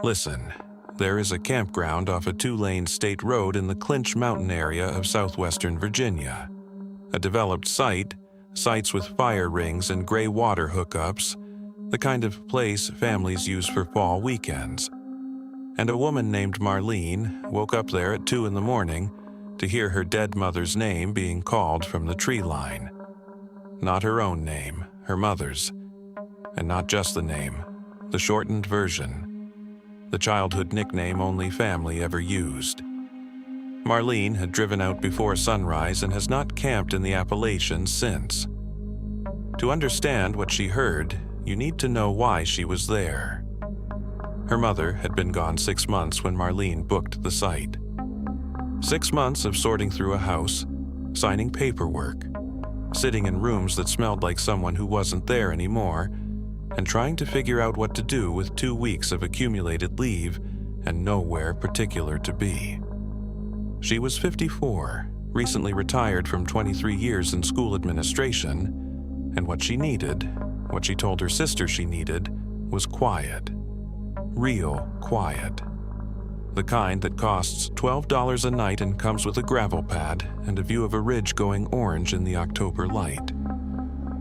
Listen, there is a campground off a 2-lane state road in the Clinch Mountain area of southwestern Virginia. A developed site, sites with fire rings and gray water hookups, the kind of place families use for fall weekends. And a woman named Marlene woke up there at 2 in the morning to hear her dead mother's name being called from the tree line. Not her own name, her mother's. And not just the name, the shortened version. The childhood nickname only family ever used. Marlene had driven out before sunrise and has not camped in the Appalachians since. To understand what she heard, you need to know why she was there. Her mother had been gone 6 months when Marlene booked the site. 6 months of sorting through a house, signing paperwork, sitting in rooms that smelled like someone who wasn't there anymore, and trying to figure out what to do with 2 weeks of accumulated leave and nowhere particular to be. She was 54, recently retired from 23 years in school administration, and what she needed, what she told her sister she needed, was quiet. Real quiet. The kind that costs $12 a night and comes with a gravel pad and a view of a ridge going orange in the October light.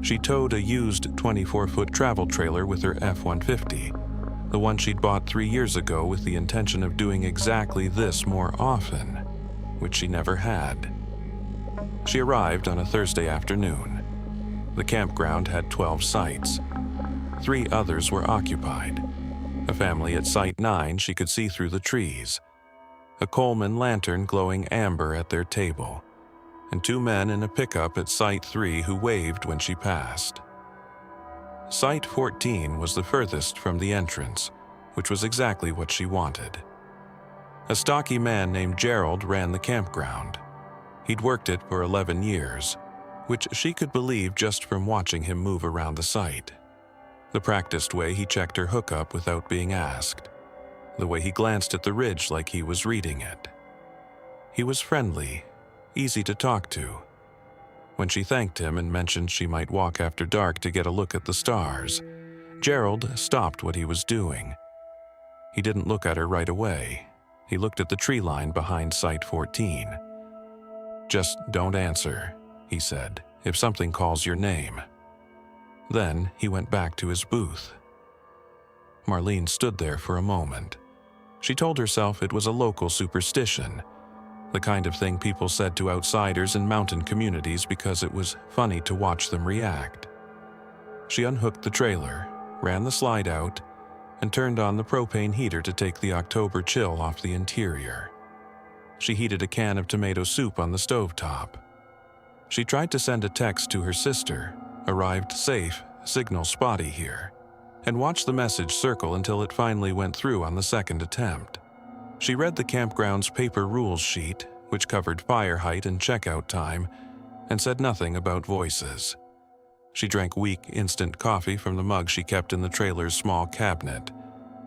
She towed a used 24-foot travel trailer with her F-150, the one she'd bought 3 years ago with the intention of doing exactly this more often, which she never had. She arrived on a Thursday afternoon. The campground had 12 sites. 3 others were occupied. A family at Site 9 she could see through the trees. A Coleman lantern glowing amber at their table. And 2 men in a pickup at Site 3 who waved when she passed. Site 14 was the furthest from the entrance, which was exactly what she wanted. A stocky man named Gerald ran the campground. He'd worked it for 11 years, which she could believe just from watching him move around the site. The practiced way he checked her hookup without being asked. The way he glanced at the ridge like he was reading it. He was friendly, easy to talk to. When she thanked him and mentioned she might walk after dark to get a look at the stars, Gerald stopped what he was doing. He didn't look at her right away. He looked at the tree line behind Site 14. "Just don't answer," he said, "if something calls your name." Then he went back to his booth. Marlene stood there for a moment. She told herself it was a local superstition, the kind of thing people said to outsiders in mountain communities because it was funny to watch them react. She unhooked the trailer, ran the slide out, and turned on the propane heater to take the October chill off the interior. She heated a can of tomato soup on the stovetop. She tried to send a text to her sister, "Arrived safe, signal spotty here," and watched the message circle until it finally went through on the second attempt. She read the campground's paper rules sheet, which covered fire height and checkout time, and said nothing about voices. She drank weak instant coffee from the mug she kept in the trailer's small cabinet,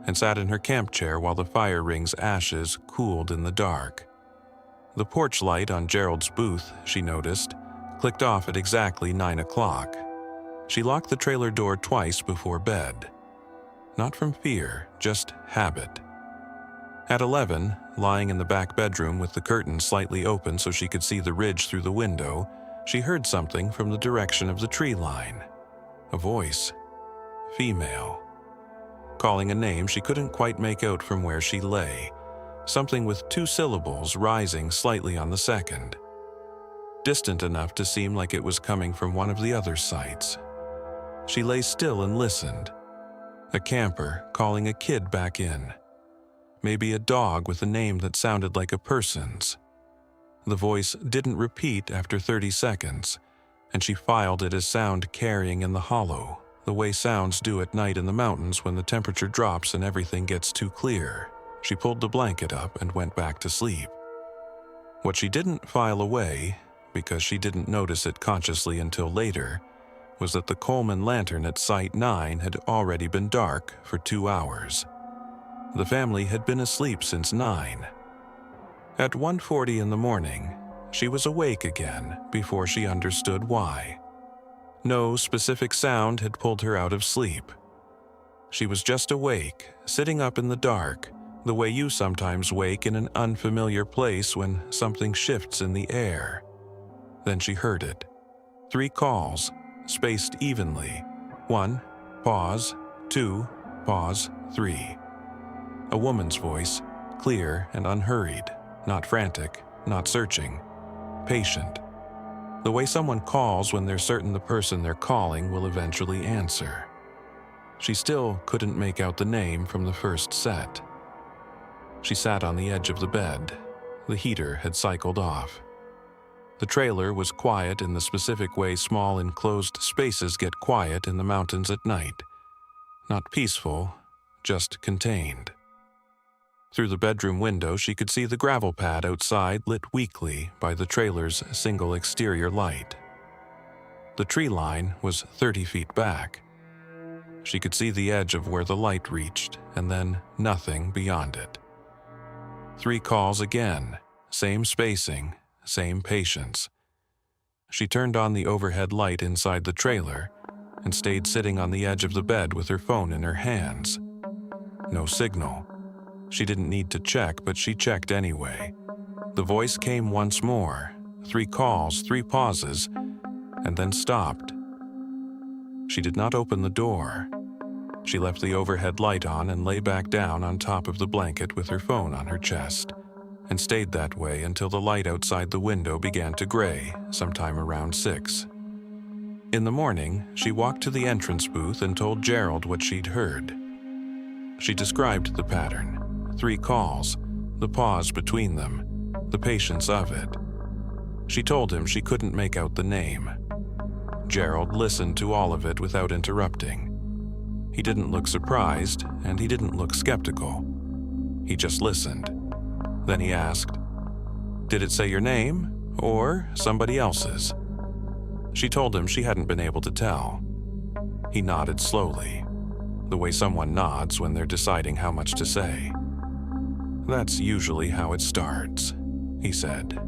and sat in her camp chair while the fire ring's ashes cooled in the dark. The porch light on Gerald's booth, she noticed, clicked off at exactly 9 o'clock. She locked the trailer door twice before bed. Not from fear, just habit. At 11, lying in the back bedroom with the curtain slightly open so she could see the ridge through the window, she heard something from the direction of the tree line. A voice. Female. Calling a name she couldn't quite make out from where she lay. Something with 2 syllables rising slightly on the second. Distant enough to seem like it was coming from one of the other sites. She lay still and listened. A camper calling a kid back in. Maybe a dog with a name that sounded like a person's. The voice didn't repeat after 30 seconds, and she filed it as sound carrying in the hollow, the way sounds do at night in the mountains when the temperature drops and everything gets too clear. She pulled the blanket up and went back to sleep. What she didn't file away, because she didn't notice it consciously until later, was that the Coleman lantern at Site 9 had already been dark for 2 hours. The family had been asleep since 9. At 1:40 in the morning, she was awake again before she understood why. No specific sound had pulled her out of sleep. She was just awake, sitting up in the dark, the way you sometimes wake in an unfamiliar place when something shifts in the air. Then she heard it. 3 calls, spaced evenly. 1, pause, 2, pause, 3. A woman's voice, clear and unhurried, not frantic, not searching, patient. The way someone calls when they're certain the person they're calling will eventually answer. She still couldn't make out the name from the first set. She sat on the edge of the bed. The heater had cycled off. The trailer was quiet in the specific way small enclosed spaces get quiet in the mountains at night. Not peaceful, just contained. Through the bedroom window, she could see the gravel pad outside lit weakly by the trailer's single exterior light. The tree line was 30 feet back. She could see the edge of where the light reached, and then nothing beyond it. 3 calls again, same spacing, same patience. She turned on the overhead light inside the trailer and stayed sitting on the edge of the bed with her phone in her hands. No signal. She didn't need to check, but she checked anyway. The voice came once more, 3 calls, 3 pauses, and then stopped. She did not open the door. She left the overhead light on and lay back down on top of the blanket with her phone on her chest, and stayed that way until the light outside the window began to gray, sometime around 6. In the morning, she walked to the entrance booth and told Gerald what she'd heard. She described the pattern. 3 calls, the pause between them, the patience of it. She told him she couldn't make out the name. Gerald listened to all of it without interrupting. He didn't look surprised, and he didn't look skeptical. He just listened. Then he asked, "Did it say your name, or somebody else's?" She told him she hadn't been able to tell. He nodded slowly, the way someone nods when they're deciding how much to say. "That's usually how it starts," he said.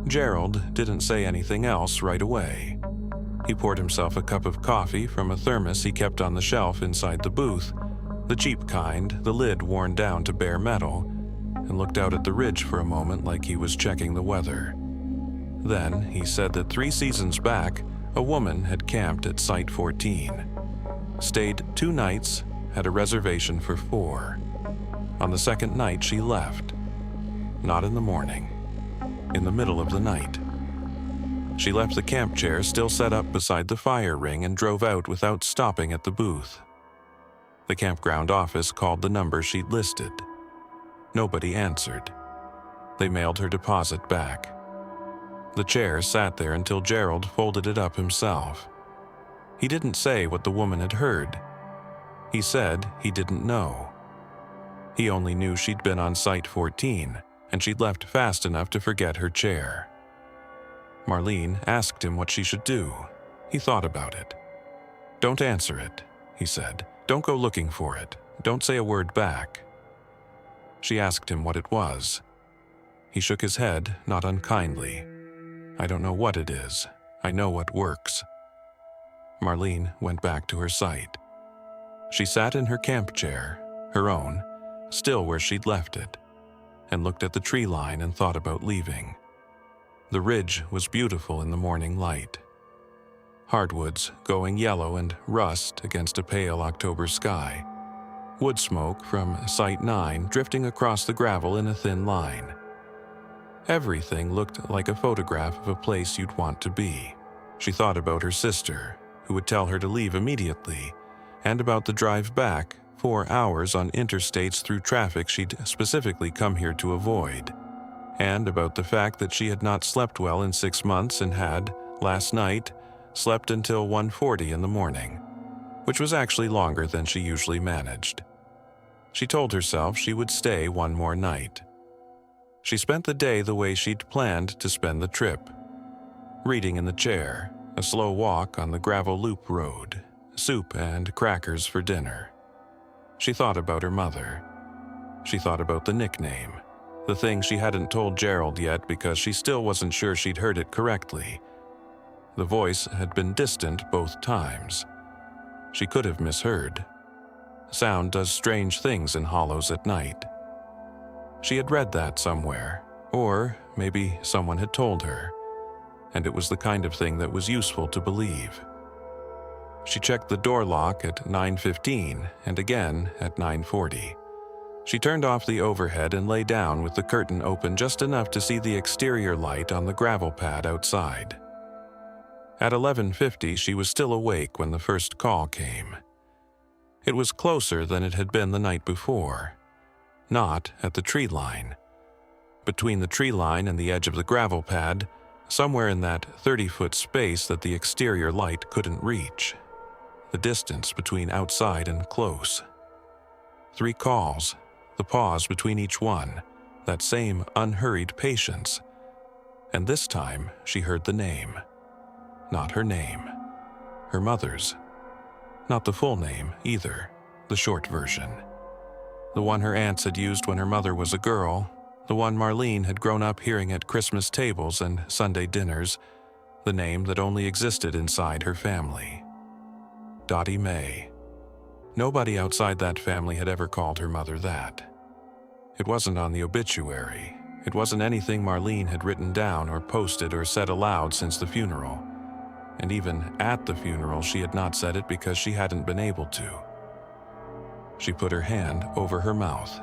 Gerald didn't say anything else right away. He poured himself a cup of coffee from a thermos he kept on the shelf inside the booth, the cheap kind, the lid worn down to bare metal, and looked out at the ridge for a moment like he was checking the weather. Then he said that 3 seasons back, a woman had camped at Site 14. Stayed 2 nights, had a reservation for 4. On the second night, she left. Not in the morning. In the middle of the night. She left the camp chair still set up beside the fire ring and drove out without stopping at the booth. The campground office called the number she'd listed. Nobody answered. They mailed her deposit back. The chair sat there until Gerald folded it up himself. He didn't say what the woman had heard. He said he didn't know. He only knew she'd been on Site 14, and she'd left fast enough to forget her chair. Marlene asked him what she should do. He thought about it. "Don't answer it," he said. "Don't go looking for it. Don't say a word back." She asked him what it was. He shook his head, not unkindly. "I don't know what it is. I know what works." Marlene went back to her site. She sat in her camp chair, her own, still where she'd left it, and looked at the tree line and thought about leaving. The ridge was beautiful in the morning light. Hardwoods going yellow and rust against a pale October sky. Wood smoke from Site 9 drifting across the gravel in a thin line. Everything looked like a photograph of a place you'd want to be. She thought about her sister, who would tell her to leave immediately, and about the drive back, 4 hours on interstates through traffic she'd specifically come here to avoid, and about the fact that she had not slept well in 6 months and had, last night, slept until 1:40 in the morning, which was actually longer than she usually managed. She told herself she would stay 1 more night. She spent the day the way she'd planned to spend the trip. Reading in the chair, a slow walk on the gravel loop road, soup and crackers for dinner. She thought about her mother. She thought about the nickname, the thing she hadn't told Gerald yet because she still wasn't sure she'd heard it correctly. The voice had been distant both times. She could have misheard. Sound does strange things in hollows at night. She had read that somewhere, or maybe someone had told her, and it was the kind of thing that was useful to believe. She checked the door lock at 9:15 and again at 9:40. She turned off the overhead and lay down with the curtain open just enough to see the exterior light on the gravel pad outside. At 11:50, she was still awake when the first call came. It was closer than it had been the night before. Not at the tree line. Between the tree line and the edge of the gravel pad, somewhere in that 30-foot space that the exterior light couldn't reach. The distance between outside and close. 3 calls, the pause between each one, that same unhurried patience. And this time she heard the name. Not her name. Her mother's. Not the full name, either, the short version. The one her aunts had used when her mother was a girl, the one Marlene had grown up hearing at Christmas tables and Sunday dinners, the name that only existed inside her family. Dottie Mae. Nobody outside that family had ever called her mother that. It wasn't on the obituary. It wasn't anything Marlene had written down or posted or said aloud since the funeral. And even at the funeral, she had not said it because she hadn't been able to. She put her hand over her mouth.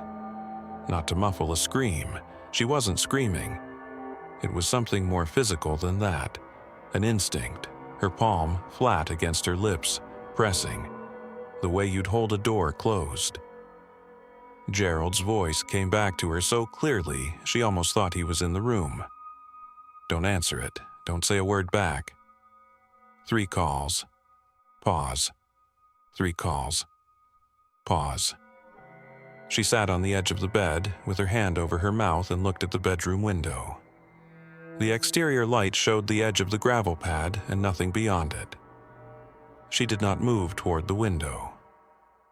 Not to muffle a scream. She wasn't screaming. It was something more physical than that. An instinct, her palm flat against her lips, pressing, the way you'd hold a door closed. Gerald's voice came back to her so clearly she almost thought he was in the room. Don't answer it. Don't say a word back. 3 calls. Pause. 3 calls. Pause. She sat on the edge of the bed with her hand over her mouth and looked at the bedroom window. The exterior light showed the edge of the gravel pad and nothing beyond it. She did not move toward the window.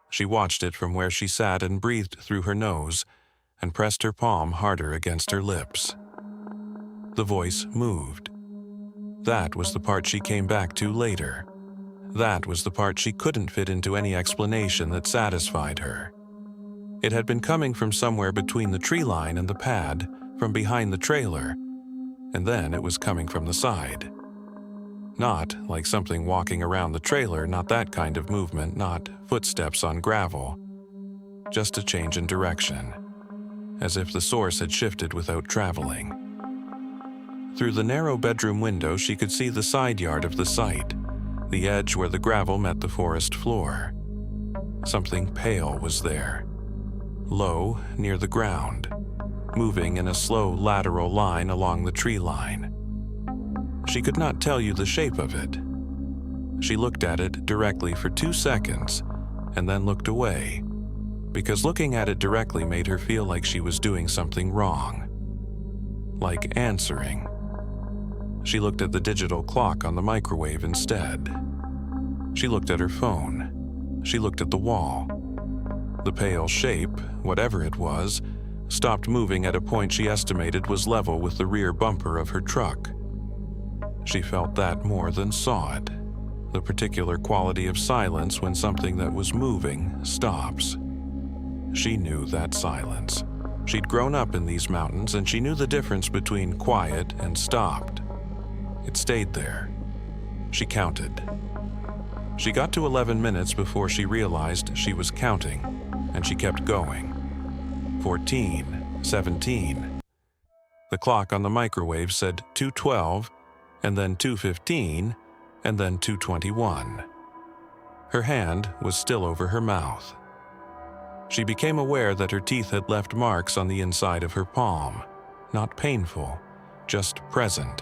She watched it from where she sat and breathed through her nose and pressed her palm harder against her lips. The voice moved. That was the part she came back to later. That was the part she couldn't fit into any explanation that satisfied her. It had been coming from somewhere between the tree line and the pad, from behind the trailer, and then it was coming from the side. Not like something walking around the trailer, not that kind of movement, not footsteps on gravel. Just a change in direction, as if the source had shifted without traveling. Through the narrow bedroom window, she could see the side yard of the site, the edge where the gravel met the forest floor. Something pale was there, low near the ground, moving in a slow lateral line along the tree line. She could not tell you the shape of it. She looked at it directly for 2 seconds and then looked away, because looking at it directly made her feel like she was doing something wrong. Like answering. She looked at the digital clock on the microwave instead. She looked at her phone. She looked at the wall. The pale shape, whatever it was, stopped moving at a point she estimated was level with the rear bumper of her truck. She felt that more than saw it. The particular quality of silence when something that was moving stops. She knew that silence. She'd grown up in these mountains and she knew the difference between quiet and stopped. It stayed there. She counted. She got to 11 minutes before she realized she was counting, and she kept going. 14, 17. The clock on the microwave said 2:12, and then 2:15, and then 2:21. Her hand was still over her mouth. She became aware that her teeth had left marks on the inside of her palm, not painful, just present.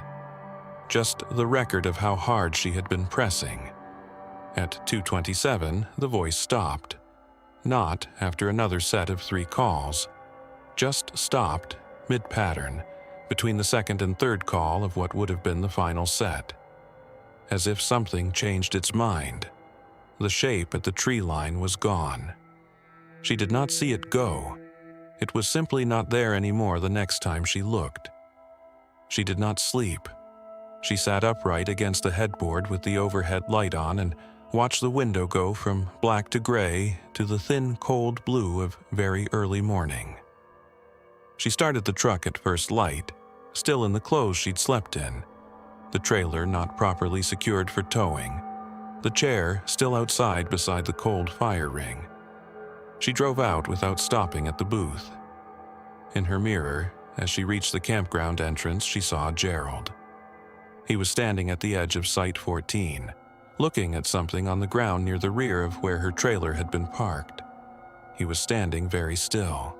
Just the record of how hard she had been pressing. At 2:27, the voice stopped. Not after another set of 3 calls. Just stopped, mid-pattern, between the second and third call of what would have been the final set. As if something changed its mind. The shape at the tree line was gone. She did not see it go. It was simply not there anymore the next time she looked. She did not sleep. She sat upright against the headboard with the overhead light on and Watch the window go from black to gray to the thin, cold blue of very early morning. She started the truck at first light, still in the clothes she'd slept in, the trailer not properly secured for towing, the chair still outside beside the cold fire ring. She drove out without stopping at the booth. In her mirror, as she reached the campground entrance, she saw Gerald. He was standing at the edge of Site 14, looking at something on the ground near the rear of where her trailer had been parked. He was standing very still.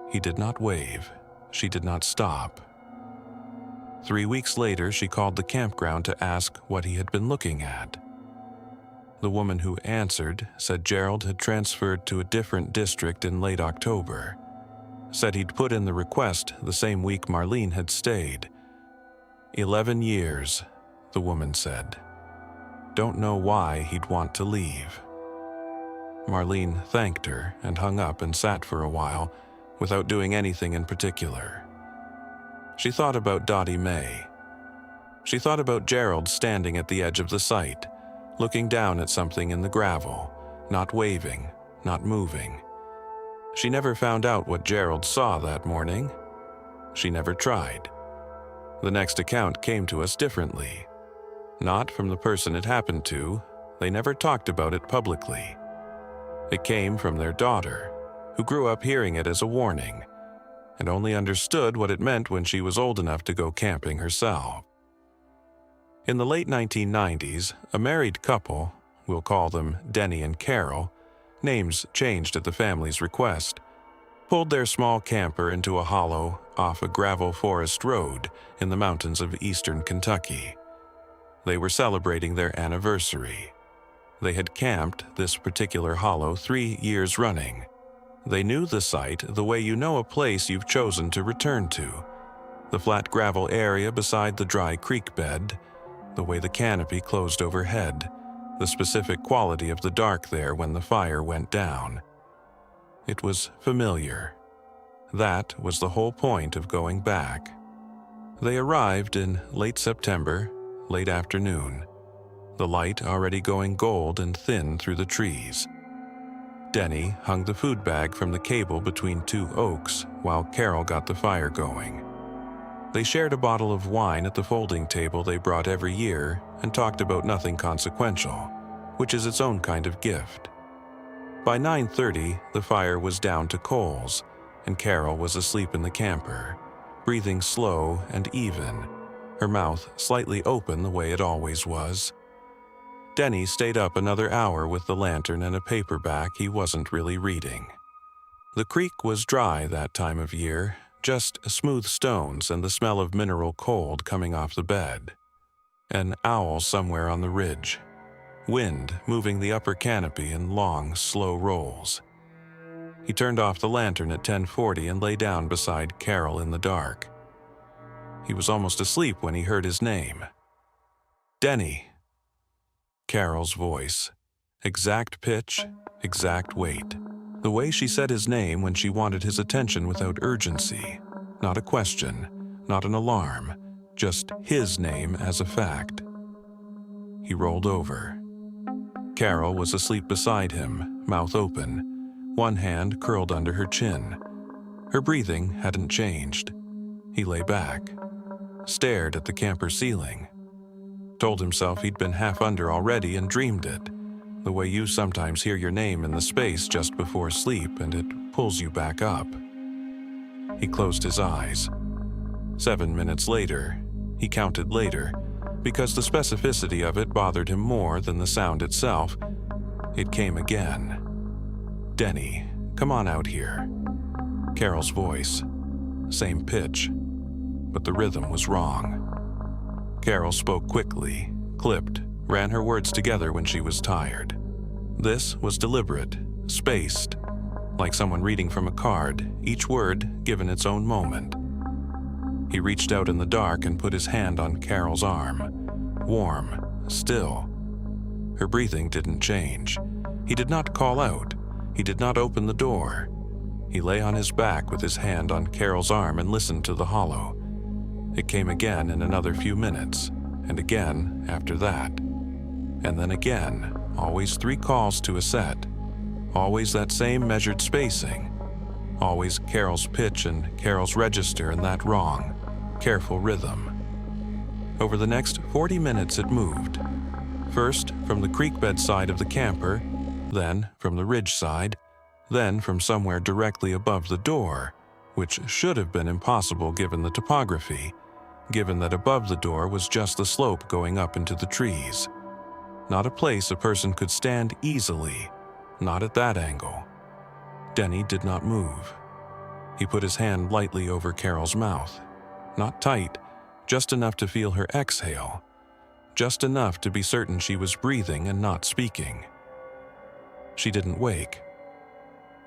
He did not wave. She did not stop. 3 weeks later, she called the campground to ask what he had been looking at. The woman who answered said Gerald had transferred to a different district in late October. Said he'd put in the request the same week Marlene had stayed. 11 years, the woman said. Don't know why he'd want to leave. Marlene thanked her and hung up and sat for a while without doing anything in particular. She thought about Dottie Mae. She thought about Gerald standing at the edge of the site, looking down at something in the gravel, not waving, not moving. She never found out what Gerald saw that morning. She never tried. The next account came to us differently. Not from the person it happened to. They never talked about it publicly. It came from their daughter, who grew up hearing it as a warning, and only understood what it meant when she was old enough to go camping herself. In the late 1990s, a married couple, we'll call them Denny and Carol, names changed at the family's request, pulled their small camper into a hollow off a gravel forest road in the mountains of eastern Kentucky. They were celebrating their anniversary. They had camped this particular hollow 3 years running. They knew the site the way you know a place you've chosen to return to. The flat gravel area beside the dry creek bed, the way the canopy closed overhead, the specific quality of the dark there when the fire went down. It was familiar. That was the whole point of going back. They arrived in late September, late afternoon, the light already going gold and thin through the trees. Denny hung the food bag from the cable between two oaks while Carol got the fire going. They shared a bottle of wine at the folding table they brought every year and talked about nothing consequential, which is its own kind of gift. By 9:30, the fire was down to coals, and Carol was asleep in the camper, breathing slow and even, her mouth slightly open the way it always was. Denny stayed up another hour with the lantern and a paperback he wasn't really reading. The creek was dry that time of year, just smooth stones and the smell of mineral cold coming off the bed. An owl somewhere on the ridge. Wind moving the upper canopy in long, slow rolls. He turned off the lantern at 10:40 and lay down beside Carol in the dark. He was almost asleep when he heard his name. Denny. Carol's voice. Exact pitch, exact weight. The way she said his name when she wanted his attention without urgency. Not a question, not an alarm, just his name as a fact. He rolled over. Carol was asleep beside him, mouth open, one hand curled under her chin. Her breathing hadn't changed. He lay back, stared at the camper ceiling. Told himself he'd been half under already and dreamed it, the way you sometimes hear your name in the space just before sleep and it pulls you back up. He closed his eyes. 7 minutes later, he counted later, because the specificity of it bothered him more than the sound itself. It came again. Denny, come on out here. Carol's voice. Same pitch, but the rhythm was wrong. Carol spoke quickly, clipped, ran her words together when she was tired. This was deliberate, spaced, like someone reading from a card, each word given its own moment. He reached out in the dark and put his hand on Carol's arm. Warm, still. Her breathing didn't change. He did not call out. He did not open the door. He lay on his back with his hand on Carol's arm and listened to the hollow. It came again in another few minutes, and again after that. And then again, Always 3 calls to a set. Always that same measured spacing. Always Carol's pitch and Carol's register in that wrong, careful rhythm. Over the next 40 minutes it moved. First from the creekbed side of the camper, then from the ridge side, then from somewhere directly above the door, which should have been impossible given the topography, given that above the door was just the slope going up into the trees. Not a place a person could stand easily, not at that angle. Denny did not move. He put his hand lightly over Carol's mouth. Not tight, just enough to feel her exhale. Just enough to be certain she was breathing and not speaking. She didn't wake.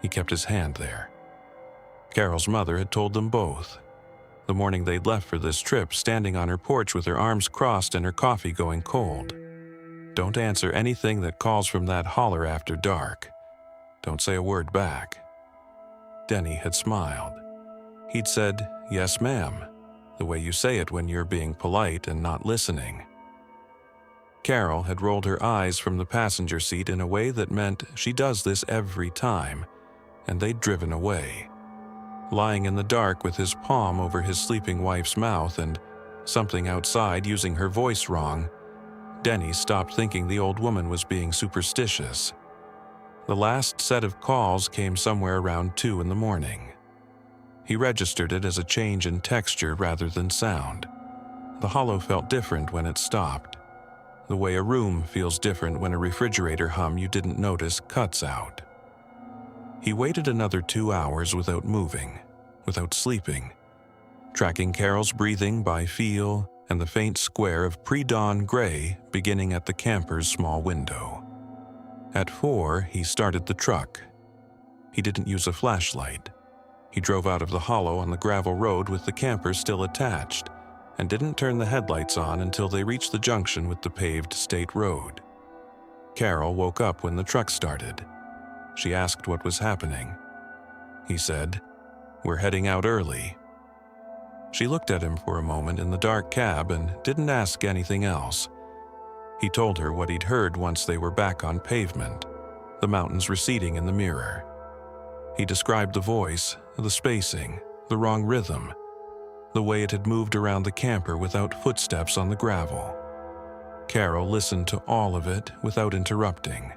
He kept his hand there. Carol's mother had told them both. The morning they'd left for this trip, standing on her porch with her arms crossed and her coffee going cold. Don't answer anything that calls from that holler after dark. Don't say a word back. Denny had smiled. He'd said, "Yes, ma'am," the way you say it when you're being polite and not listening. Carol had rolled her eyes from the passenger seat in a way that meant she does this every time, and they'd driven away. Lying in the dark with his palm over his sleeping wife's mouth and something outside using her voice wrong, Denny stopped thinking the old woman was being superstitious. The last set of calls came somewhere around 2 in the morning. He registered it as a change in texture rather than sound. The hollow felt different when it stopped. The way a room feels different when a refrigerator hum you didn't notice cuts out. He waited another 2 hours without moving, without sleeping, tracking Carol's breathing by feel and the faint square of pre-dawn gray beginning at the camper's small window. At 4, he started the truck. He didn't use a flashlight. He drove out of the hollow on the gravel road with the camper still attached and didn't turn the headlights on until they reached the junction with the paved state road. Carol woke up when the truck started. She asked what was happening. He said, "We're heading out early." She looked at him for a moment in the dark cab and didn't ask anything else. He told her what he'd heard once they were back on pavement, the mountains receding in the mirror. He described the voice, the spacing, the wrong rhythm, the way it had moved around the camper without footsteps on the gravel. Carol listened to all of it without interrupting.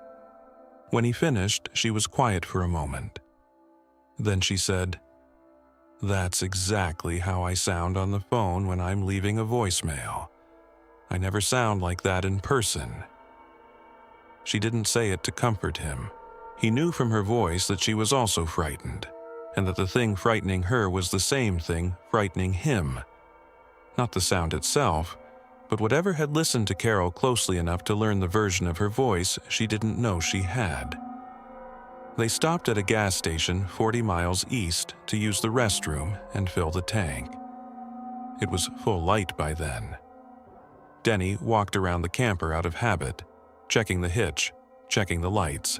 When he finished, she was quiet for a moment. Then she said, "That's exactly how I sound on the phone when I'm leaving a voicemail. I never sound like that in person." She didn't say it to comfort him. He knew from her voice that she was also frightened, and that the thing frightening her was the same thing frightening him. Not the sound itself, but whatever had listened to Carol closely enough to learn the version of her voice she didn't know she had. They stopped at a gas station 40 miles east to use the restroom and fill the tank. It was full light by then. Denny walked around the camper out of habit, checking the hitch, checking the lights.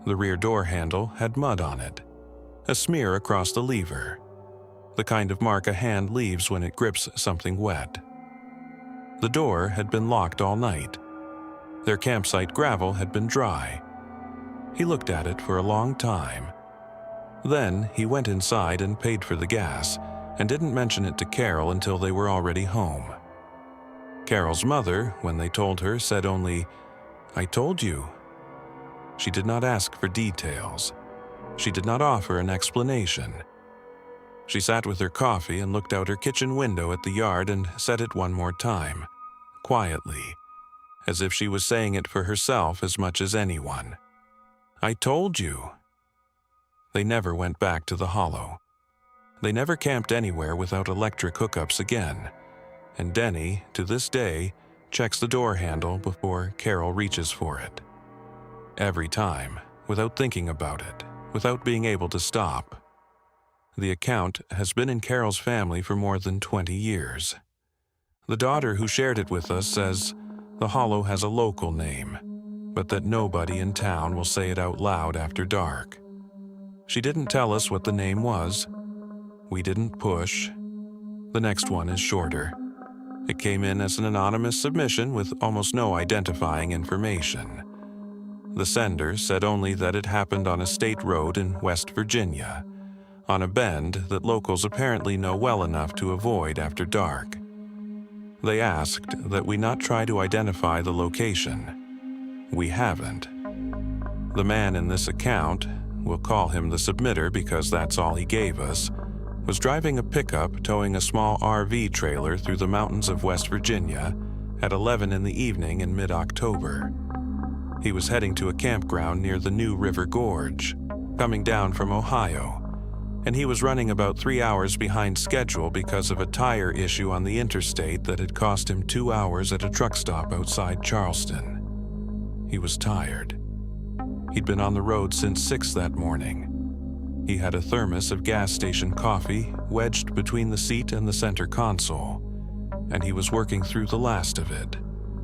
The rear door handle had mud on it, a smear across the lever, the kind of mark a hand leaves when it grips something wet. The door had been locked all night. Their campsite gravel had been dry. He looked at it for a long time. Then he went inside and paid for the gas and didn't mention it to Carol until they were already home. Carol's mother, when they told her, said only, "I told you." She did not ask for details. She did not offer an explanation. She sat with her coffee and looked out her kitchen window at the yard and said it one more time, quietly, as if she was saying it for herself as much as anyone. "I told you." They never went back to the hollow. They never camped anywhere without electric hookups again, and Denny, to this day, checks the door handle before Carol reaches for it. Every time, without thinking about it, without being able to stop. The account has been in Carol's family for more than 20 years. The daughter who shared it with us says the hollow has a local name, but that nobody in town will say it out loud after dark. She didn't tell us what the name was. We didn't push. The next one is shorter. It came in as an anonymous submission with almost no identifying information. The sender said only that it happened on a state road in West Virginia, on a bend that locals apparently know well enough to avoid after dark. They asked that we not try to identify the location. We haven't. The man in this account, we'll call him the submitter because that's all he gave us, was driving a pickup towing a small RV trailer through the mountains of West Virginia at 11 in the evening in mid-October. He was heading to a campground near the New River Gorge, coming down from Ohio, and he was running about 3 hours behind schedule because of a tire issue on the interstate that had cost him 2 hours at a truck stop outside Charleston. He was tired. He'd been on the road since 6 that morning. He had a thermos of gas station coffee wedged between the seat and the center console, and he was working through the last of it,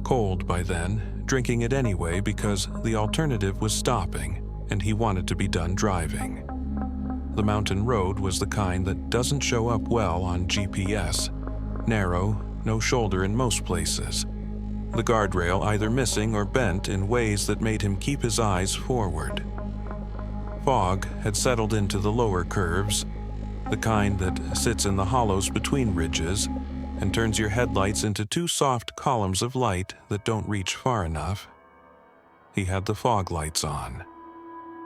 cold by then, drinking it anyway because the alternative was stopping, and he wanted to be done driving. The mountain road was the kind that doesn't show up well on GPS, narrow, no shoulder in most places. The guardrail either missing or bent in ways that made him keep his eyes forward. Fog had settled into the lower curves, the kind that sits in the hollows between ridges and turns your headlights into two soft columns of light that don't reach far enough. He had the fog lights on.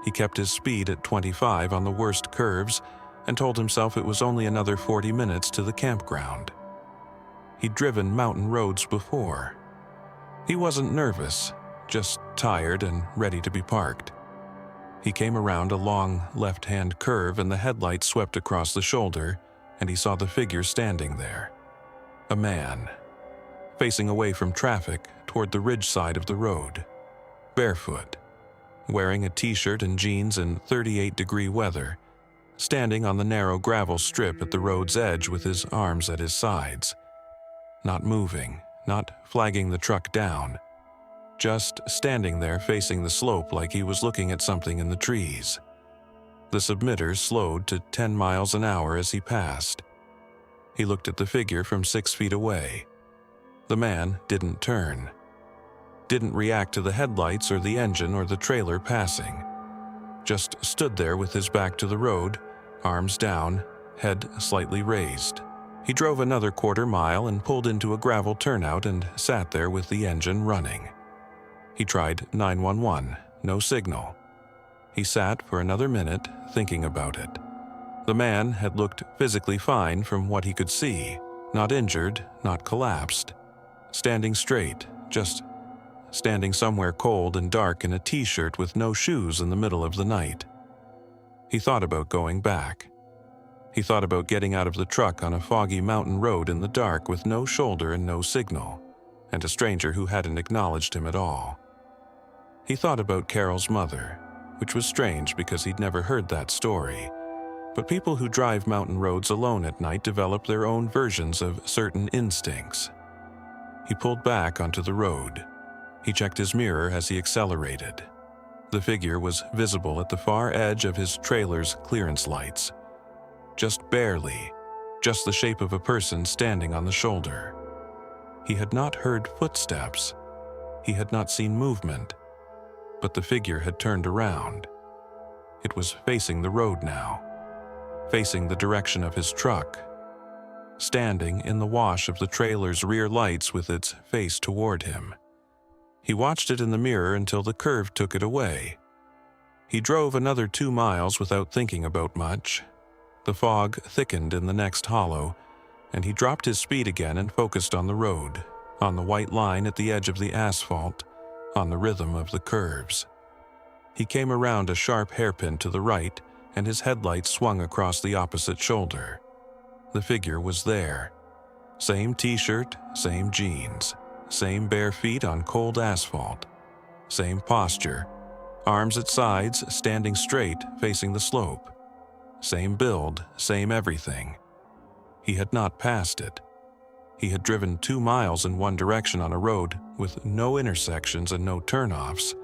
He kept his speed at 25 on the worst curves and told himself it was only another 40 minutes to the campground. He'd driven mountain roads before. He wasn't nervous, just tired and ready to be parked. He came around a long left-hand curve and the headlights swept across the shoulder, and he saw the figure standing there. A man, facing away from traffic toward the ridge side of the road, barefoot, wearing a t-shirt and jeans in 38-degree weather, standing on the narrow gravel strip at the road's edge with his arms at his sides, not moving, not flagging the truck down, just standing there facing the slope like he was looking at something in the trees. The submitter slowed to 10 miles an hour as he passed. He looked at the figure from 6 feet away. The man didn't turn, didn't react to the headlights or the engine or the trailer passing, just stood there with his back to the road, arms down, head slightly raised. He drove another quarter-mile and pulled into a gravel turnout and sat there with the engine running. He tried 911, no signal. He sat for another minute, thinking about it. The man had looked physically fine from what he could see, not injured, not collapsed. Standing straight, just standing somewhere cold and dark in a t-shirt with no shoes in the middle of the night. He thought about going back. He thought about getting out of the truck on a foggy mountain road in the dark with no shoulder and no signal, and a stranger who hadn't acknowledged him at all. He thought about Carol's mother, which was strange because he'd never heard that story. But people who drive mountain roads alone at night develop their own versions of certain instincts. He pulled back onto the road. He checked his mirror as he accelerated. The figure was visible at the far edge of his trailer's clearance lights. Just barely, just the shape of a person standing on the shoulder. He had not heard footsteps. He had not seen movement. But the figure had turned around. It was facing the road now, facing the direction of his truck, standing in the wash of the trailer's rear lights with its face toward him. He watched it in the mirror until the curve took it away. He drove another 2 miles without thinking about much. The fog thickened in the next hollow, and he dropped his speed again and focused on the road, on the white line at the edge of the asphalt, on the rhythm of the curves. He came around a sharp hairpin to the right, and his headlights swung across the opposite shoulder. The figure was there. Same t-shirt, same jeans, same bare feet on cold asphalt, same posture, arms at sides, standing straight, facing the slope. Same build, same everything. He had not passed it. He had driven 2 miles in one direction on a road with no intersections and no turnoffs,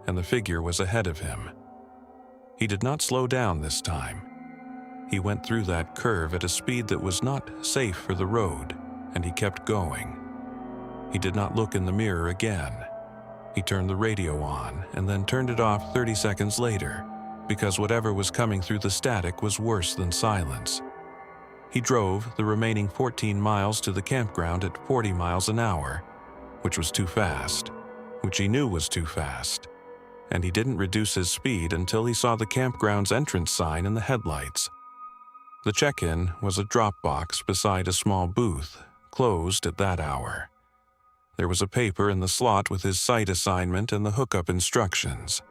and the figure was ahead of him. He did not slow down this time. He went through that curve at a speed that was not safe for the road, and he kept going. He did not look in the mirror again. He turned the radio on and then turned it off 30 seconds later because whatever was coming through the static was worse than silence. He drove the remaining 14 miles to the campground at 40 miles an hour, which was too fast, which he knew was too fast, and he didn't reduce his speed until he saw the campground's entrance sign in the headlights. The check-in was a drop box beside a small booth, closed at that hour. There was a paper in the slot with his site assignment and the hookup instructions.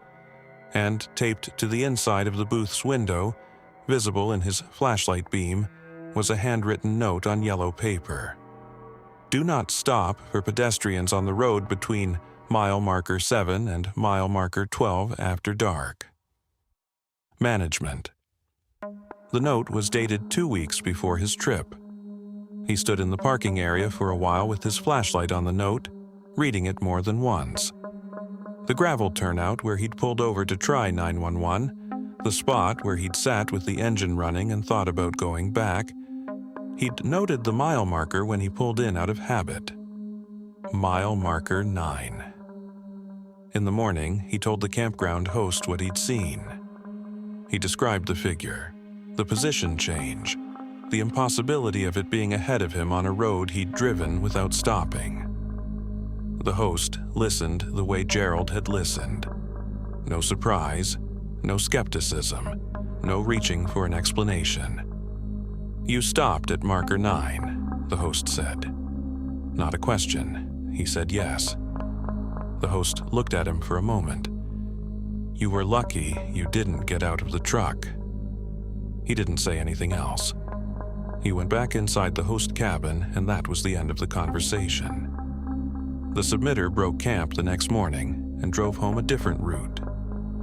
And taped to the inside of the booth's window, visible in his flashlight beam, was a handwritten note on yellow paper. Do not stop for pedestrians on the road between mile marker 7 and mile marker 12 after dark. Management. The note was dated 2 weeks before his trip. He stood in the parking area for a while with his flashlight on the note, reading it more than once. The gravel turnout where he'd pulled over to try 911, the spot where he'd sat with the engine running and thought about going back. He'd noted the mile marker when he pulled in out of habit. Mile marker 9. In the morning, he told the campground host what he'd seen. He described the figure, the position change, the impossibility of it being ahead of him on a road he'd driven without stopping. The host listened the way Gerald had listened. No surprise, no skepticism, no reaching for an explanation. You stopped at marker 9, the host said. Not a question. He said yes. The host looked at him for a moment. You were lucky you didn't get out of the truck. He didn't say anything else. He went back inside the host cabin, and that was the end of the conversation. The submitter broke camp the next morning and drove home a different route,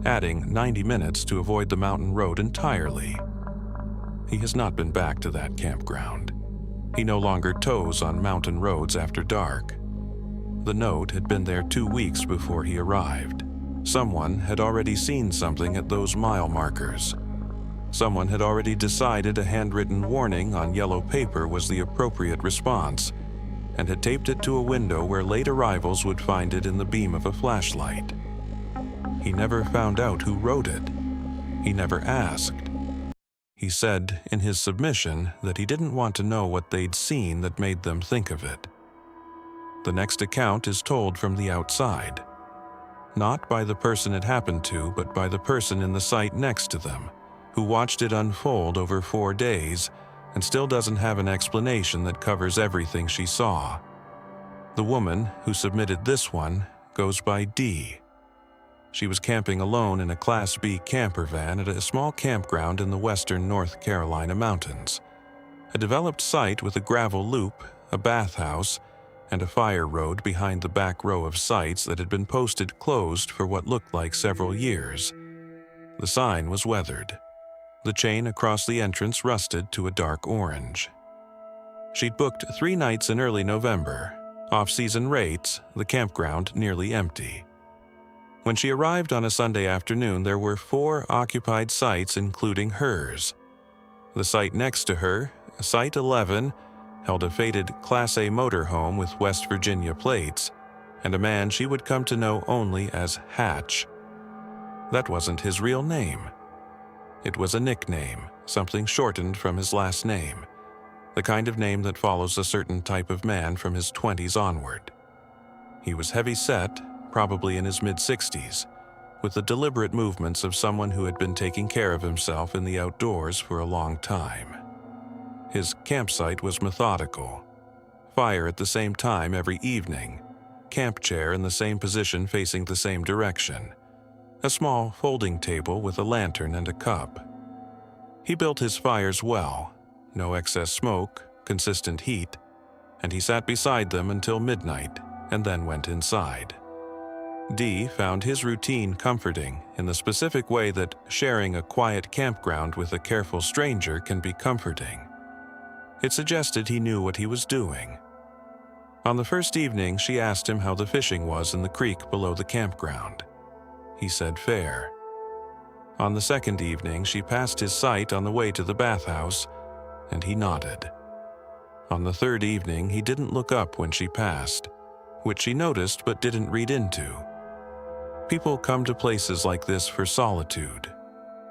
adding 90 minutes to avoid the mountain road entirely. He has not been back to that campground. He no longer tows on mountain roads after dark. The note had been there 2 weeks before he arrived. Someone had already seen something at those mile markers. Someone had already decided a handwritten warning on yellow paper was the appropriate response, and had taped it to a window where late arrivals would find it in the beam of a flashlight. He never found out who wrote it. He never asked. He said in his submission that he didn't want to know what they'd seen that made them think of it. The next account is told from the outside. Not by the person it happened to, but by the person in the site next to them, who watched it unfold over 4 days and still doesn't have an explanation that covers everything she saw. The woman who submitted this one goes by D. She was camping alone in a Class B camper van at a small campground in the western North Carolina mountains. A developed site with a gravel loop, a bathhouse, and a fire road behind the back row of sites that had been posted closed for what looked like several years. The sign was weathered. The chain across the entrance rusted to a dark orange. She'd booked 3 nights in early November. Off-season rates, the campground nearly empty. When she arrived on a Sunday afternoon, there were 4 occupied sites, including hers. The site next to her, Site 11, held a faded Class A motorhome with West Virginia plates, and a man she would come to know only as Hatch. That wasn't his real name. It was a nickname, something shortened from his last name, the kind of name that follows a certain type of man from his 20s onward. He was heavy-set, probably in his mid-60s, with the deliberate movements of someone who had been taking care of himself in the outdoors for a long time. His campsite was methodical. Fire at the same time every evening, camp chair in the same position facing the same direction, a small folding table with a lantern and a cup. He built his fires well, no excess smoke, consistent heat, and he sat beside them until midnight and then went inside. Dee found his routine comforting in the specific way that sharing a quiet campground with a careful stranger can be comforting. It suggested he knew what he was doing. On the first evening, she asked him how the fishing was in the creek below the campground. He said fair. On the second evening, she passed his site on the way to the bathhouse, and he nodded. On the third evening, he didn't look up when she passed, which she noticed but didn't read into. People come to places like this for solitude.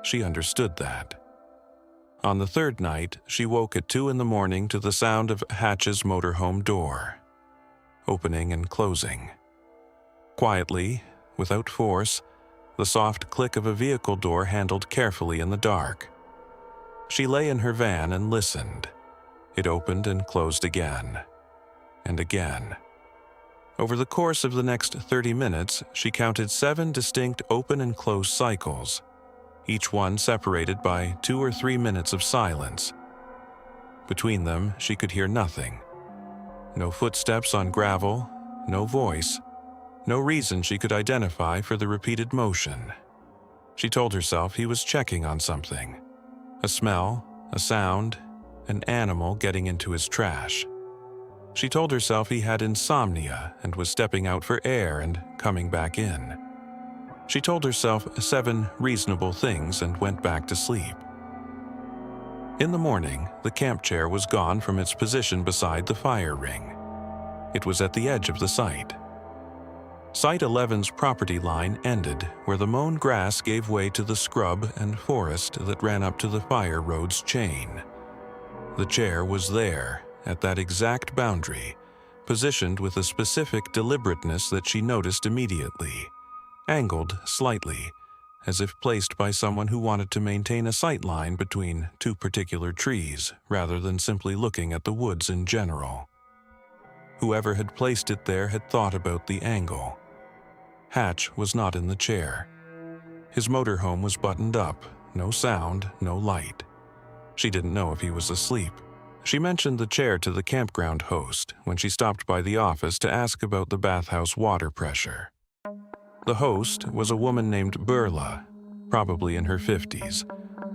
She understood that. On the third night, she woke at 2 a.m. to the sound of Hatch's motorhome door, opening and closing. Quietly, without force, the soft click of a vehicle door handled carefully in the dark. She lay in her van and listened. It opened and closed again, and again. Over the course of the next 30 minutes, she counted 7 distinct open and close cycles, each one separated by 2 or 3 minutes of silence. Between them, she could hear nothing. No footsteps on gravel, no voice, no reason she could identify for the repeated motion. She told herself he was checking on something. A smell, a sound, an animal getting into his trash. She told herself he had insomnia and was stepping out for air and coming back in. She told herself 7 reasonable things and went back to sleep. In the morning, the camp chair was gone from its position beside the fire ring. It was at the edge of the site. Site 11's property line ended where the mown grass gave way to the scrub and forest that ran up to the fire road's chain. The chair was there, at that exact boundary, positioned with a specific deliberateness that she noticed immediately, angled slightly, as if placed by someone who wanted to maintain a sight line between 2 particular trees rather than simply looking at the woods in general. Whoever had placed it there had thought about the angle. Hatch was not in the chair. His motorhome was buttoned up, no sound, no light. She didn't know if he was asleep. She mentioned the chair to the campground host when she stopped by the office to ask about the bathhouse water pressure. The host was a woman named Burla, probably in her 50s,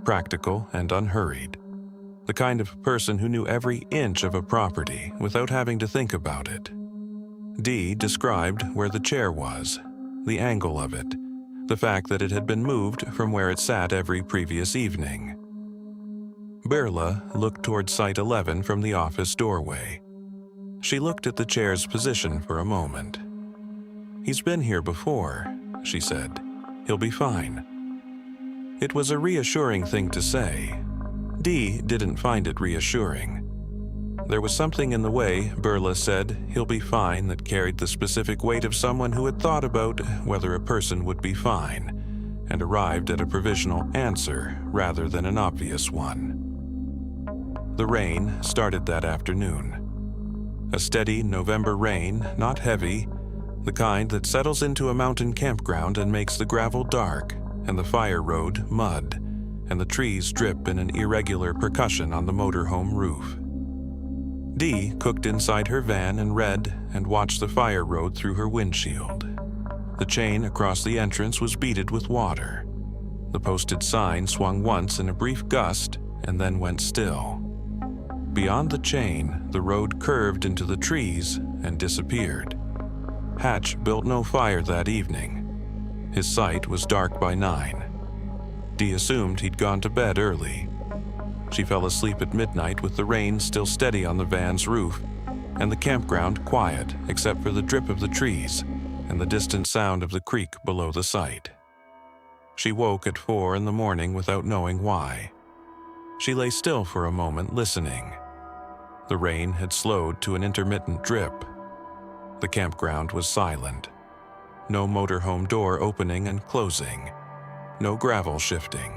practical and unhurried. The kind of person who knew every inch of a property without having to think about it. Dee described where the chair was, the angle of it, the fact that it had been moved from where it sat every previous evening. Burla looked toward Site 11 from the office doorway. She looked at the chair's position for a moment. "He's been here before," she said. "He'll be fine." It was a reassuring thing to say. Dee didn't find it reassuring. There was something in the way Burla said "he'll be fine" that carried the specific weight of someone who had thought about whether a person would be fine and arrived at a provisional answer rather than an obvious one. The rain started that afternoon. A steady November rain, not heavy, the kind that settles into a mountain campground and makes the gravel dark and the fire road mud, and the trees drip in an irregular percussion on the motorhome roof. Dee cooked inside her van and read and watched the fire road through her windshield. The chain across the entrance was beaded with water. The posted sign swung once in a brief gust and then went still. Beyond the chain, the road curved into the trees and disappeared. Hatch built no fire that evening. His site was dark by 9. Dee assumed he'd gone to bed early. She fell asleep at midnight with the rain still steady on the van's roof and the campground quiet except for the drip of the trees and the distant sound of the creek below the site. She woke at 4 a.m. without knowing why. She lay still for a moment listening. The rain had slowed to an intermittent drip. The campground was silent. No motorhome door opening and closing. No gravel shifting.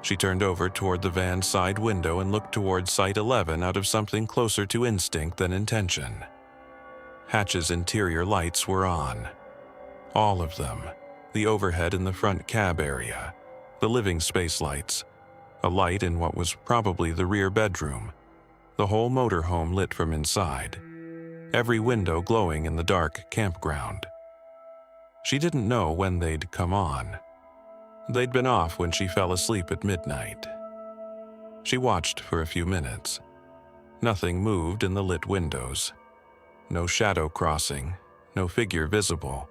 She turned over toward the van's side window and looked toward Site 11 out of something closer to instinct than intention. Hatch's interior lights were on. All of them. The overhead in the front cab area. The living space lights. A light in what was probably the rear bedroom. The whole motorhome lit from inside. Every window glowing in the dark campground. She didn't know when they'd come on. They'd been off when she fell asleep at midnight. She watched for a few minutes. Nothing moved in the lit windows. No shadow crossing, no figure visible.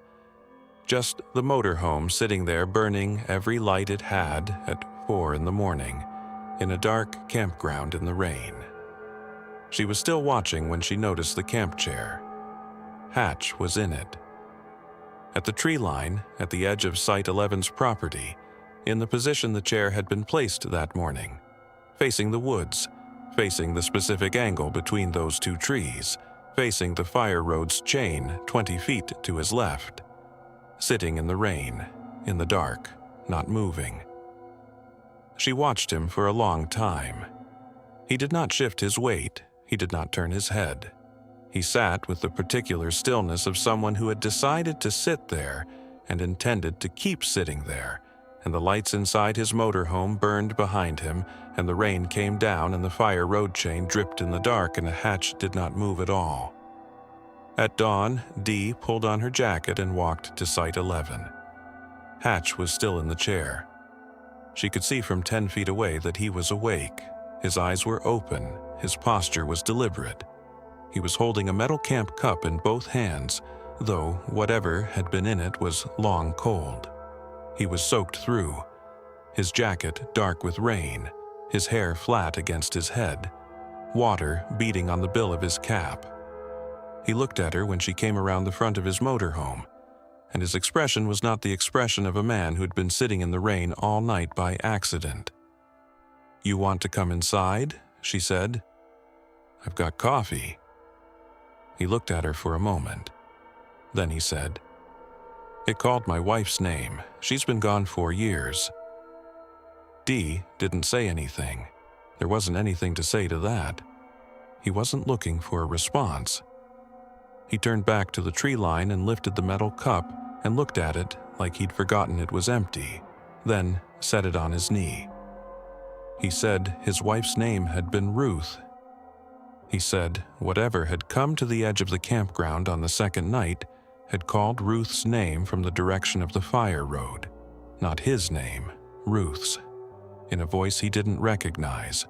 Just the motorhome sitting there burning every light it had at 4 a.m. in a dark campground in the rain. She was still watching when she noticed the camp chair. Hatch was in it. At the tree line, at the edge of Site 11's property, in the position the chair had been placed that morning, facing the woods, facing the specific angle between those two trees, facing the fire road's chain 20 feet to his left, sitting in the rain, in the dark, not moving. She watched him for a long time. He did not shift his weight, he did not turn his head. He sat with the particular stillness of someone who had decided to sit there and intended to keep sitting there, and the lights inside his motorhome burned behind him, and the rain came down and the fire road chain dripped in the dark and the hatch did not move at all. At dawn, Dee pulled on her jacket and walked to Site 11. Hatch was still in the chair. She could see from 10 feet away that he was awake. His eyes were open, his posture was deliberate. He was holding a metal camp cup in both hands, though whatever had been in it was long cold. He was soaked through, his jacket dark with rain, his hair flat against his head, water beating on the bill of his cap. He looked at her when she came around the front of his motorhome, and his expression was not the expression of a man who'd been sitting in the rain all night by accident. "You want to come inside?" she said. "I've got coffee." He looked at her for a moment. Then he said, "It called my wife's name. She's been gone 4 years." Dee didn't say anything. There wasn't anything to say to that. He wasn't looking for a response. He turned back to the tree line and lifted the metal cup and looked at it like he'd forgotten it was empty, then set it on his knee. He said his wife's name had been Ruth. He said whatever had come to the edge of the campground on the second night had called Ruth's name from the direction of the fire road. Not his name, Ruth's. In a voice he didn't recognize.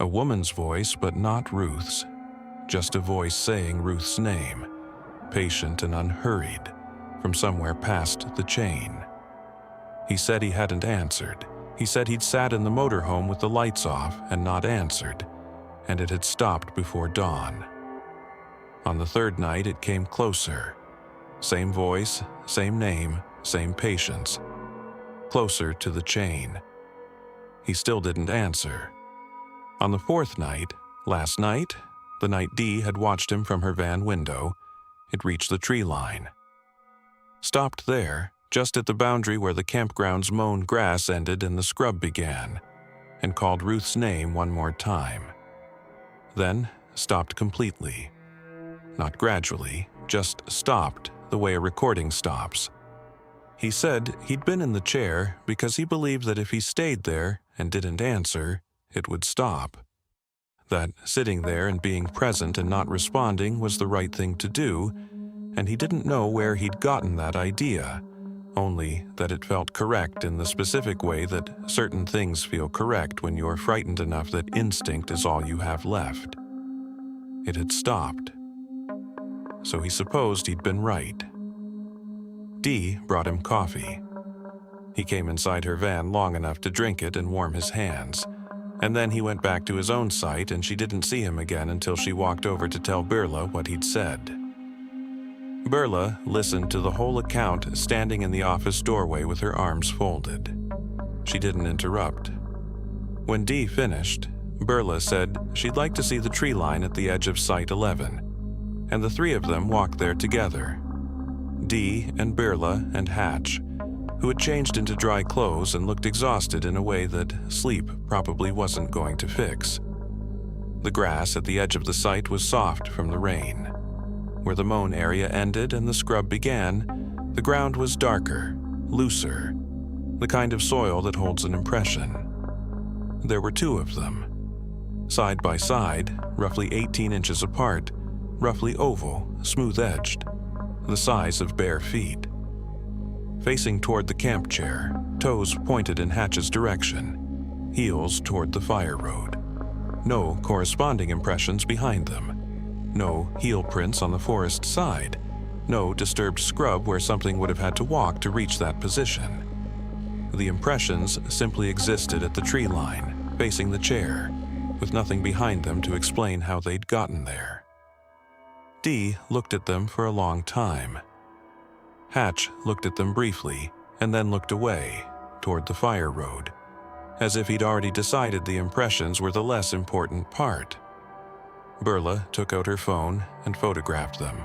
A woman's voice, but not Ruth's. Just a voice saying Ruth's name, patient and unhurried, from somewhere past the chain. He said he hadn't answered. He said he'd sat in the motorhome with the lights off and not answered, and it had stopped before dawn. On the third night it came closer. Same voice, same name, same patience. Closer to the chain. He still didn't answer. On the fourth night, last night, the night Dee had watched him from her van window, it reached the tree line. Stopped there, just at the boundary where the campground's mown grass ended and the scrub began, and called Ruth's name one more time. Then stopped completely. Not gradually, just stopped the way a recording stops. He said he'd been in the chair because he believed that if he stayed there and didn't answer, it would stop. That sitting there and being present and not responding was the right thing to do, and he didn't know where he'd gotten that idea, only that it felt correct in the specific way that certain things feel correct when you're frightened enough that instinct is all you have left. It had stopped. So he supposed he'd been right. Dee brought him coffee. He came inside her van long enough to drink it and warm his hands, and then he went back to his own site and she didn't see him again until she walked over to tell Birla what he'd said. Birla listened to the whole account standing in the office doorway with her arms folded. She didn't interrupt. When Dee finished, Birla said she'd like to see the tree line at the edge of Site 11, and the three of them walked there together. Dee and Birla and Hatch, who had changed into dry clothes and looked exhausted in a way that sleep probably wasn't going to fix. The grass at the edge of the site was soft from the rain. Where the mown area ended and the scrub began, the ground was darker, looser, the kind of soil that holds an impression. There were two of them. Side by side, roughly 18 inches apart, roughly oval, smooth-edged, the size of bare feet. Facing toward the camp chair, toes pointed in Hatch's direction, heels toward the fire road. No corresponding impressions behind them. No heel prints on the forest side. No disturbed scrub where something would have had to walk to reach that position. The impressions simply existed at the tree line, facing the chair, with nothing behind them to explain how they'd gotten there. Dee looked at them for a long time. Hatch looked at them briefly and then looked away, toward the fire road, as if he'd already decided the impressions were the less important part. Burla took out her phone and photographed them.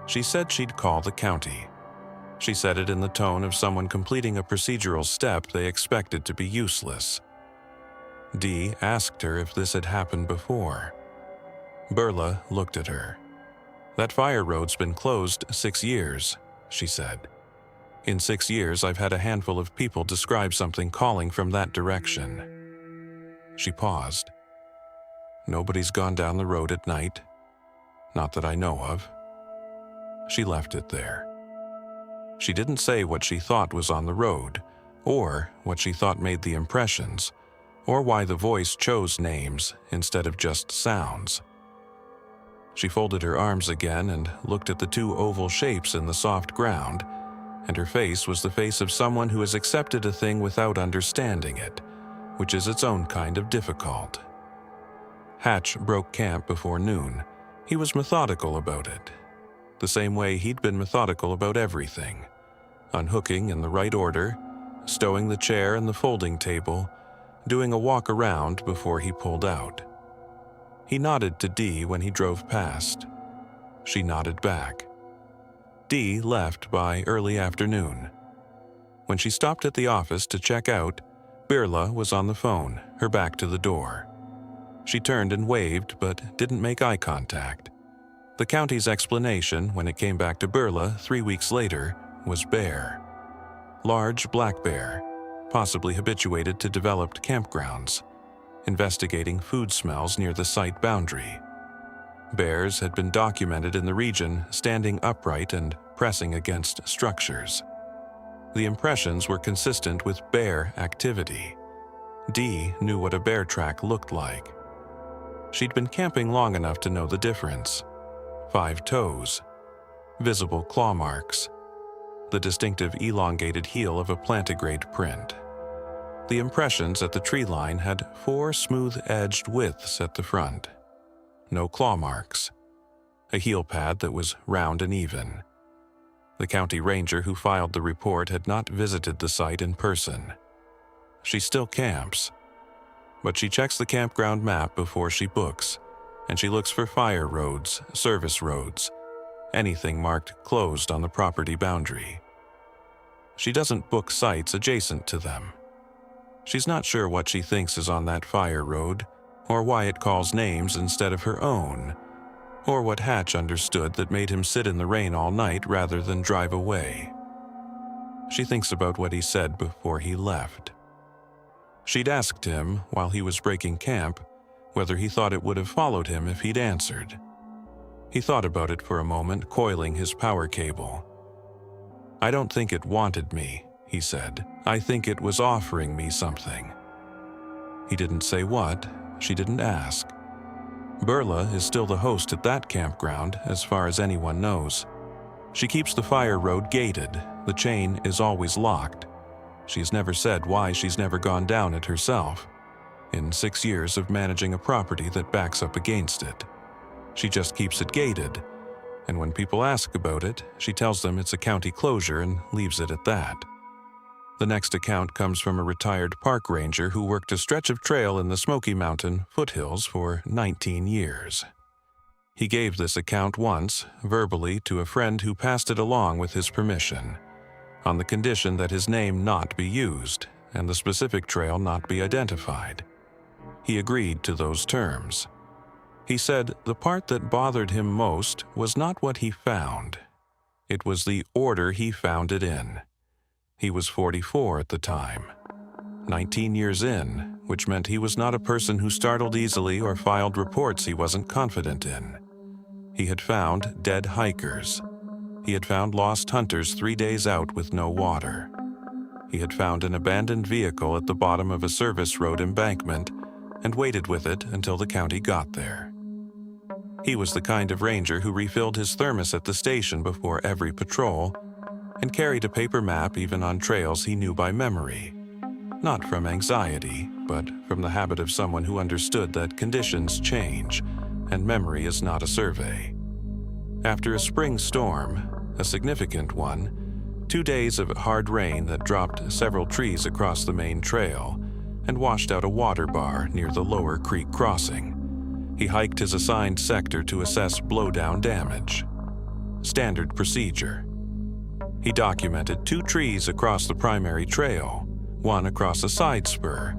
She said she'd call the county. She said it in the tone of someone completing a procedural step they expected to be useless. Dee asked her if this had happened before. Burla looked at her. "That fire road's been closed 6 years," she said. "In 6 years, I've had a handful of people describe something calling from that direction." She paused. "Nobody's gone down the road at night. Not that I know of." She left it there. She didn't say what she thought was on the road, or what she thought made the impressions, or why the voice chose names instead of just sounds. She folded her arms again and looked at the 2 oval shapes in the soft ground, and her face was the face of someone who has accepted a thing without understanding it, which is its own kind of difficult. Hatch broke camp before noon. He was methodical about it, the same way he'd been methodical about everything: unhooking in the right order, stowing the chair and the folding table, doing a walk around before he pulled out. He nodded to Dee when he drove past. She nodded back. Dee left by early afternoon. When she stopped at the office to check out, Burla was on the phone, her back to the door. She turned and waved, but didn't make eye contact. The county's explanation, when it came back to Burla 3 weeks later, was bear. Large black bear, possibly habituated to developed campgrounds, investigating food smells near the site boundary. Bears had been documented in the region standing upright and pressing against structures. The impressions were consistent with bear activity. Dee knew what a bear track looked like. She'd been camping long enough to know the difference. 5 toes, visible claw marks, the distinctive elongated heel of a plantigrade print. The impressions at the tree line had 4 smooth-edged widths at the front. No claw marks. A heel pad that was round and even. The county ranger who filed the report had not visited the site in person. She still camps, but she checks the campground map before she books, and she looks for fire roads, service roads, anything marked closed on the property boundary. She doesn't book sites adjacent to them. She's not sure what she thinks is on that fire road, or why it calls names instead of her own, or what Hatch understood that made him sit in the rain all night rather than drive away. She thinks about what he said before he left. She'd asked him, while he was breaking camp, whether he thought it would have followed him if he'd answered. He thought about it for a moment, coiling his power cable. "I don't think it wanted me," he said. "I think it was offering me something." He didn't say what. She didn't ask. Burla is still the host at that campground, as far as anyone knows. She keeps the fire road gated. The chain is always locked. She's never said why she's never gone down it herself, in 6 years of managing a property that backs up against it. She just keeps it gated, and when people ask about it, she tells them it's a county closure and leaves it at that. The next account comes from a retired park ranger who worked a stretch of trail in the Smoky Mountain foothills for 19 years. He gave this account once, verbally, to a friend who passed it along with his permission, on the condition that his name not be used and the specific trail not be identified. He agreed to those terms. He said the part that bothered him most was not what he found. It was the order he found it in. He was 44 at the time, 19 years in, which meant he was not a person who startled easily or filed reports he wasn't confident in. He had found dead hikers. He had found lost hunters 3 days out with no water. He had found an abandoned vehicle at the bottom of a service road embankment and waited with it until the county got there. He was the kind of ranger who refilled his thermos at the station before every patrol and carried a paper map even on trails he knew by memory, not from anxiety, but from the habit of someone who understood that conditions change and memory is not a survey. After a spring storm, a significant one, 2 days of hard rain that dropped several trees across the main trail and washed out a water bar near the lower creek crossing. He hiked his assigned sector to assess blowdown damage. Standard procedure. He documented 2 trees across the primary trail, one across a side spur,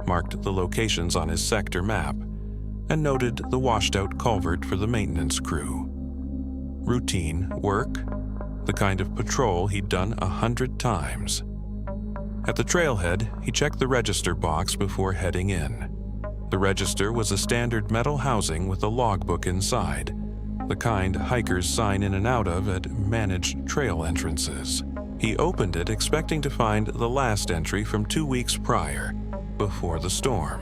marked the locations on his sector map, and noted the washed-out culvert for the maintenance crew. Routine work, the kind of patrol he'd done 100 times. At the trailhead, he checked the register box before heading in. The register was a standard metal housing with a logbook inside, the kind hikers sign in and out of at managed trail entrances. He opened it expecting to find the last entry from 2 weeks prior, before the storm,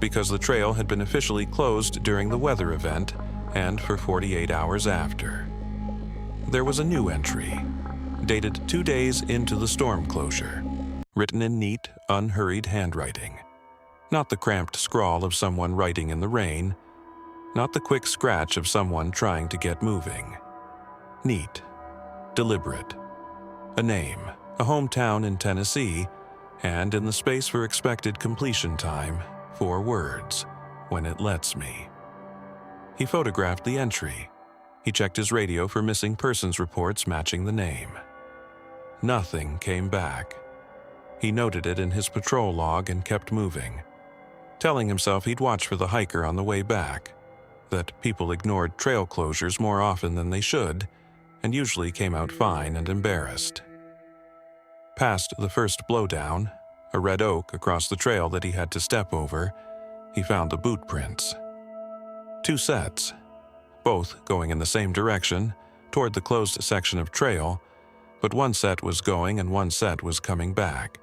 because the trail had been officially closed during the weather event and for 48 hours after. There was a new entry, dated 2 days into the storm closure, written in neat, unhurried handwriting. Not the cramped scrawl of someone writing in the rain, not the quick scratch of someone trying to get moving. Neat, deliberate. A name, a hometown in Tennessee, and in the space for expected completion time, 4 words, when it lets me. He photographed the entry. He checked his radio for missing persons reports matching the name. Nothing came back. He noted it in his patrol log and kept moving, telling himself he'd watch for the hiker on the way back, that people ignored trail closures more often than they should, and usually came out fine and embarrassed. Past the first blowdown, a red oak across the trail that he had to step over, he found the boot prints. 2 sets, both going in the same direction, toward the closed section of trail, but one set was going and one set was coming back.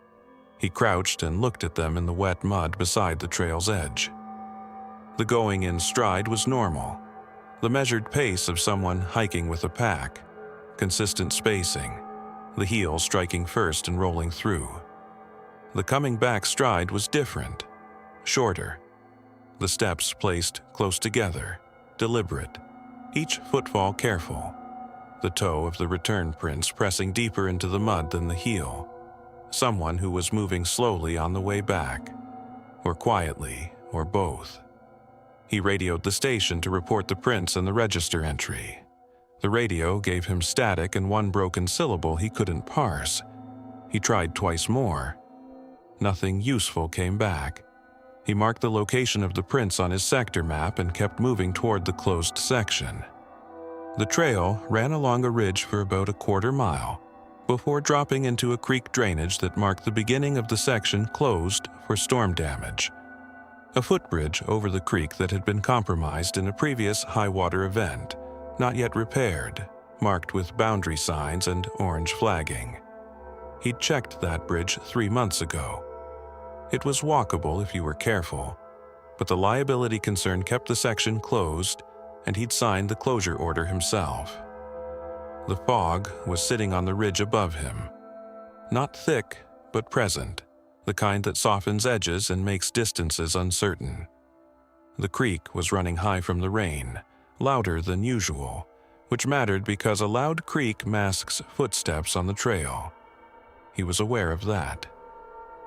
He crouched and looked at them in the wet mud beside the trail's edge. The going in stride was normal, the measured pace of someone hiking with a pack, consistent spacing, the heel striking first and rolling through. The coming back stride was different, shorter, the steps placed close together, deliberate, each footfall careful, the toe of the return prints pressing deeper into the mud than the heel, someone who was moving slowly on the way back, or quietly, or both. He radioed the station to report the prints and the register entry. The radio gave him static and one broken syllable he couldn't parse. He tried twice more. Nothing useful came back. He marked the location of the prints on his sector map and kept moving toward the closed section. The trail ran along a ridge for about a quarter mile, before dropping into a creek drainage that marked the beginning of the section closed for storm damage. A footbridge over the creek that had been compromised in a previous high-water event, not yet repaired, marked with boundary signs and orange flagging. He'd checked that bridge 3 months ago. It was walkable if you were careful, but the liability concern kept the section closed, and he'd signed the closure order himself. The fog was sitting on the ridge above him. Not thick, but present, the kind that softens edges and makes distances uncertain. The creek was running high from the rain, louder than usual, which mattered because a loud creek masks footsteps on the trail. He was aware of that.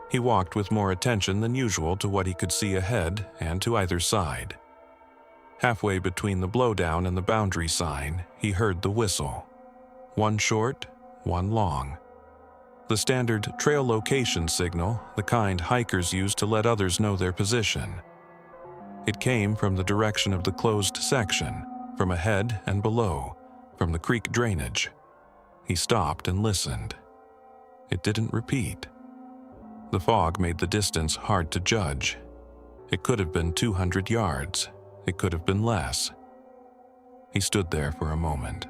He walked with more attention than usual to what he could see ahead and to either side. Halfway between the blowdown and the boundary sign, he heard the whistle. One short, one long. The standard trail location signal, the kind hikers use to let others know their position. It came from the direction of the closed section, from ahead and below, from the creek drainage. He stopped and listened. It didn't repeat. The fog made the distance hard to judge. It could have been 200 yards. It could have been less. He stood there for a moment.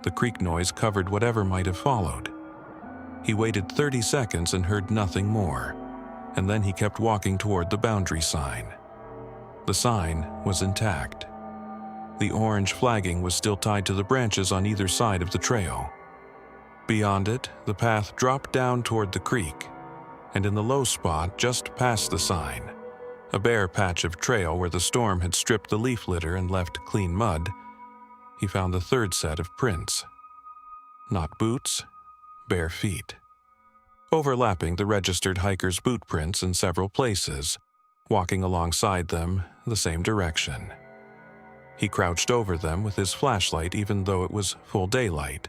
The creek noise covered whatever might have followed. He waited 30 seconds and heard nothing more, and then he kept walking toward the boundary sign. The sign was intact. The orange flagging was still tied to the branches on either side of the trail. Beyond it, the path dropped down toward the creek, and in the low spot just past the sign, a bare patch of trail where the storm had stripped the leaf litter and left clean mud, he found the third set of prints. Not boots, bare feet. Overlapping the registered hiker's boot prints in several places, walking alongside them the same direction. He crouched over them with his flashlight even though it was full daylight,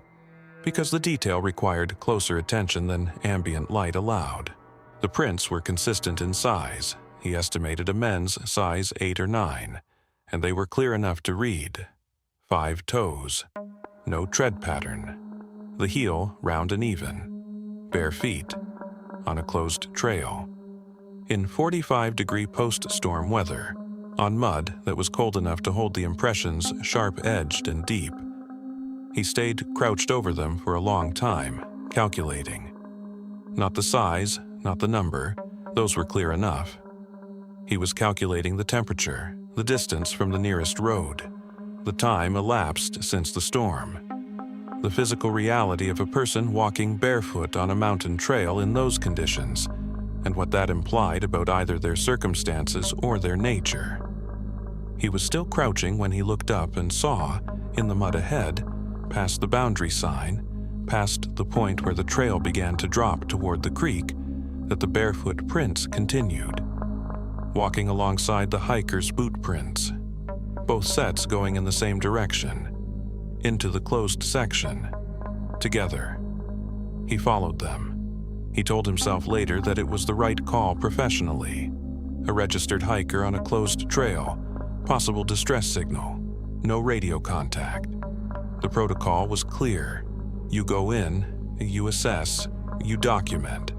because the detail required closer attention than ambient light allowed. The prints were consistent in size. He estimated a men's size 8 or 9, and they were clear enough to read. 5 toes. No tread pattern. The heel round and even. Bare feet. On a closed trail. In 45-degree post-storm weather. On mud that was cold enough to hold the impressions sharp-edged and deep. He stayed crouched over them for a long time, calculating. Not the size, not the number, those were clear enough. He was calculating the temperature, the distance from the nearest road, the time elapsed since the storm, the physical reality of a person walking barefoot on a mountain trail in those conditions, and what that implied about either their circumstances or their nature. He was still crouching when he looked up and saw, in the mud ahead, past the boundary sign, past the point where the trail began to drop toward the creek, that the barefoot prints continued, walking alongside the hiker's boot prints, both sets going in the same direction, into the closed section, together. He followed them. He told himself later that it was the right call professionally. A registered hiker on a closed trail, possible distress signal, no radio contact. The protocol was clear. You go in, you assess, you document.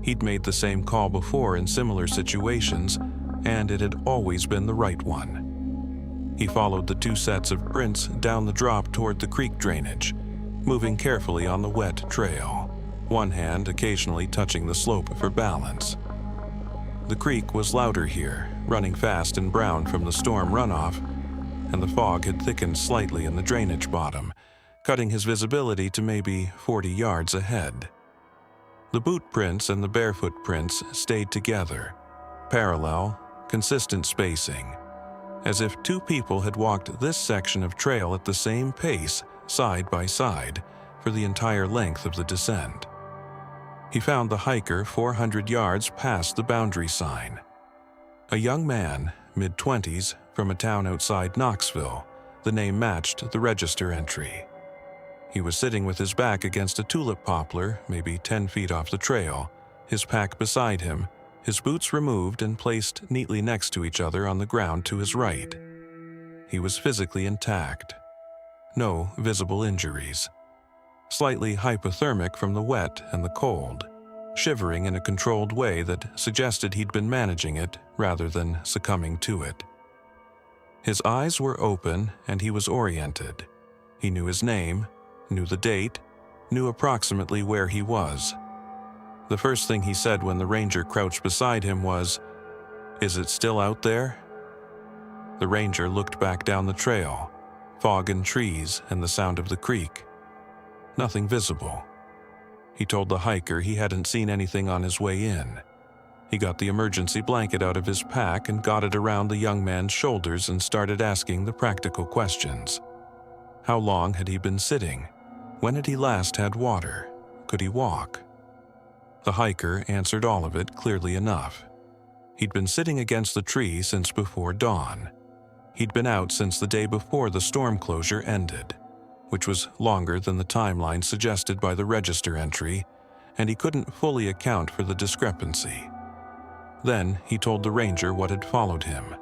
He'd made the same call before in similar situations, and it had always been the right one. He followed the 2 sets of prints down the drop toward the creek drainage, moving carefully on the wet trail, one hand occasionally touching the slope for balance. The creek was louder here, running fast and brown from the storm runoff, and the fog had thickened slightly in the drainage bottom, cutting his visibility to maybe 40 yards ahead. The boot prints and the barefoot prints stayed together, parallel, consistent spacing, as if 2 people had walked this section of trail at the same pace, side by side, for the entire length of the descent. He found the hiker 400 yards past the boundary sign. A young man, mid-20s, from a town outside Knoxville. The name matched the register entry. He was sitting with his back against a tulip poplar, maybe 10 feet off the trail, his pack beside him, his boots removed and placed neatly next to each other on the ground to his right. He was physically intact. No visible injuries. Slightly hypothermic from the wet and the cold, shivering in a controlled way that suggested he'd been managing it rather than succumbing to it. His eyes were open and he was oriented. He knew his name, knew the date, knew approximately where he was. The first thing he said when the ranger crouched beside him was, "Is it still out there?" The ranger looked back down the trail, fog and trees and the sound of the creek. Nothing visible. He told the hiker he hadn't seen anything on his way in. He got the emergency blanket out of his pack and got it around the young man's shoulders and started asking the practical questions. How long had he been sitting? When had he last had water? Could he walk? The hiker answered all of it clearly enough. He'd been sitting against the tree since before dawn. He'd been out since the day before the storm closure ended, which was longer than the timeline suggested by the register entry, and he couldn't fully account for the discrepancy. Then he told the ranger what had followed him.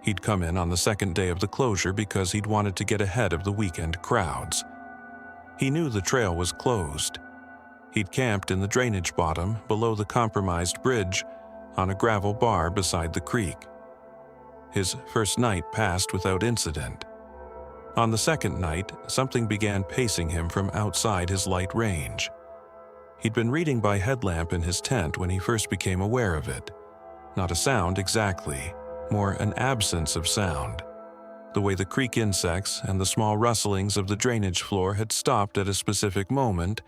He'd come in on the second day of the closure because he'd wanted to get ahead of the weekend crowds. He knew the trail was closed. He'd camped in the drainage bottom below the compromised bridge on a gravel bar beside the creek. His first night passed without incident. On the second night, something began pacing him from outside his light range. He'd been reading by headlamp in his tent when he first became aware of it. Not a sound exactly, more an absence of sound. The way the creek insects and the small rustlings of the drainage floor had stopped at a specific moment,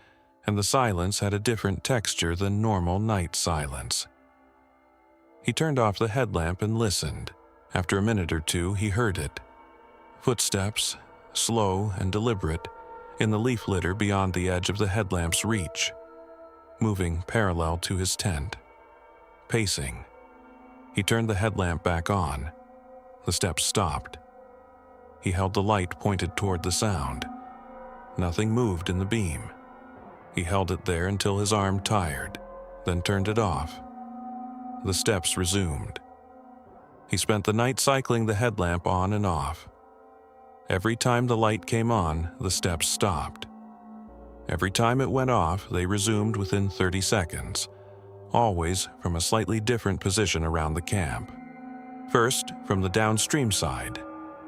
and the silence had a different texture than normal night silence. He turned off the headlamp and listened. After a minute or two, he heard it. Footsteps, slow and deliberate, in the leaf litter beyond the edge of the headlamp's reach, moving parallel to his tent. Pacing. He turned the headlamp back on. The steps stopped. He held the light pointed toward the sound. Nothing moved in the beam. He held it there until his arm tired, then turned it off. The steps resumed. He spent the night cycling the headlamp on and off. Every time the light came on, the steps stopped. Every time it went off, they resumed within 30 seconds, always from a slightly different position around the camp. First, from the downstream side,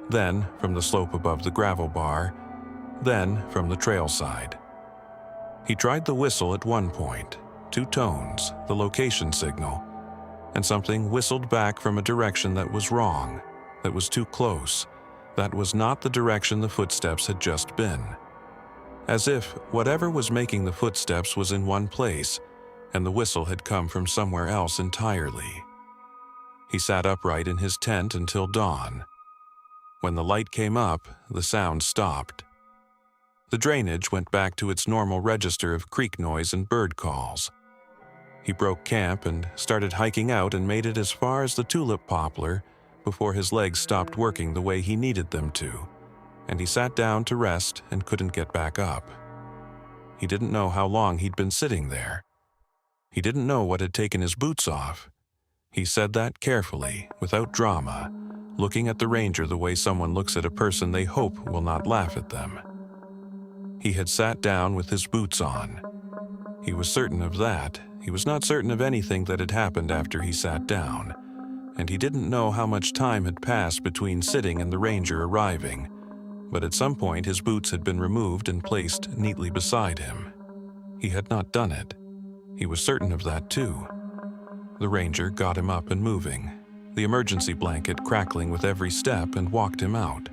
then from the slope above the gravel bar, then from the trail side. He tried the whistle at one point, 2 tones, the location signal, and something whistled back from a direction that was wrong, that was too close, that was not the direction the footsteps had just been. As if whatever was making the footsteps was in one place, and the whistle had come from somewhere else entirely. He sat upright in his tent until dawn. When the light came up, the sound stopped. The drainage went back to its normal register of creek noise and bird calls. He broke camp and started hiking out and made it as far as the tulip poplar before his legs stopped working the way he needed them to, and he sat down to rest and couldn't get back up. He didn't know how long he'd been sitting there. He didn't know what had taken his boots off. He said that carefully, without drama, looking at the ranger the way someone looks at a person they hope will not laugh at them. He had sat down with his boots on. He was certain of that. He was not certain of anything that had happened after he sat down, and he didn't know how much time had passed between sitting and the ranger arriving, but at some point his boots had been removed and placed neatly beside him. He had not done it. He was certain of that too. The ranger got him up and moving, the emergency blanket crackling with every step, and walked him out.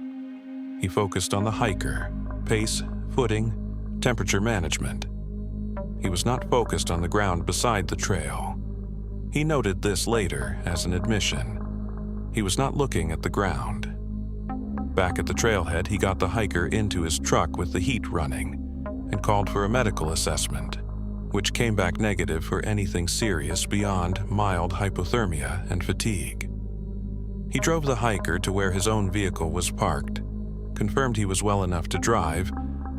He focused on the hiker, pace, footing, temperature management. He was not focused on the ground beside the trail. He noted this later as an admission. He was not looking at the ground. Back at the trailhead, he got the hiker into his truck with the heat running and called for a medical assessment, which came back negative for anything serious beyond mild hypothermia and fatigue. He drove the hiker to where his own vehicle was parked, confirmed he was well enough to drive,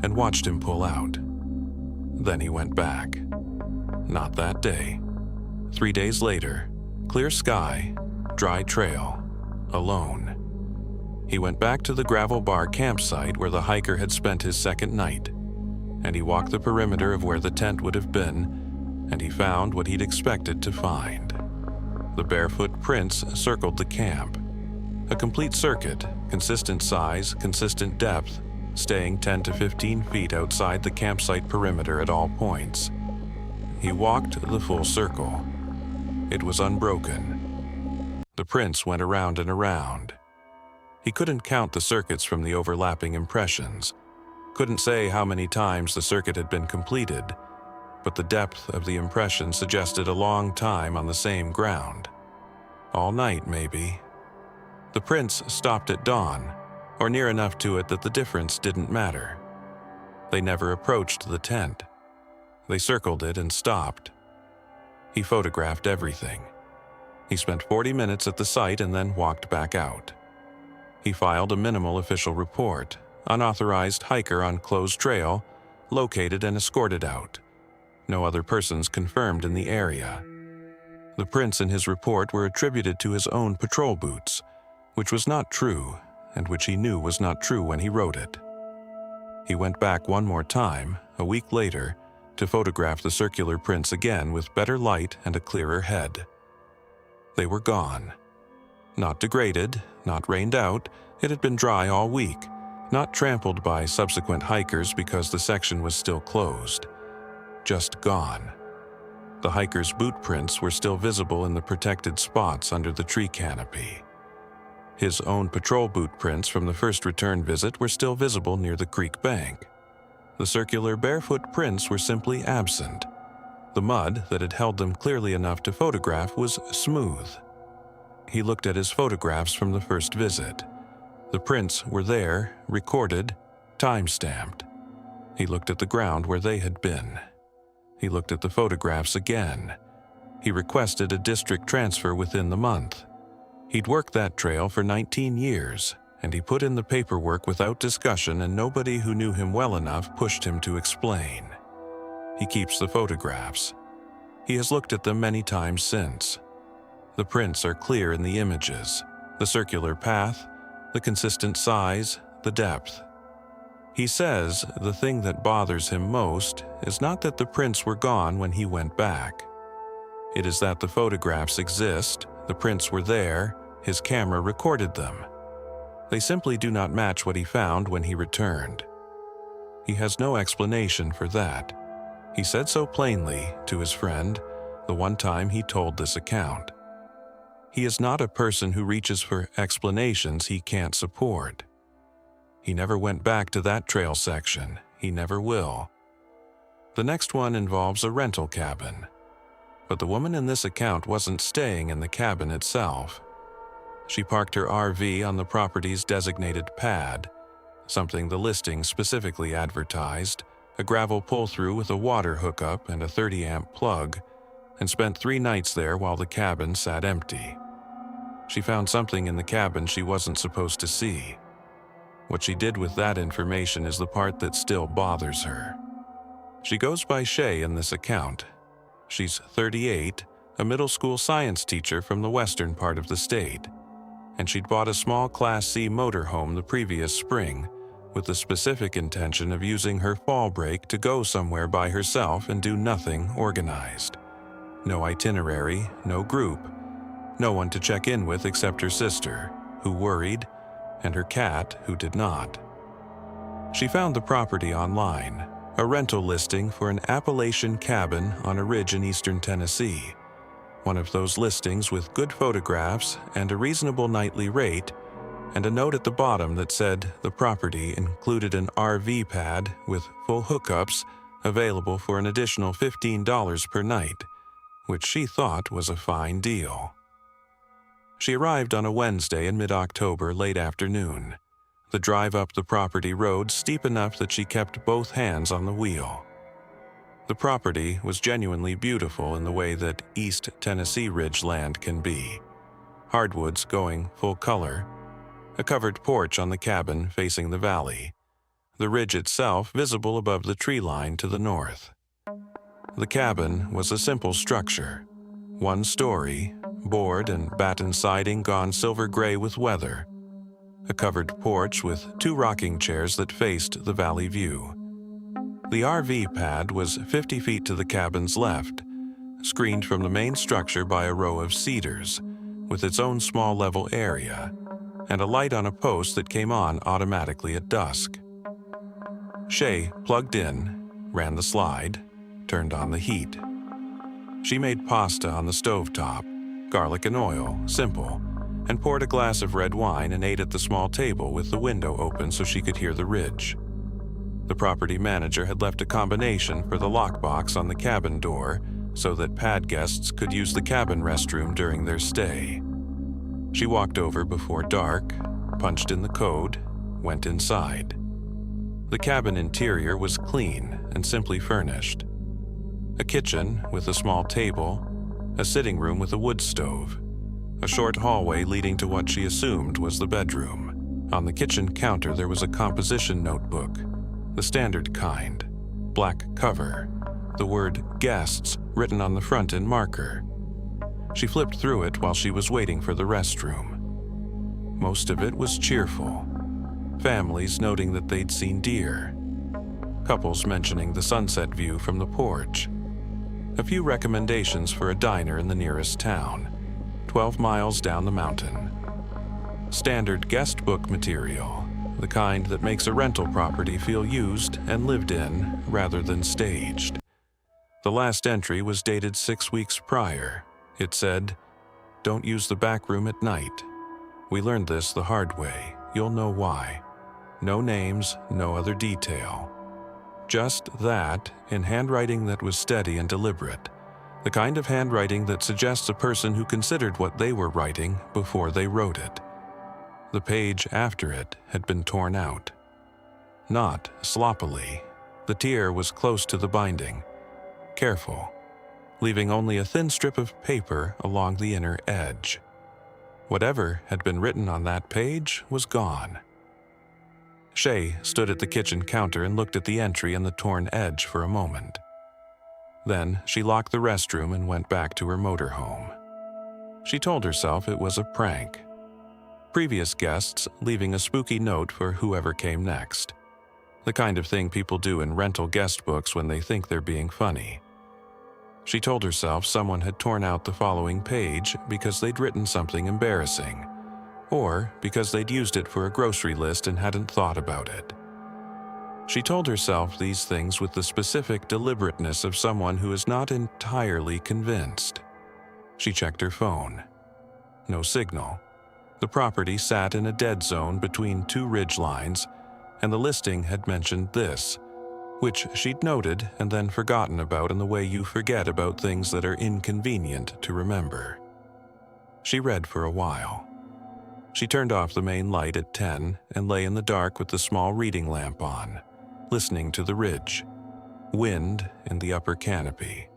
and watched him pull out. Then he went back. Not that day. 3 days later, clear sky, dry trail, alone. He went back to the gravel bar campsite where the hiker had spent his second night, and he walked the perimeter of where the tent would have been, and he found what he'd expected to find. The barefoot prints circled the camp. A complete circuit, consistent size, consistent depth, staying 10 to 15 feet outside the campsite perimeter at all points. He walked the full circle. It was unbroken. The prints went around and around. He couldn't count the circuits from the overlapping impressions, couldn't say how many times the circuit had been completed, but the depth of the impression suggested a long time on the same ground. All night, maybe. The prints stopped at dawn, or near enough to it that the difference didn't matter. They never approached the tent. They circled it and stopped. He photographed everything. He spent 40 minutes at the site and then walked back out. He filed a minimal official report, unauthorized hiker on closed trail, located and escorted out. No other persons confirmed in the area. The prints in his report were attributed to his own patrol boots, which was not true, and which he knew was not true when he wrote it. He went back one more time, a week later, to photograph the circular prints again with better light and a clearer head. They were gone. Not degraded, not rained out, it had been dry all week, not trampled by subsequent hikers because the section was still closed. Just gone. The hiker's boot prints were still visible in the protected spots under the tree canopy. His own patrol boot prints from the first return visit were still visible near the creek bank. The circular barefoot prints were simply absent. The mud that had held them clearly enough to photograph was smooth. He looked at his photographs from the first visit. The prints were there, recorded, time-stamped. He looked at the ground where they had been. He looked at the photographs again. He requested a district transfer within the month. He'd worked that trail for 19 years, and he put in the paperwork without discussion, and nobody who knew him well enough pushed him to explain. He keeps the photographs. He has looked at them many times since. The prints are clear in the images, the circular path, the consistent size, the depth. He says the thing that bothers him most is not that the prints were gone when he went back. It is that the photographs exist, the prints were there, his camera recorded them. They simply do not match what he found when he returned. He has no explanation for that. He said so plainly to his friend the one time he told this account. He is not a person who reaches for explanations he can't support. He never went back to that trail section. He never will. The next one involves a rental cabin. But the woman in this account wasn't staying in the cabin itself. She parked her RV on the property's designated pad, something the listing specifically advertised, a gravel pull-through with a water hookup and a 30-amp plug, and spent 3 nights there while the cabin sat empty. She found something in the cabin she wasn't supposed to see. What she did with that information is the part that still bothers her. She goes by Shay in this account. She's 38, a middle school science teacher from the western part of the state, and she'd bought a small Class C motorhome the previous spring with the specific intention of using her fall break to go somewhere by herself and do nothing organized. No itinerary, no group, no one to check in with except her sister, who worried, and her cat, who did not. She found the property online, a rental listing for an Appalachian cabin on a ridge in eastern Tennessee. One of those listings with good photographs and a reasonable nightly rate, and a note at the bottom that said the property included an RV pad with full hookups available for an additional $15 per night, which she thought was a fine deal. She arrived on a Wednesday in mid-October late afternoon. The drive up the property road steep enough that she kept both hands on the wheel. The property was genuinely beautiful in the way that East Tennessee ridge land can be. Hardwoods going full color, a covered porch on the cabin facing the valley, the ridge itself visible above the tree line to the north. The cabin was a simple structure, 1 story, board and batten siding gone silver gray with weather, a covered porch with 2 rocking chairs that faced the valley view. The RV pad was 50 feet to the cabin's left, screened from the main structure by a row of cedars, with its own small level area, and a light on a post that came on automatically at dusk. Shay plugged in, ran the slide, turned on the heat. She made pasta on the stovetop, garlic and oil, simple, and poured a glass of red wine and ate at the small table with the window open so she could hear the ridge. The property manager had left a combination for the lockbox on the cabin door so that pad guests could use the cabin restroom during their stay. She walked over before dark, punched in the code, went inside. The cabin interior was clean and simply furnished. A kitchen with a small table, a sitting room with a wood stove, a short hallway leading to what she assumed was the bedroom. On the kitchen counter there was a composition notebook, the standard kind, black cover, the word guests written on the front in marker. She flipped through it while she was waiting for the restroom. Most of it was cheerful. Families noting that they'd seen deer. Couples mentioning the sunset view from the porch. A few recommendations for a diner in the nearest town, 12 miles down the mountain. Standard guest book material, the kind that makes a rental property feel used and lived in rather than staged. The last entry was dated 6 weeks prior. It said, "Don't use the back room at night. We learned this the hard way. You'll know why." No names, no other detail. Just that, in handwriting that was steady and deliberate. The kind of handwriting that suggests a person who considered what they were writing before they wrote it. The page after it had been torn out. Not sloppily, The tear was close to the binding, careful, leaving only a thin strip of paper along the inner edge. Whatever had been written on that page was gone. Shay stood at the kitchen counter and looked at the entry and the torn edge for a moment. Then she locked the restroom and went back to her motorhome. She told herself it was a prank. Previous guests leaving a spooky note for whoever came next. The kind of thing people do in rental guest books when they think they're being funny. She told herself someone had torn out the following page because they'd written something embarrassing, or because they'd used it for a grocery list and hadn't thought about it. She told herself these things with the specific deliberateness of someone who is not entirely convinced. She checked her phone. No signal. The property sat in a dead zone between two ridge lines, and the listing had mentioned this, which she'd noted and then forgotten about in the way you forget about things that are inconvenient to remember. She read for a while. She turned off the main light at 10 and lay in the dark with the small reading lamp on, listening to the ridge, wind in the upper canopy,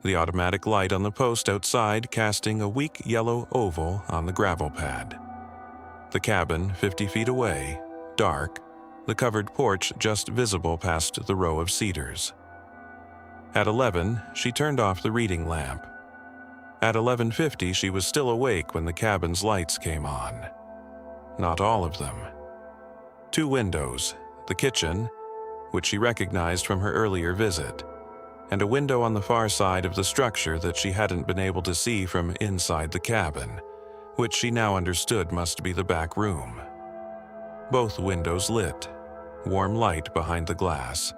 the automatic light on the post outside casting a weak yellow oval on the gravel pad. The cabin 50 feet away, dark, the covered porch just visible past the row of cedars. At 11, she turned off the reading lamp. At 11:50, she was still awake when the cabin's lights came on. Not all of them. 2 windows, the kitchen, which she recognized from her earlier visit, and a window on the far side of the structure that she hadn't been able to see from inside the cabin, which she now understood must be the back room. Both windows lit, warm light behind the glass,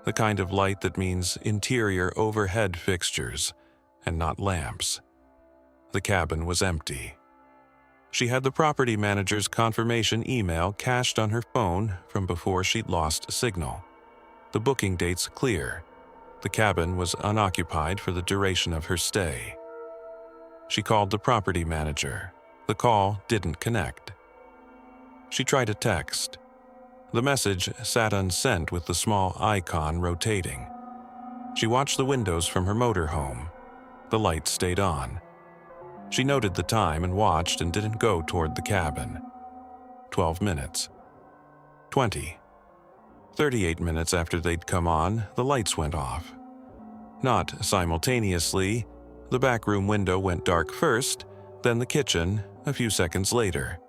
the kind of light that means interior overhead fixtures and not lamps. The cabin was empty. She had the property manager's confirmation email cached on her phone from before she'd lost signal. The booking date's clear. The cabin was unoccupied for the duration of her stay. She called the property manager. The call didn't connect. She tried a text. The message sat unsent with the small icon rotating. She watched the windows from her motorhome. The lights stayed on. She noted the time and watched and didn't go toward the cabin. 12 minutes. 20. 38 minutes after they'd come on, the lights went off. Not simultaneously. The back room window went dark first, then the kitchen a few seconds later.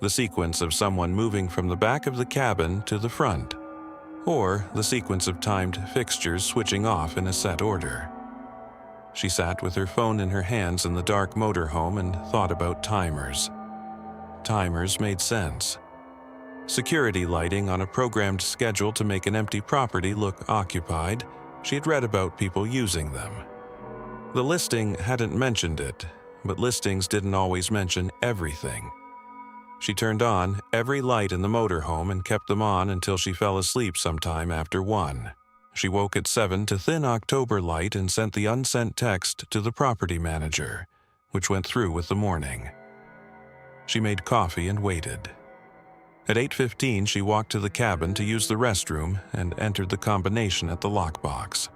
The sequence of someone moving from the back of the cabin to the front, or the sequence of timed fixtures switching off in a set order. She sat with her phone in her hands in the dark motorhome and thought about timers. Timers made sense. Security lighting on a programmed schedule to make an empty property look occupied. She had read about people using them. The listing hadn't mentioned it, but listings didn't always mention everything. She turned on every light in the motorhome and kept them on until she fell asleep sometime after 1. She woke at 7 to thin October light and sent the unsent text to the property manager, which went through with the morning. She made coffee and waited. At 8:15, she walked to the cabin to use the restroom and entered the combination at the lockbox.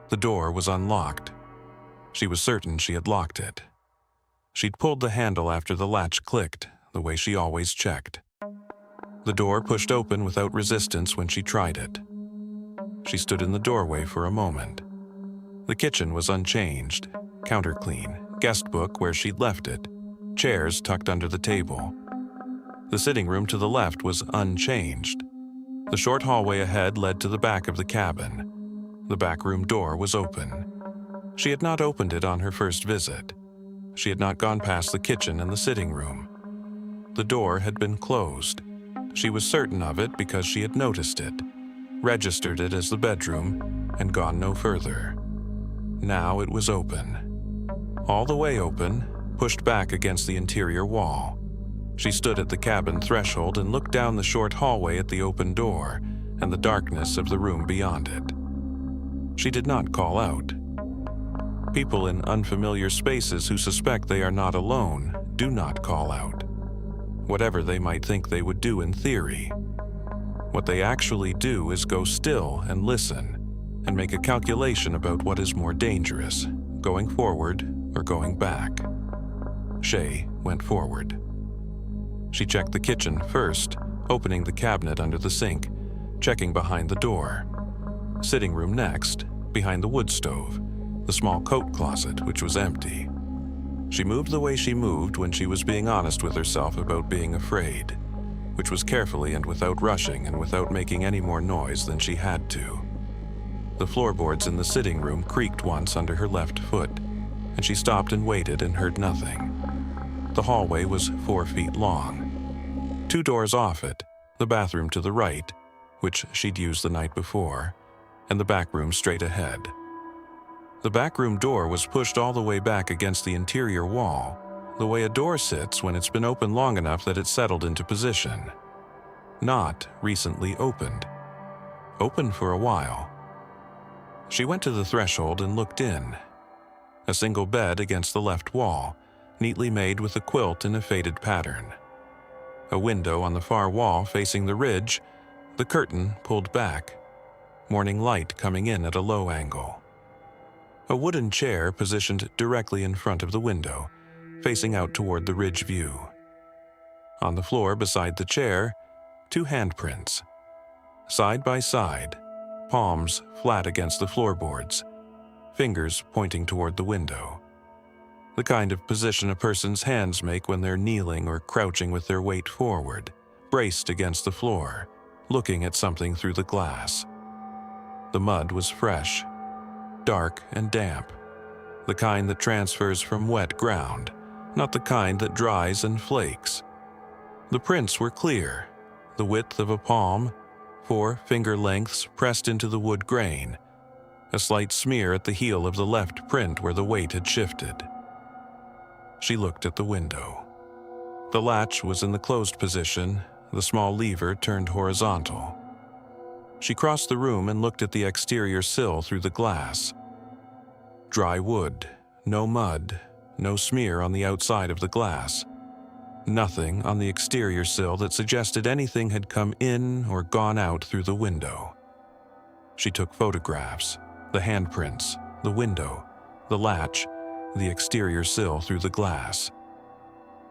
The door was unlocked. She was certain she had locked it. She'd pulled the handle after the latch clicked, the way she always checked. The door pushed open without resistance when she tried it. She stood in the doorway for a moment. The kitchen was unchanged, counter clean, guest book where she'd left it, chairs tucked under the table. The sitting room to the left was unchanged. The short hallway ahead led to the back of the cabin. The back room door was open. She had not opened it on her first visit. She had not gone past the kitchen and the sitting room. The door had been closed. She was certain of it because she had noticed it, registered it as the bedroom, and gone no further. Now it was open. All the way open, pushed back against the interior wall. She stood at the cabin threshold and looked down the short hallway at the open door and the darkness of the room beyond it. She did not call out. People in unfamiliar spaces who suspect they are not alone do not call out, whatever they might think they would do in theory. What they actually do is go still and listen, and make a calculation about what is more dangerous, going forward or going back. Shay went forward. She checked the kitchen first, opening the cabinet under the sink, checking behind the door. Sitting room next, behind the wood stove, the small coat closet, which was empty. She moved the way she moved when she was being honest with herself about being afraid, which was carefully and without rushing and without making any more noise than she had to. The floorboards in the sitting room creaked once under her left foot, and she stopped and waited and heard nothing. The hallway was 4 feet long. 2 doors off it, the bathroom to the right, which she'd used the night before, and the back room straight ahead. The back room door was pushed all the way back against the interior wall, the way a door sits when it's been open long enough that it's settled into position. Not recently opened. Open for a while. She went to the threshold and looked in. A single bed against the left wall, neatly made with a quilt in a faded pattern. A window on the far wall facing the ridge, the curtain pulled back, morning light coming in at a low angle. A wooden chair positioned directly in front of the window, facing out toward the ridge view. On the floor beside the chair, 2 handprints. Side by side, palms flat against the floorboards, fingers pointing toward the window. The kind of position a person's hands make when they're kneeling or crouching with their weight forward, braced against the floor, looking at something through the glass. The mud was fresh, dark and damp, the kind that transfers from wet ground, not the kind that dries and flakes. The prints were clear, the width of a palm, 4 finger lengths pressed into the wood grain, a slight smear at the heel of the left print where the weight had shifted. She looked at the window. The latch was in the closed position, the small lever turned horizontal. She crossed the room and looked at the exterior sill through the glass. Dry wood, no mud, no smear on the outside of the glass. Nothing on the exterior sill that suggested anything had come in or gone out through the window. She took photographs, the handprints, the window, the latch, the exterior sill through the glass.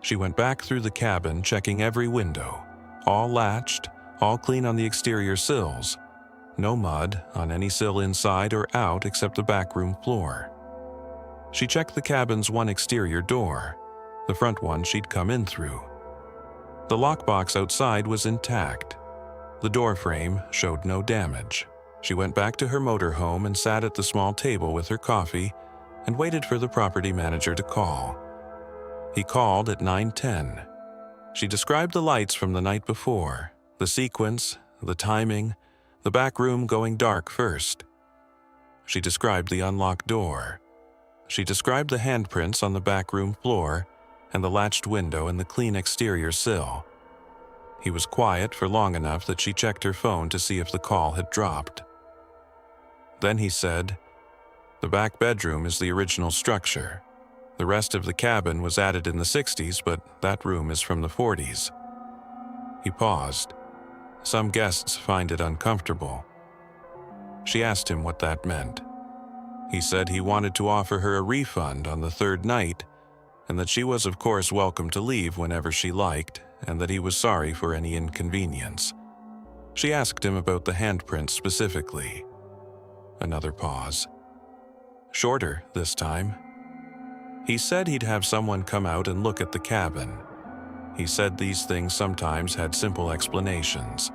She went back through the cabin, checking every window, all latched, all clean on the exterior sills. No mud on any sill inside or out except the back room floor. She checked the cabin's one exterior door, the front one she'd come in through. The lockbox outside was intact. The door frame showed no damage. She went back to her motorhome and sat at the small table with her coffee and waited for the property manager to call. He called at 9:10. She described the lights from the night before, the sequence, the timing, the back room going dark first. She described the unlocked door. She described the handprints on the back room floor and the latched window and the clean exterior sill. He was quiet for long enough that she checked her phone to see if the call had dropped. Then he said, "The back bedroom is the original structure. The rest of the cabin was added in the 60s, but that room is from the 40s. He paused. Some guests find it uncomfortable. She asked him what that meant. He said he wanted to offer her a refund on the 3rd night, and that she was of course welcome to leave whenever she liked, and that he was sorry for any inconvenience. She asked him about the handprints specifically. Another pause. Shorter this time. He said he'd have someone come out and look at the cabin. He said these things sometimes had simple explanations.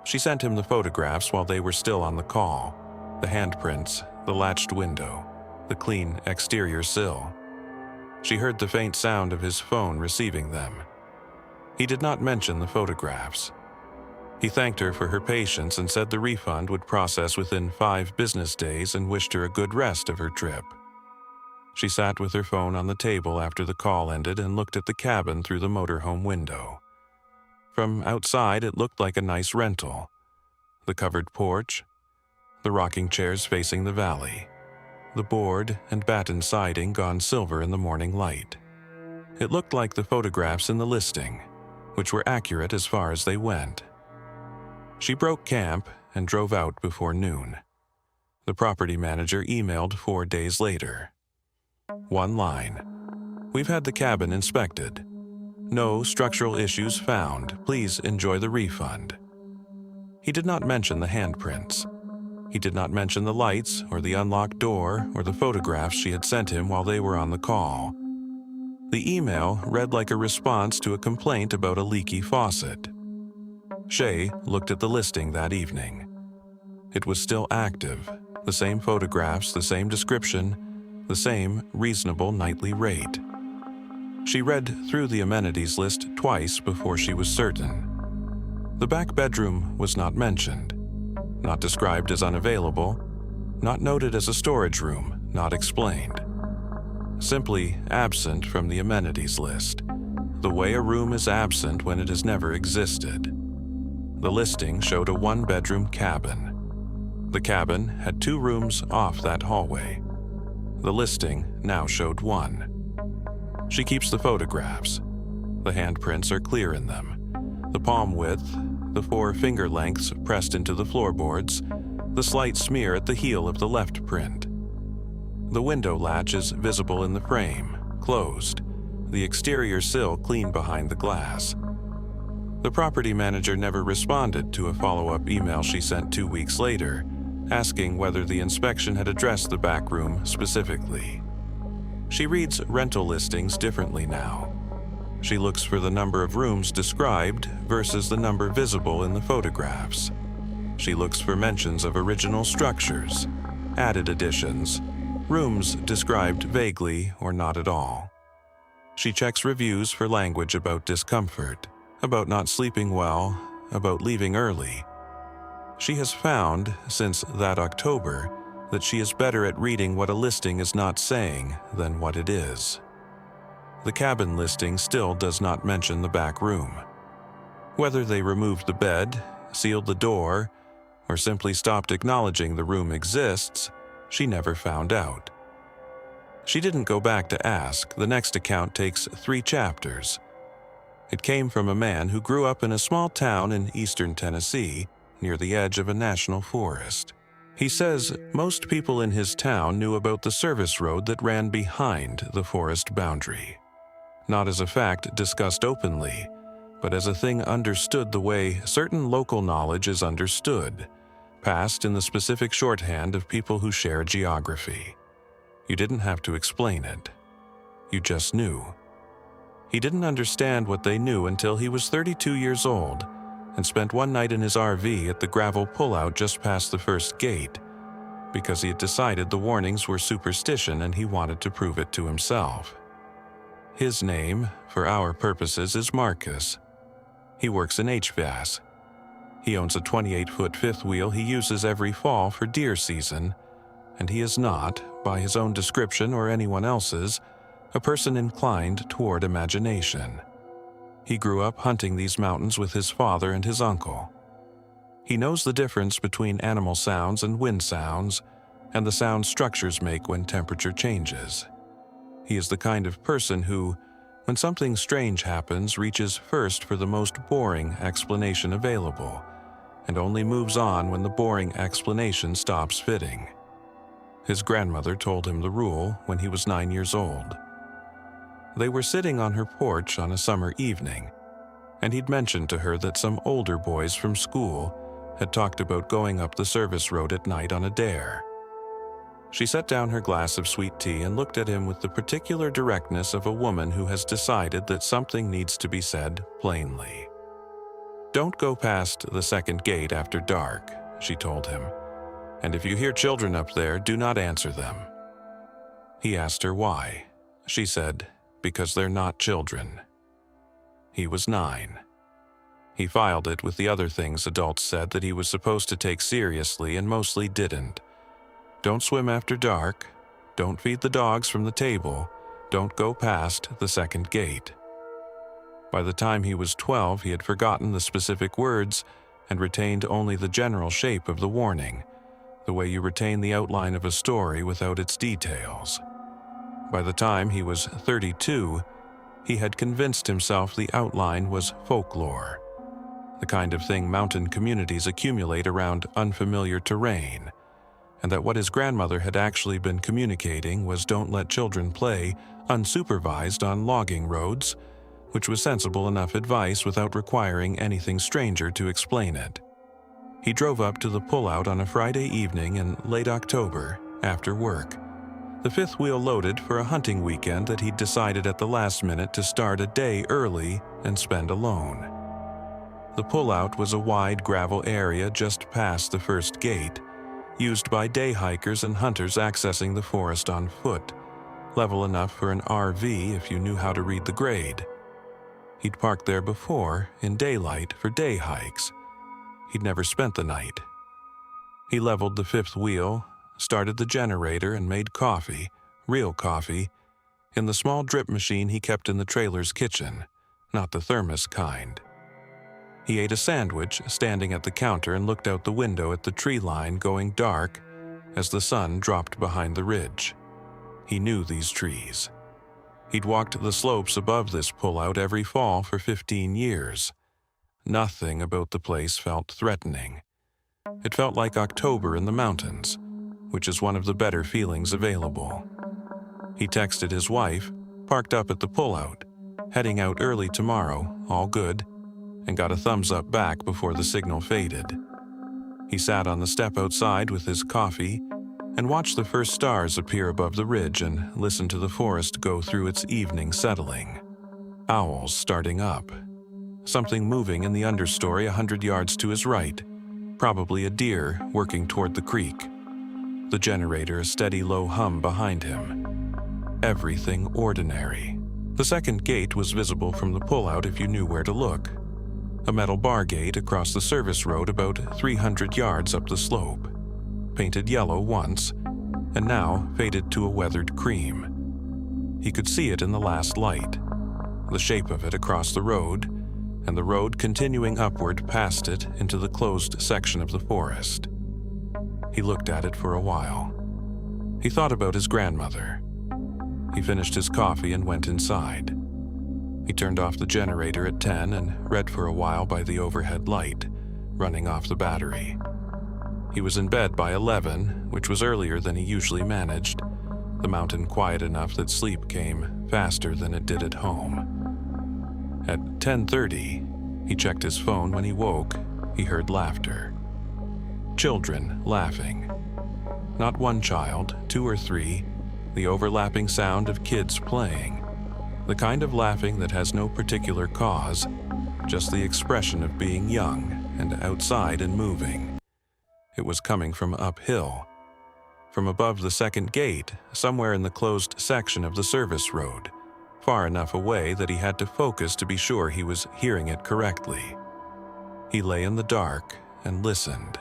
She sent him the photographs while they were still on the call, the handprints, the latched window, the clean exterior sill. She heard the faint sound of his phone receiving them. He did not mention the photographs. He thanked her for her patience and said the refund would process within 5 business days and wished her a good rest of her trip. She sat with her phone on the table after the call ended and looked at the cabin through the motorhome window. From outside, it looked like a nice rental. The covered porch, the rocking chairs facing the valley, the board and batten siding gone silver in the morning light. It looked like the photographs in the listing, which were accurate as far as they went. She broke camp and drove out before noon. The property manager emailed 4 days later. One line: "We've had the cabin inspected. No structural issues found. Please enjoy the refund." He did not mention the handprints. He did not mention the lights or the unlocked door or the photographs she had sent him while they were on the call. The email read like a response to a complaint about a leaky faucet. Shay looked at the listing that evening. It was still active, the same photographs, the same description, the same reasonable nightly rate. She read through the amenities list twice before she was certain. The back bedroom was not mentioned, not described as unavailable, not noted as a storage room, not explained. Simply absent from the amenities list, the way a room is absent when it has never existed. The listing showed a 1-bedroom cabin. The cabin had 2 rooms off that hallway. The listing now showed 1. She keeps the photographs. The handprints are clear in them. The palm width, the 4 finger lengths pressed into the floorboards, the slight smear at the heel of the left print. The window latch is visible in the frame, closed, the exterior sill clean behind the glass. The property manager never responded to a follow-up email she sent 2 weeks later, asking whether the inspection had addressed the back room specifically. She reads rental listings differently now. She looks for the number of rooms described versus the number visible in the photographs. She looks for mentions of original structures, added additions, rooms described vaguely or not at all. She checks reviews for language about discomfort, about not sleeping well, about leaving early. She has found, since that October, that she is better at reading what a listing is not saying than what it is. The cabin listing still does not mention the back room. Whether they removed the bed, sealed the door, or simply stopped acknowledging the room exists, she never found out. She didn't go back to ask. The next account takes 3 chapters. It came from a man who grew up in a small town in eastern Tennessee, near the edge of a national forest. He says most people in his town knew about the service road that ran behind the forest boundary. Not as a fact discussed openly, but as a thing understood the way certain local knowledge is understood, passed in the specific shorthand of people who share geography. You didn't have to explain it. You just knew. He didn't understand what they knew until he was 32 years old and spent one night in his RV at the gravel pullout just past the first gate, because he had decided the warnings were superstition and he wanted to prove it to himself. His name, for our purposes, is Marcus. He works in HVAC. He owns a 28-foot fifth wheel he uses every fall for deer season, and he is not, by his own description or anyone else's, a person inclined toward imagination. He grew up hunting these mountains with his father and his uncle. He knows the difference between animal sounds and wind sounds, and the sound structures make when temperature changes. He is the kind of person who, when something strange happens, reaches first for the most boring explanation available, and only moves on when the boring explanation stops fitting. His grandmother told him the rule when he was 9 years old. They were sitting on her porch on a summer evening, and he'd mentioned to her that some older boys from school had talked about going up the service road at night on a dare. She set down her glass of sweet tea and looked at him with the particular directness of a woman who has decided that something needs to be said plainly. "Don't go past the second gate after dark," she told him, "and if you hear children up there, do not answer them." He asked her why. She said, "Because they're not children." He was 9. He filed it with the other things adults said that he was supposed to take seriously and mostly didn't. Don't swim after dark, don't feed the dogs from the table, don't go past the second gate. By the time he was 12, he had forgotten the specific words and retained only the general shape of the warning, the way you retain the outline of a story without its details. By the time he was 32, he had convinced himself the outline was folklore. the kind of thing mountain communities accumulate around unfamiliar terrain, and that what his grandmother had actually been communicating was don't let children play unsupervised on logging roads, which was sensible enough advice without requiring anything stranger to explain it. He drove up to the pullout on a Friday evening in late October, after work, the fifth wheel loaded for a hunting weekend that he'd decided at the last minute to start a day early and spend alone. The pullout was a wide gravel area just past the first gate, used by day hikers and hunters accessing the forest on foot, level enough for an RV if you knew how to read the grade. He'd parked there before, in daylight, for day hikes. He'd never spent the night. He leveled the fifth wheel, started the generator, and made coffee, real coffee, in the small drip machine he kept in the trailer's kitchen, not the thermos kind. He ate a sandwich standing at the counter and looked out the window at the tree line going dark as the sun dropped behind the ridge. He knew these trees. He'd walked the slopes above this pullout every fall for 15 years. Nothing about the place felt threatening. It felt like October in the mountains, which is one of the better feelings available. He texted his wife, parked up at the pullout, heading out early tomorrow, all good, and got a thumbs up back before the signal faded. He sat on the step outside with his coffee and watched the first stars appear above the ridge and listened to the forest go through its evening settling. Owls starting up. Something moving in the understory 100 yards to his right, probably a deer working toward the creek. The generator a steady low hum behind him. Everything ordinary. The second gate was visible from the pullout if you knew where to look. A metal bar gate across the service road about 300 yards up the slope. Painted yellow once, and now faded to a weathered cream. He could see it in the last light, the shape of it across the road, and the road continuing upward past it into the closed section of the forest. He looked at it for a while. He thought about his grandmother. He finished his coffee and went inside. He turned off the generator at 10 and read for a while by the overhead light, running off the battery. He was in bed by 11, which was earlier than he usually managed, the mountain quiet enough that sleep came faster than it did at home. At 10:30, he checked his phone. When he woke, he heard laughter. Children laughing. Not one child, 2 or 3, the overlapping sound of kids playing. The kind of laughing that has no particular cause, just the expression of being young and outside and moving. It was coming from uphill, from above the second gate, somewhere in the closed section of the service road, far enough away that he had to focus to be sure he was hearing it correctly. He lay in the dark and listened.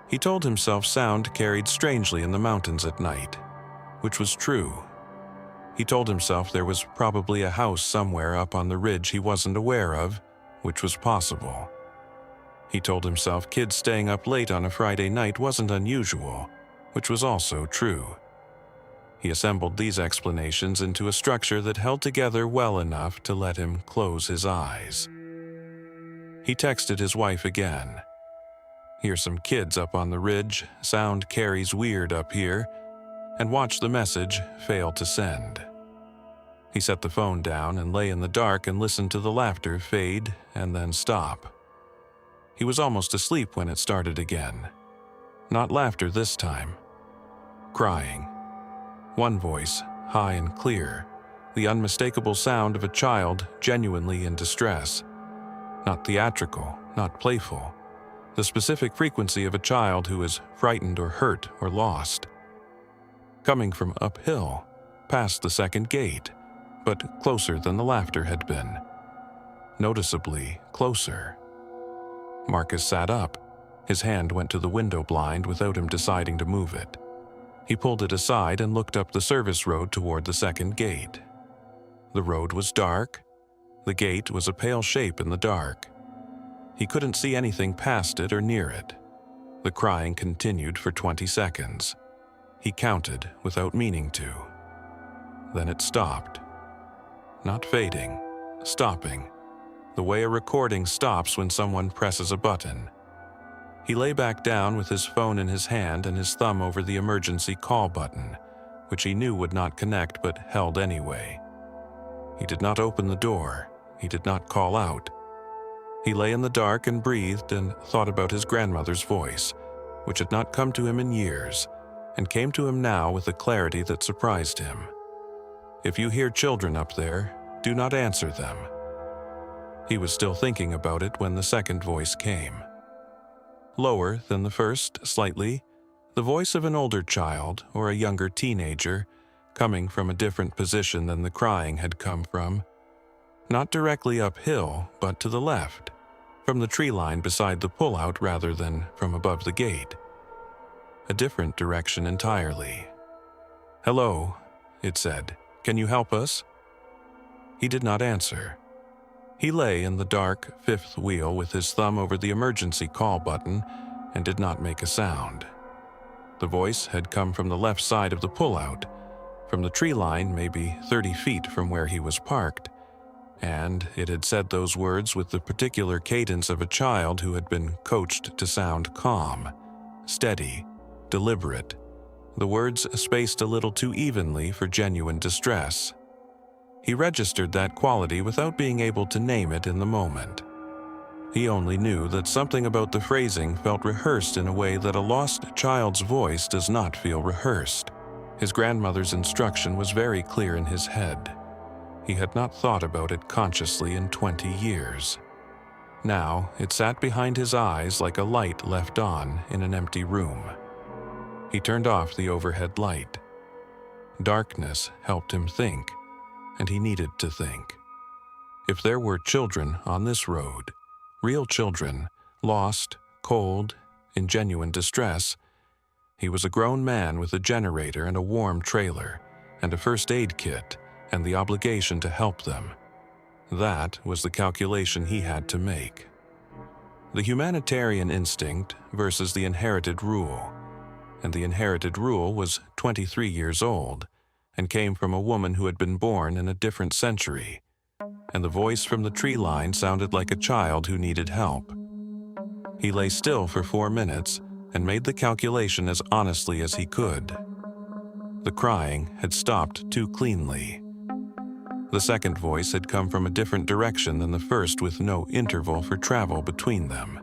He told himself sound carried strangely in the mountains at night, which was true. He told himself there was probably a house somewhere up on the ridge he wasn't aware of, which was possible. He told himself kids staying up late on a Friday night wasn't unusual, which was also true. He assembled these explanations into a structure that held together well enough to let him close his eyes. He texted his wife again. "Here's some kids up on the ridge, sound carries weird up here," and watched the message fail to send. He set the phone down and lay in the dark and listened to the laughter fade and then stop. He was almost asleep when it started again. Not laughter this time. Crying. One voice, high and clear, the unmistakable sound of a child genuinely in distress. Not theatrical, not playful. The specific frequency of a child who is frightened or hurt or lost. Coming from uphill, past the second gate, but closer than the laughter had been. Noticeably closer. Marcus sat up. His hand went to the window blind without him deciding to move it. He pulled it aside and looked up the service road toward the second gate. The road was dark. The gate was a pale shape in the dark. He couldn't see anything past it or near it. The crying continued for 20 seconds. He counted without meaning to. Then it stopped. Not fading, stopping. the way a recording stops when someone presses a button. He lay back down with his phone in his hand and his thumb over the emergency call button, which he knew would not connect but held anyway. He did not open the door. He did not call out. He lay in the dark and breathed and thought about his grandmother's voice, which had not come to him in years, and came to him now with a clarity that surprised him. If you hear children up there, do not answer them. He was still thinking about it when the second voice came. Lower than the first, slightly, the voice of an older child or a younger teenager, coming from a different position than the crying had come from. Not directly uphill, but to the left, from the tree line beside the pullout rather than from above the gate. A different direction entirely. "Hello," it said. "Can you help us?" He did not answer. He lay in the dark fifth wheel with his thumb over the emergency call button and did not make a sound. The voice had come from the left side of the pullout, from the tree line maybe 30 feet from where he was parked, and it had said those words with the particular cadence of a child who had been coached to sound calm, steady, deliberate, the words spaced a little too evenly for genuine distress. He registered that quality without being able to name it in the moment. He only knew that something about the phrasing felt rehearsed in a way that a lost child's voice does not feel rehearsed. His grandmother's instruction was very clear in his head. He had not thought about it consciously in 20 years. Now it sat behind his eyes like a light left on in an empty room. He turned off the overhead light. Darkness helped him think, and he needed to think. If there were children on this road, real children, lost, cold, in genuine distress, he was a grown man with a generator and a warm trailer, and a first aid kit, and the obligation to help them. That was the calculation he had to make. The humanitarian instinct versus the inherited rule. And the inherited rule was 23 years old, and came from a woman who had been born in a different century. And the voice from the tree line sounded like a child who needed help. He lay still for 4 minutes and made the calculation as honestly as he could. The crying had stopped too cleanly. The second voice had come from a different direction than the first, with no interval for travel between them.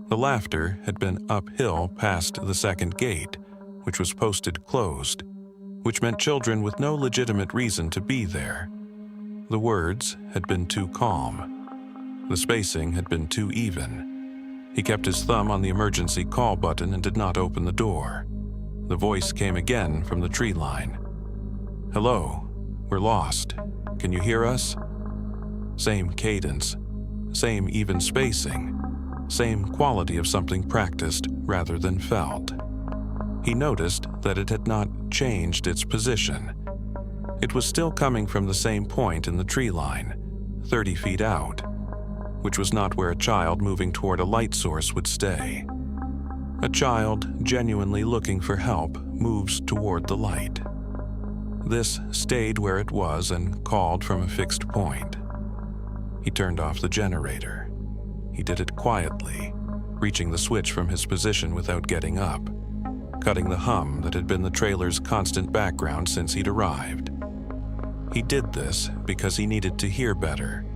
The laughter had been uphill past the second gate, which was posted closed, which meant children with no legitimate reason to be there. The words had been too calm. The spacing had been too even. He kept his thumb on the emergency call button and did not open the door. The voice came again from the tree line. "Hello, we're lost. Can you hear us?" Same cadence, same even spacing, same quality of something practiced rather than felt. He noticed that it had not changed its position. It was still coming from the same point in the tree line, 30 feet out, which was not where a child moving toward a light source would stay. A child genuinely looking for help moves toward the light. This stayed where it was and called from a fixed point. He turned off the generator. He did it quietly, reaching the switch from his position without getting up, cutting the hum that had been the trailer's constant background since he'd arrived. He did this because he needed to hear better,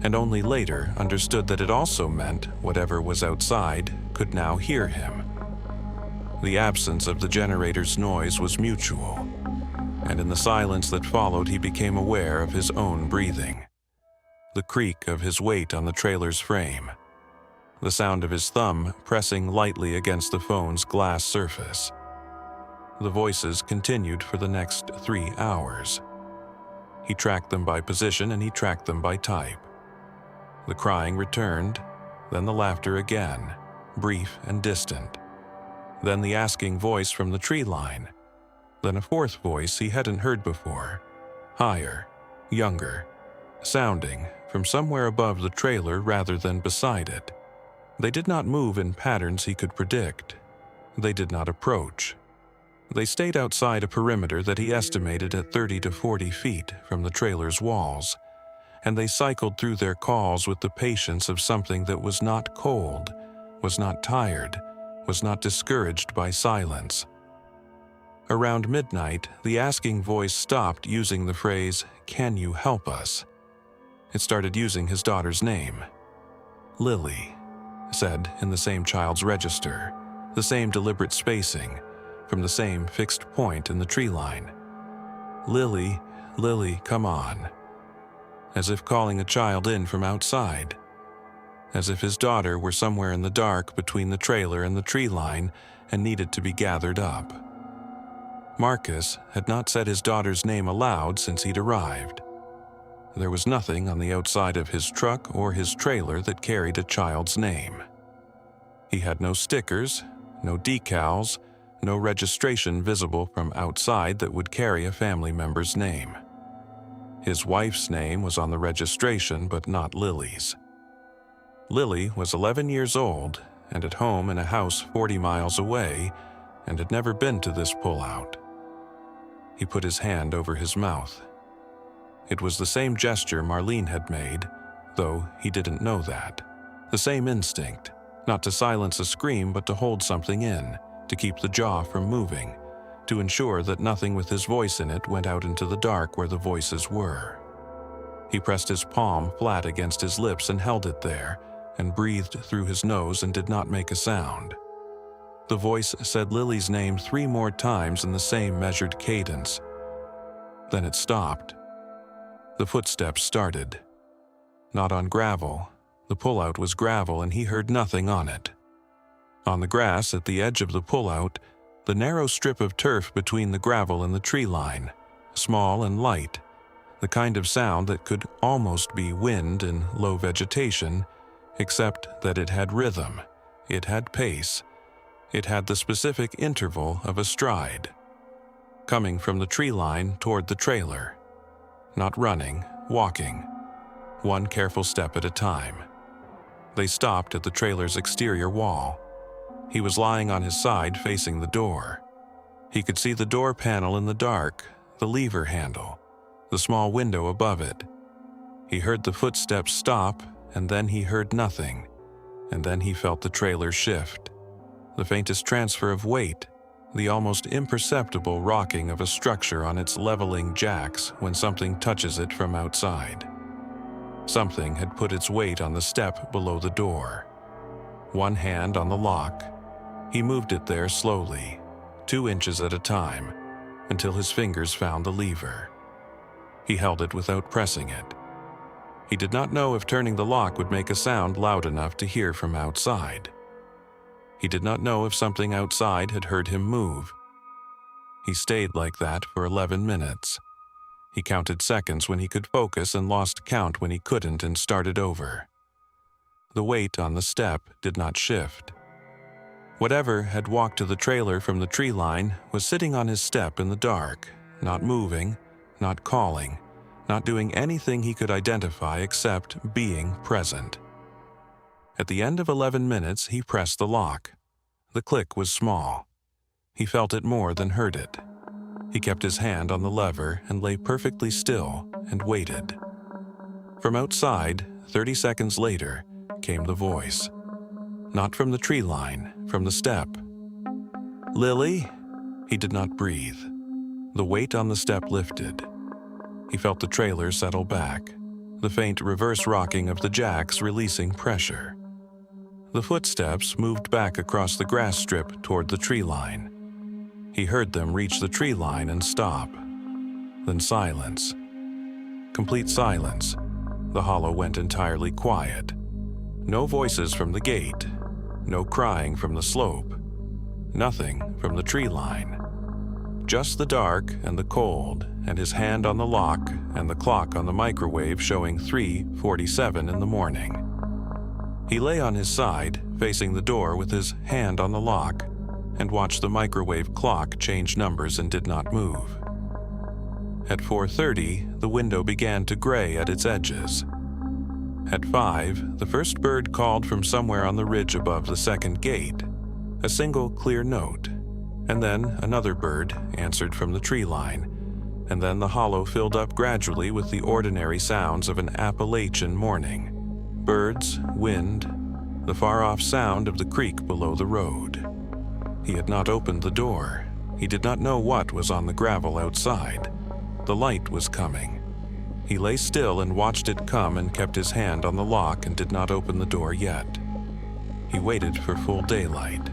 and only later understood that it also meant whatever was outside could now hear him. The absence of the generator's noise was mutual, and in the silence that followed he became aware of his own breathing. The creak of his weight on the trailer's frame. The sound of his thumb pressing lightly against the phone's glass surface. The voices continued for the next 3 hours. He tracked them by position and he tracked them by type. The crying returned, then the laughter again, brief and distant. Then the asking voice from the tree line. Then a fourth voice he hadn't heard before, higher, younger, sounding from somewhere above the trailer rather than beside it. They did not move in patterns he could predict. They did not approach. They stayed outside a perimeter that he estimated at 30 to 40 feet from the trailer's walls, and they cycled through their calls with the patience of something that was not cold, was not tired, was not discouraged by silence. Around midnight, the asking voice stopped using the phrase, "Can you help us?" It started using his daughter's name. Lily, said in the same child's register, the same deliberate spacing, from the same fixed point in the tree line. "Lily, Lily, come on." As if calling a child in from outside. As if his daughter were somewhere in the dark between the trailer and the tree line and needed to be gathered up. Marcus had not said his daughter's name aloud since he'd arrived. There was nothing on the outside of his truck or his trailer that carried a child's name. He had no stickers, no decals, no registration visible from outside that would carry a family member's name. His wife's name was on the registration, but not Lily's. Lily was 11 years old and at home in a house 40 miles away and had never been to this pullout. He put his hand over his mouth. It was the same gesture Marlene had made, though he didn't know that. The same instinct, not to silence a scream but to hold something in, to keep the jaw from moving, to ensure that nothing with his voice in it went out into the dark where the voices were. He pressed his palm flat against his lips and held it there, and breathed through his nose and did not make a sound. The voice said Lily's name 3 more times in the same measured cadence. Then it stopped. The footsteps started. Not on gravel. The pullout was gravel and he heard nothing on it. On the grass at the edge of the pullout, the narrow strip of turf between the gravel and the tree line, small and light, the kind of sound that could almost be wind in low vegetation, except that it had rhythm, it had pace, it had the specific interval of a stride. Coming from the tree line toward the trailer. Not running, walking. One careful step at a time. They stopped at the trailer's exterior wall. He was lying on his side facing the door. He could see the door panel in the dark, the lever handle, the small window above it. He heard the footsteps stop, and then he heard nothing, and then he felt the trailer shift. The faintest transfer of weight, the almost imperceptible rocking of a structure on its leveling jacks when something touches it from outside. Something had put its weight on the step below the door. One hand on the lock. He moved it there slowly, 2 inches at a time, until his fingers found the lever. He held it without pressing it. He did not know if turning the lock would make a sound loud enough to hear from outside. He did not know if something outside had heard him move. He stayed like that for 11 minutes. He counted seconds when he could focus and lost count when he couldn't and started over. The weight on the step did not shift. Whatever had walked to the trailer from the tree line was sitting on his step in the dark, not moving, not calling, not doing anything he could identify except being present. At the end of 11 minutes, he pressed the lock. The click was small. He felt it more than heard it. He kept his hand on the lever and lay perfectly still and waited. From outside, 30 seconds later, came the voice. Not from the tree line, from the step. "Lily?" He did not breathe. The weight on the step lifted. He felt the trailer settle back, the faint reverse rocking of the jacks releasing pressure. The footsteps moved back across the grass strip toward the tree line. He heard them reach the tree line and stop. Then silence. Complete silence. The hollow went entirely quiet. No voices from the gate. No crying from the slope. Nothing from the tree line. Just the dark and the cold, and his hand on the lock and the clock on the microwave showing 3:47 in the morning. He lay on his side, facing the door with his hand on the lock, and watched the microwave clock change numbers and did not move. At 4:30, the window began to gray at its edges. At 5, the first bird called from somewhere on the ridge above the second gate, a single clear note, and then another bird answered from the tree line, and then the hollow filled up gradually with the ordinary sounds of an Appalachian morning. Birds, wind, the far-off sound of the creek below the road. He had not opened the door. He did not know what was on the gravel outside. The light was coming. He lay still and watched it come and kept his hand on the lock and did not open the door yet. He waited for full daylight.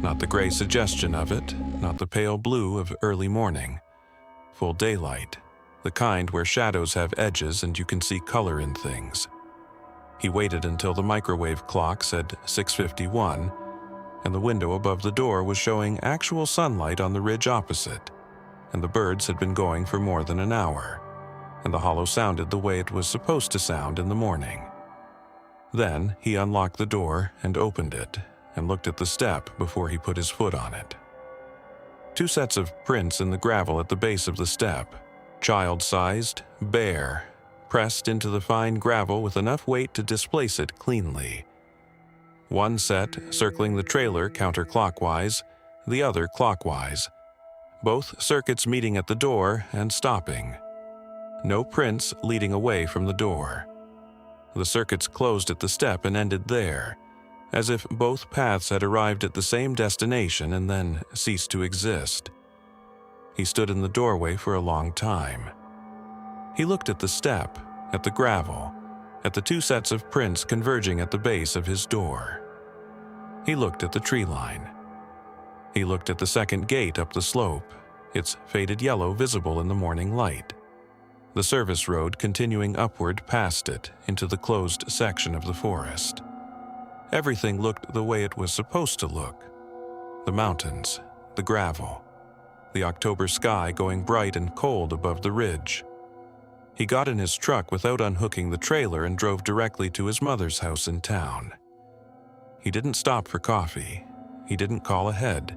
Not the gray suggestion of it, not the pale blue of early morning. Full daylight, the kind where shadows have edges and you can see color in things. He waited until the microwave clock said 6:51, and the window above the door was showing actual sunlight on the ridge opposite, and the birds had been going for more than an hour, and the hollow sounded the way it was supposed to sound in the morning. Then he unlocked the door and opened it, and looked at the step before he put his foot on it. 2 sets of prints in the gravel at the base of the step, child-sized, bare, pressed into the fine gravel with enough weight to displace it cleanly. One set circling the trailer counterclockwise, the other clockwise, both circuits meeting at the door and stopping. No prints leading away from the door. The circuits closed at the step and ended there, as if both paths had arrived at the same destination and then ceased to exist. He stood in the doorway for a long time. He looked at the step, at the gravel, at the 2 sets of prints converging at the base of his door. He looked at the tree line. He looked at the second gate up the slope, its faded yellow visible in the morning light. The service road continuing upward past it into the closed section of the forest. Everything looked the way it was supposed to look. The mountains, the gravel, the October sky going bright and cold above the ridge. He got in his truck without unhooking the trailer and drove directly to his mother's house in town. He didn't stop for coffee. He didn't call ahead.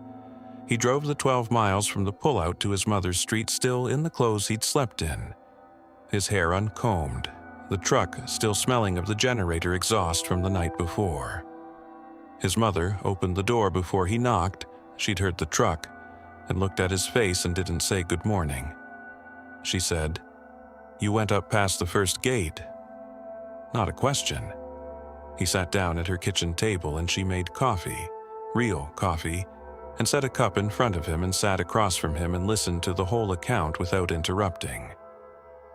He drove the 12 miles from the pullout to his mother's street still in the clothes he'd slept in. His hair uncombed, the truck still smelling of the generator exhaust from the night before. His mother opened the door before he knocked. She'd heard the truck and looked at his face and didn't say good morning. She said, "You went up past the first gate." Not a question. He sat down at her kitchen table and she made coffee, real coffee, and set a cup in front of him and sat across from him and listened to the whole account without interrupting.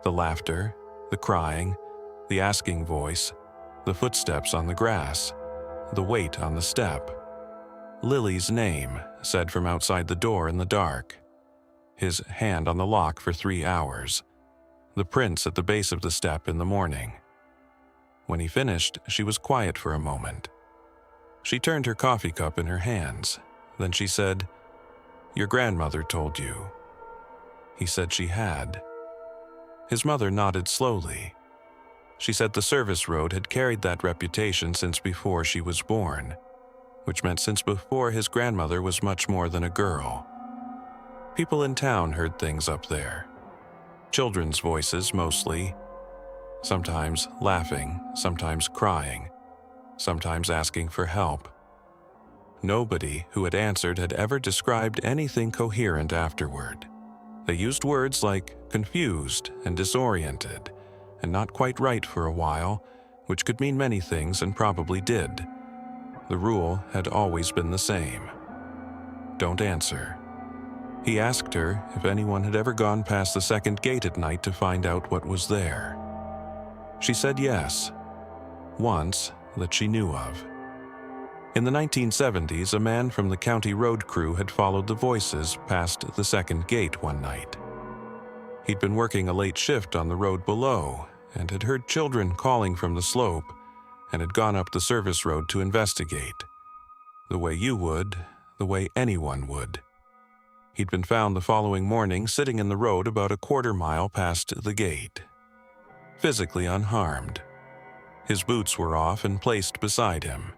The laughter, the crying, the asking voice, the footsteps on the grass, the weight on the step. Lily's name, said from outside the door in the dark. His hand on the lock for 3 hours. The prints at the base of the step in the morning. When he finished, she was quiet for a moment. She turned her coffee cup in her hands. Then she said, "Your grandmother told you." He said she had. His mother nodded slowly. She said the service road had carried that reputation since before she was born, which meant since before his grandmother was much more than a girl. People in town heard things up there. Children's voices mostly, sometimes laughing, sometimes crying, sometimes asking for help. Nobody who had answered had ever described anything coherent afterward. They used words like confused and disoriented, and not quite right for a while, which could mean many things and probably did. The rule had always been the same. Don't answer. He asked her if anyone had ever gone past the second gate at night to find out what was there. She said yes. Once, that she knew of. In the 1970s, a man from the county road crew had followed the voices past the second gate one night. He'd been working a late shift on the road below and had heard children calling from the slope and had gone up the service road to investigate. The way you would, the way anyone would. He'd been found the following morning sitting in the road about a quarter mile past the gate, physically unharmed. His boots were off and placed beside him.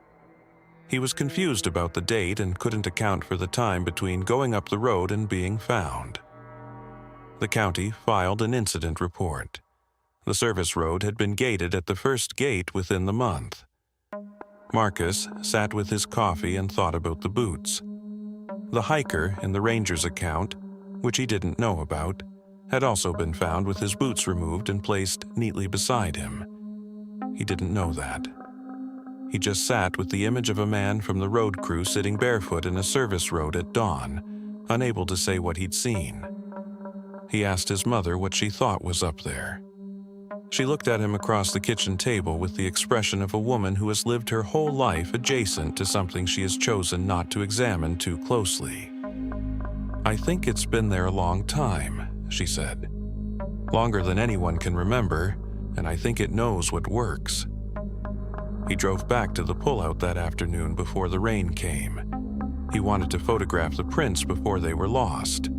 He was confused about the date and couldn't account for the time between going up the road and being found. The county filed an incident report. The service road had been gated at the first gate within the month. Marcus sat with his coffee and thought about the boots. The hiker in the ranger's account, which he didn't know about, had also been found with his boots removed and placed neatly beside him. He didn't know that. He just sat with the image of a man from the road crew sitting barefoot in a service road at dawn, unable to say what he'd seen. He asked his mother what she thought was up there. She looked at him across the kitchen table with the expression of a woman who has lived her whole life adjacent to something she has chosen not to examine too closely. "I think it's been there a long time," she said. "Longer than anyone can remember, and I think it knows what works." He drove back to the pullout that afternoon before the rain came. He wanted to photograph the prints before they were lost.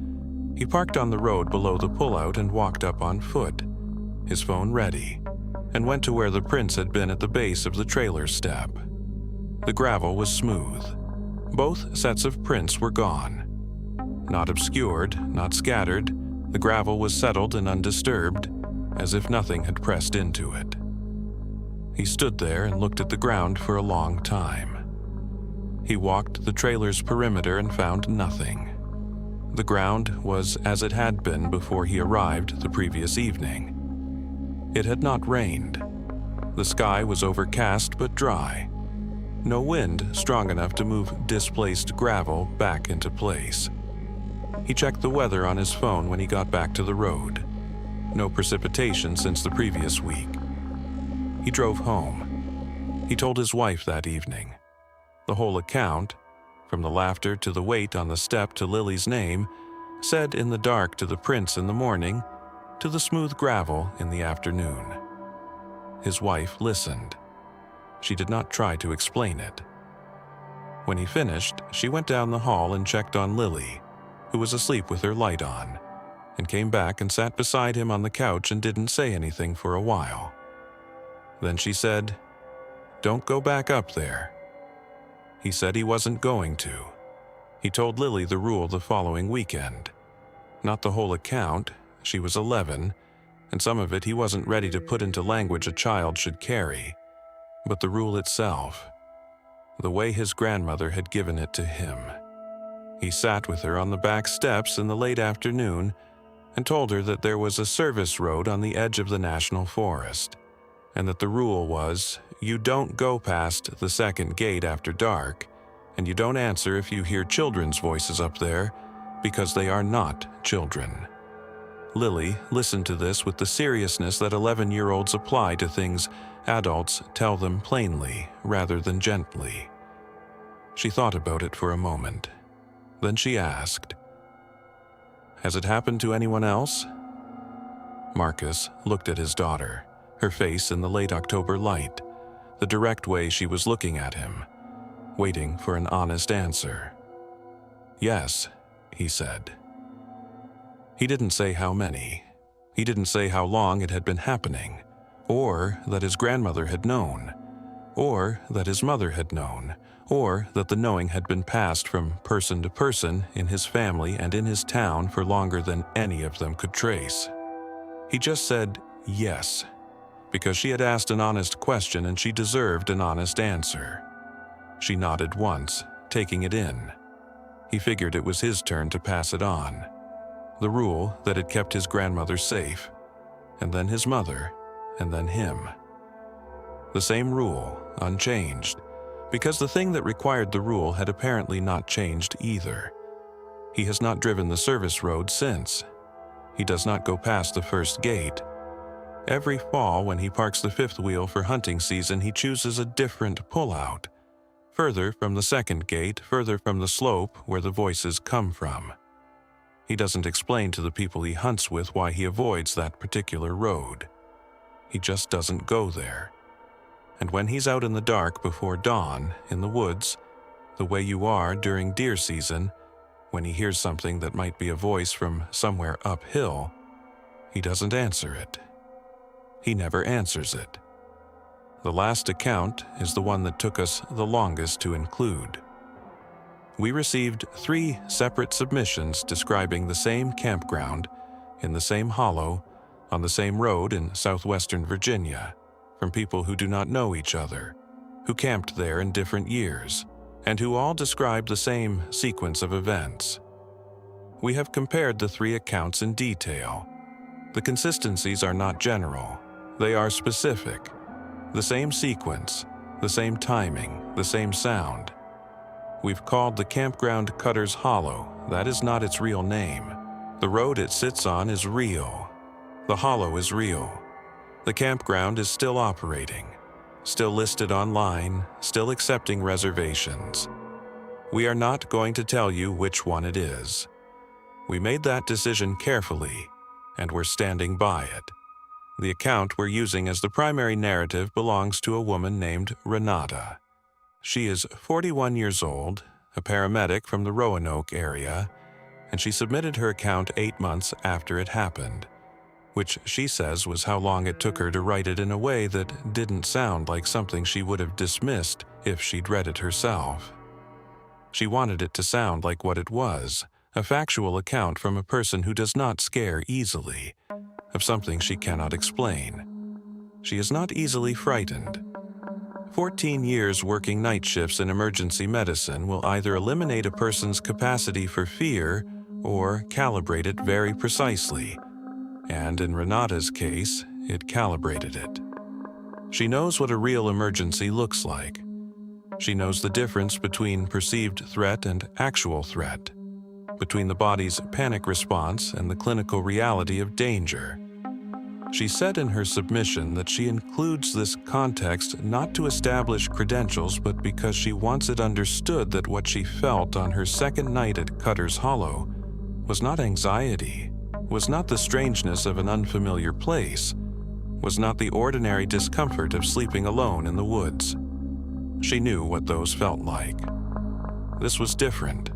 He parked on the road below the pullout and walked up on foot, his phone ready, and went to where the prints had been at the base of the trailer step. The gravel was smooth. Both sets of prints were gone. Not obscured, not scattered, the gravel was settled and undisturbed, as if nothing had pressed into it. He stood there and looked at the ground for a long time. He walked the trailer's perimeter and found nothing. The ground was as it had been before he arrived the previous evening. It had not rained. The sky was overcast but dry. No wind strong enough to move displaced gravel back into place. He checked the weather on his phone when he got back to the road. No precipitation since the previous week. He drove home. He told his wife that evening. The whole account, from the laughter to the wait on the step to Lily's name, said in the dark to the prints in the morning, to the smooth gravel in the afternoon. His wife listened. She did not try to explain it. When he finished, she went down the hall and checked on Lily, who was asleep with her light on, and came back and sat beside him on the couch and didn't say anything for a while. Then she said, "Don't go back up there." He said he wasn't going to. He told Lily the rule the following weekend. Not the whole account, she was 11, and some of it he wasn't ready to put into language a child should carry, but the rule itself, the way his grandmother had given it to him. He sat with her on the back steps in the late afternoon and told her that there was a service road on the edge of the national forest, and that the rule was, you don't go past the second gate after dark, and you don't answer if you hear children's voices up there, because they are not children. Lily listened to this with the seriousness that 11-year-olds apply to things adults tell them plainly rather than gently. She thought about it for a moment. Then she asked, "Has it happened to anyone else?" Marcus looked at his daughter, her face in the late October light, the direct way she was looking at him, waiting for an honest answer. "Yes," he said. He didn't say how many. He didn't say how long it had been happening, or that his grandmother had known, or that his mother had known, or that the knowing had been passed from person to person in his family and in his town for longer than any of them could trace. He just said yes, because she had asked an honest question and she deserved an honest answer. She nodded once, taking it in. He figured it was his turn to pass it on. The rule that had kept his grandmother safe, and then his mother, and then him. The same rule, unchanged, because the thing that required the rule had apparently not changed either. He has not driven the service road since. He does not go past the first gate. Every fall when he parks the fifth wheel for hunting season, he chooses a different pullout, further from the second gate, further from the slope where the voices come from. He doesn't explain to the people he hunts with why he avoids that particular road. He just doesn't go there. And when he's out in the dark before dawn, in the woods, the way you are during deer season, when he hears something that might be a voice from somewhere uphill, he doesn't answer it. He never answers it. The last account is the one that took us the longest to include. We received 3 separate submissions describing the same campground, in the same hollow, on the same road in southwestern Virginia, from people who do not know each other, who camped there in different years, and who all describe the same sequence of events. We have compared the 3 accounts in detail, The consistencies are not general, they are specific. The same sequence, the same timing, the same sound. We've called the campground Cutter's Hollow. That is not its real name. The road it sits on is real. The hollow is real. The campground is still operating, still listed online, still accepting reservations. We are not going to tell you which one it is. We made that decision carefully, and we're standing by it. The account we're using as the primary narrative belongs to a woman named Renata. She is 41 years old, a paramedic from the Roanoke area, and she submitted her account 8 months after it happened, which she says was how long it took her to write it in a way that didn't sound like something she would have dismissed if she'd read it herself. She wanted it to sound like what it was, a factual account from a person who does not scare easily, of something she cannot explain. She is not easily frightened. 14 years working night shifts in emergency medicine will either eliminate a person's capacity for fear or calibrate it very precisely, and in Renata's case, it calibrated it. She knows what a real emergency looks like. She knows the difference between perceived threat and actual threat, between the body's panic response and the clinical reality of danger. She said in her submission that she includes this context not to establish credentials, but because she wants it understood that what she felt on her second night at Cutter's Hollow was not anxiety, was not the strangeness of an unfamiliar place, was not the ordinary discomfort of sleeping alone in the woods. She knew what those felt like. This was different.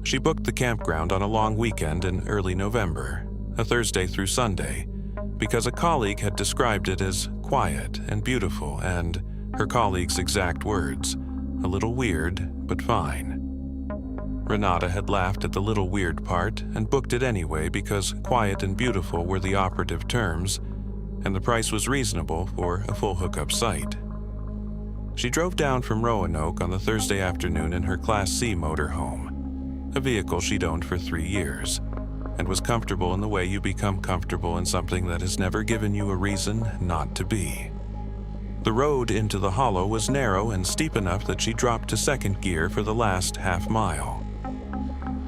She booked the campground on a long weekend in early November, a Thursday through Sunday, because a colleague had described it as quiet and beautiful and, her colleague's exact words, a little weird, but fine. Renata had laughed at the little weird part and booked it anyway because quiet and beautiful were the operative terms, and the price was reasonable for a full hookup site. She drove down from Roanoke on the Thursday afternoon in her Class C motorhome, a vehicle she'd owned for 3 years, and was comfortable in the way you become comfortable in something that has never given you a reason not to be. The road into the hollow was narrow and steep enough that she dropped to second gear for the last half mile.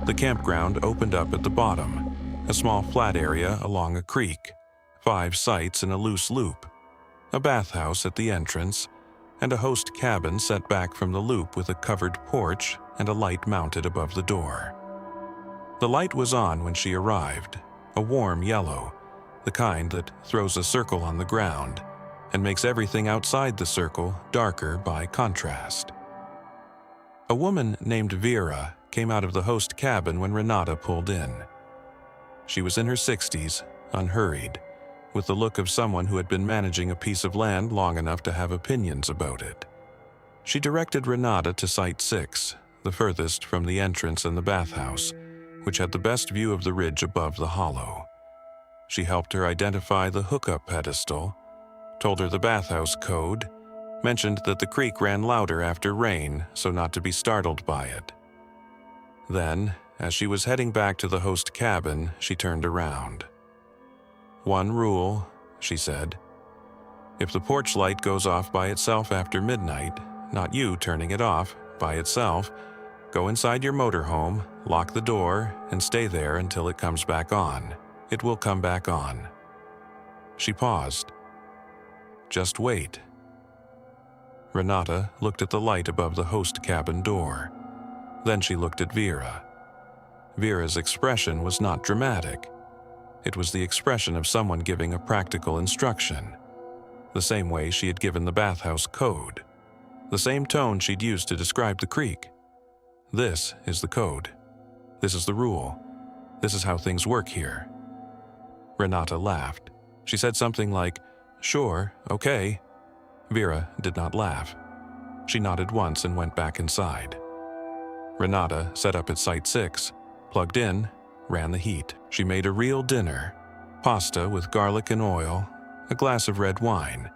The campground opened up at the bottom, a small flat area along a creek, 5 sites in a loose loop, a bathhouse at the entrance, and a host cabin set back from the loop with a covered porch and a light mounted above the door. The light was on when she arrived, a warm yellow, the kind that throws a circle on the ground and makes everything outside the circle darker by contrast. A woman named Vera came out of the host cabin when Renata pulled in. She was in her 60s, unhurried, with the look of someone who had been managing a piece of land long enough to have opinions about it. She directed Renata to Site 6, the furthest from the entrance and the bathhouse, which had the best view of the ridge above the hollow. She helped her identify the hookup pedestal, told her the bathhouse code, mentioned that the creek ran louder after rain, so not to be startled by it. Then, as she was heading back to the host cabin, she turned around. "One rule," she said. "If the porch light goes off by itself after midnight, not you turning it off, by itself, go inside your motorhome, lock the door, and stay there until it comes back on. It will come back on." She paused. "Just wait." Renata looked at the light above the host cabin door. Then she looked at Vera. Vera's expression was not dramatic. It was the expression of someone giving a practical instruction, the same way she had given the bathhouse code, the same tone she'd used to describe the creek. "This is the code. This is the rule. This is how things work here." Renata laughed. She said something like, "Sure, okay." Vera did not laugh. She nodded once and went back inside. Renata set up at Site 6, plugged in, ran the heat. She made a real dinner, pasta with garlic and oil, a glass of red wine,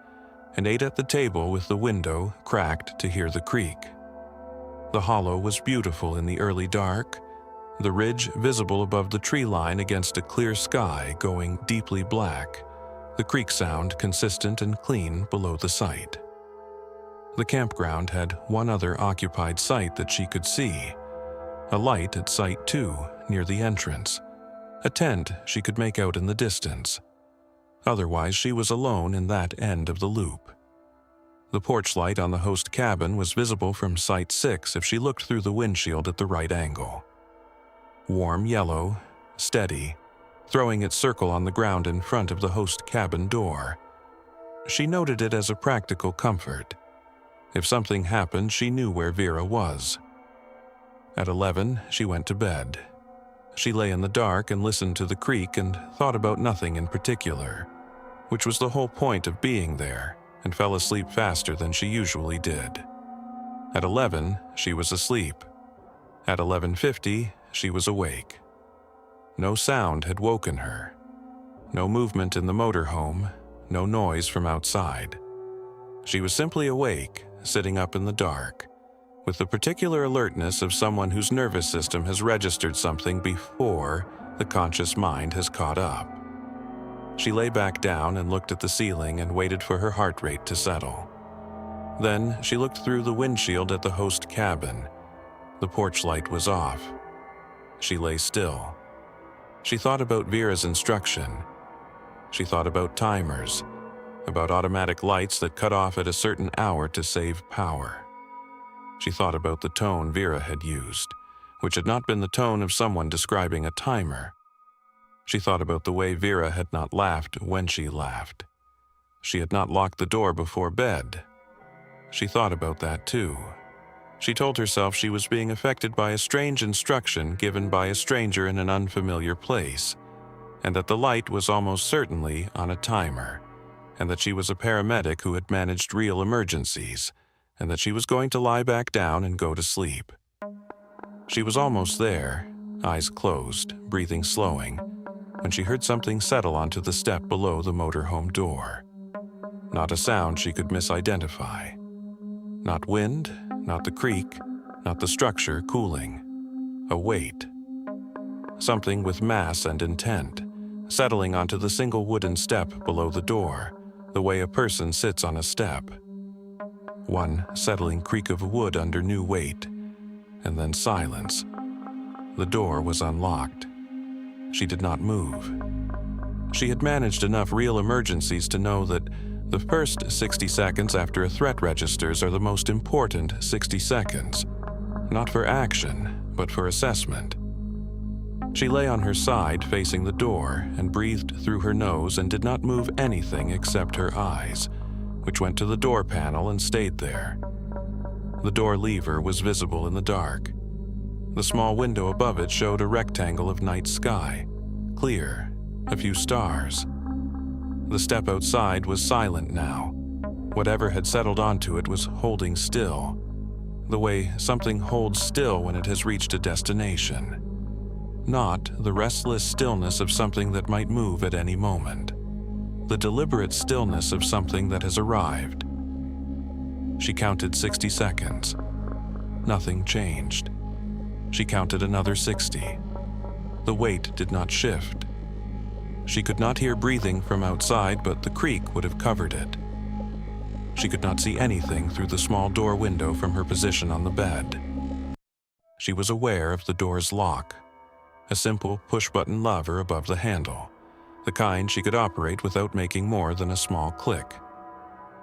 and ate at the table with the window cracked to hear the creek. The hollow was beautiful in the early dark, the ridge visible above the tree line against a clear sky going deeply black, the creek sound consistent and clean below the site. The campground had one other occupied site that she could see, a light at Site 2 near the entrance, a tent she could make out in the distance. Otherwise, she was alone in that end of the loop. The porch light on the host cabin was visible from Site 6 if she looked through the windshield at the right angle. Warm yellow, steady, throwing its circle on the ground in front of the host cabin door. She noted it as a practical comfort. If something happened, she knew where Vera was. At 11, she went to bed. She lay in the dark and listened to the creek and thought about nothing in particular, which was the whole point of being there, and fell asleep faster than she usually did. At 11, she was asleep. At 11:50, she was awake. No sound had woken her. No movement in the motorhome, no noise from outside. She was simply awake, sitting up in the dark, with the particular alertness of someone whose nervous system has registered something before the conscious mind has caught up. She lay back down and looked at the ceiling and waited for her heart rate to settle. Then she looked through the windshield at the host cabin. The porch light was off. She lay still. She thought about Vera's instruction. She thought about timers, about automatic lights that cut off at a certain hour to save power. She thought about the tone Vera had used, which had not been the tone of someone describing a timer. She thought about the way Vera had not laughed when she laughed. She had not locked the door before bed. She thought about that too. She told herself she was being affected by a strange instruction given by a stranger in an unfamiliar place, and that the light was almost certainly on a timer, and that she was a paramedic who had managed real emergencies, and that she was going to lie back down and go to sleep. She was almost there, eyes closed, breathing slowing, when she heard something settle onto the step below the motorhome door. Not a sound she could misidentify. Not wind, not the creek, not the structure cooling. A weight. Something with mass and intent, settling onto the single wooden step below the door, the way a person sits on a step. One settling creak of wood under new weight, and then silence. The door was unlocked. She did not move. She had managed enough real emergencies to know that the first 60 seconds after a threat registers are the most important 60 seconds, not for action, but for assessment. She lay on her side facing the door and breathed through her nose and did not move anything except her eyes, which went to the door panel and stayed there. The door lever was visible in the dark. The small window above it showed a rectangle of night sky, clear, a few stars. The step outside was silent now. Whatever had settled onto it was holding still, the way something holds still when it has reached a destination. Not the restless stillness of something that might move at any moment. The deliberate stillness of something that has arrived. She counted 60 seconds. Nothing changed. She counted another 60. The weight did not shift. She could not hear breathing from outside, but the creek would have covered it. She could not see anything through the small door window from her position on the bed. She was aware of the door's lock, a simple push-button lever above the handle, the kind she could operate without making more than a small click.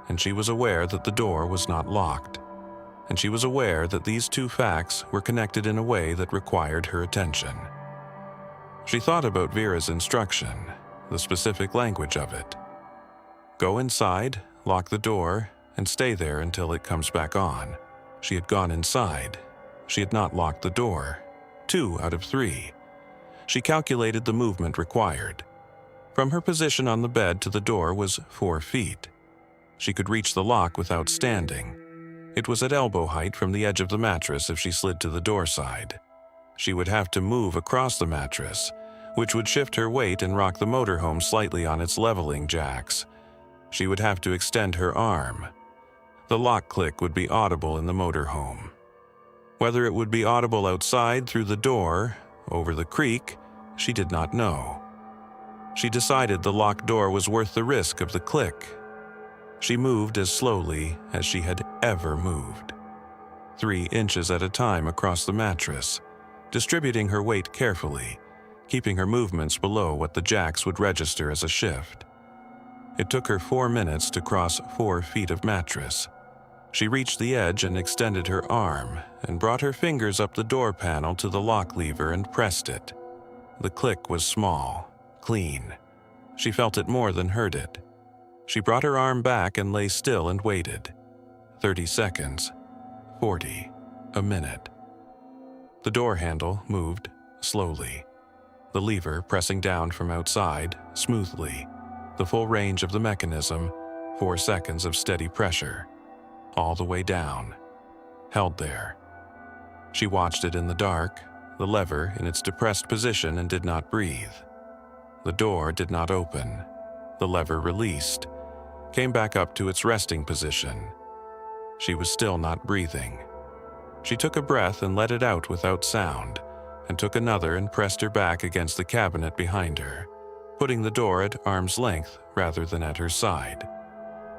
And she was aware that the door was not locked. And she was aware that these two facts were connected in a way that required her attention. She thought about Vera's instruction, the specific language of it. Go inside, lock the door, and stay there until it comes back on. She had gone inside. She had not locked the door. 2 out of 3. She calculated the movement required. From her position on the bed to the door was 4 feet. She could reach the lock without standing. It was at elbow height from the edge of the mattress if she slid to the door side. She would have to move across the mattress, which would shift her weight and rock the motorhome slightly on its leveling jacks. She would have to extend her arm. The lock click would be audible in the motorhome. Whether it would be audible outside through the door over the creek, she did not know. She decided the locked door was worth the risk of the click. She moved as slowly as she had ever moved, 3 inches at a time across the mattress, distributing her weight carefully, keeping her movements below what the jacks would register as a shift. It took her 4 minutes to cross 4 feet of mattress. She reached the edge and extended her arm and brought her fingers up the door panel to the lock lever and pressed it. The click was small, clean. She felt it more than heard it. She brought her arm back and lay still and waited. 30 seconds, 40, a minute. The door handle moved slowly, the lever pressing down from outside smoothly, the full range of the mechanism, 4 seconds of steady pressure, all the way down, held there. She watched it in the dark, the lever in its depressed position, and did not breathe. The door did not open. The lever released, came back up to its resting position. She was still not breathing. She took a breath and let it out without sound, and took another and pressed her back against the cabinet behind her, putting the door at arm's length rather than at her side.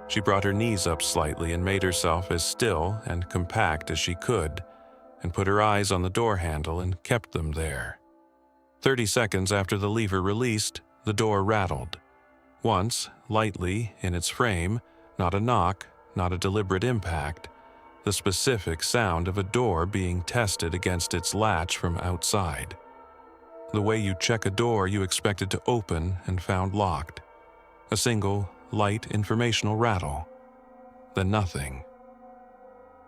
She brought her knees up slightly and made herself as still and compact as she could, and put her eyes on the door handle and kept them there. 30 seconds after the lever released, the door rattled. Once, lightly, in its frame, not a knock, not a deliberate impact, the specific sound of a door being tested against its latch from outside. The way you check a door you expected to open and found locked. A single, light informational rattle. Then nothing.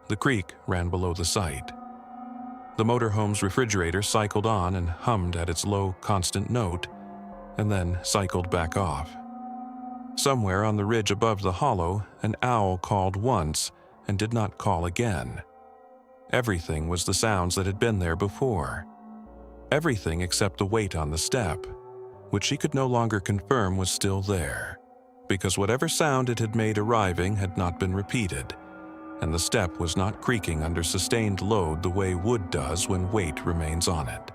The creek ran below the site. The motorhome's refrigerator cycled on and hummed at its low, constant note, and then cycled back off. Somewhere on the ridge above the hollow, an owl called once and did not call again. Everything was the sounds that had been there before. Everything except the weight on the step, which she could no longer confirm was still there, because whatever sound it had made arriving had not been repeated, and the step was not creaking under sustained load the way wood does when weight remains on it.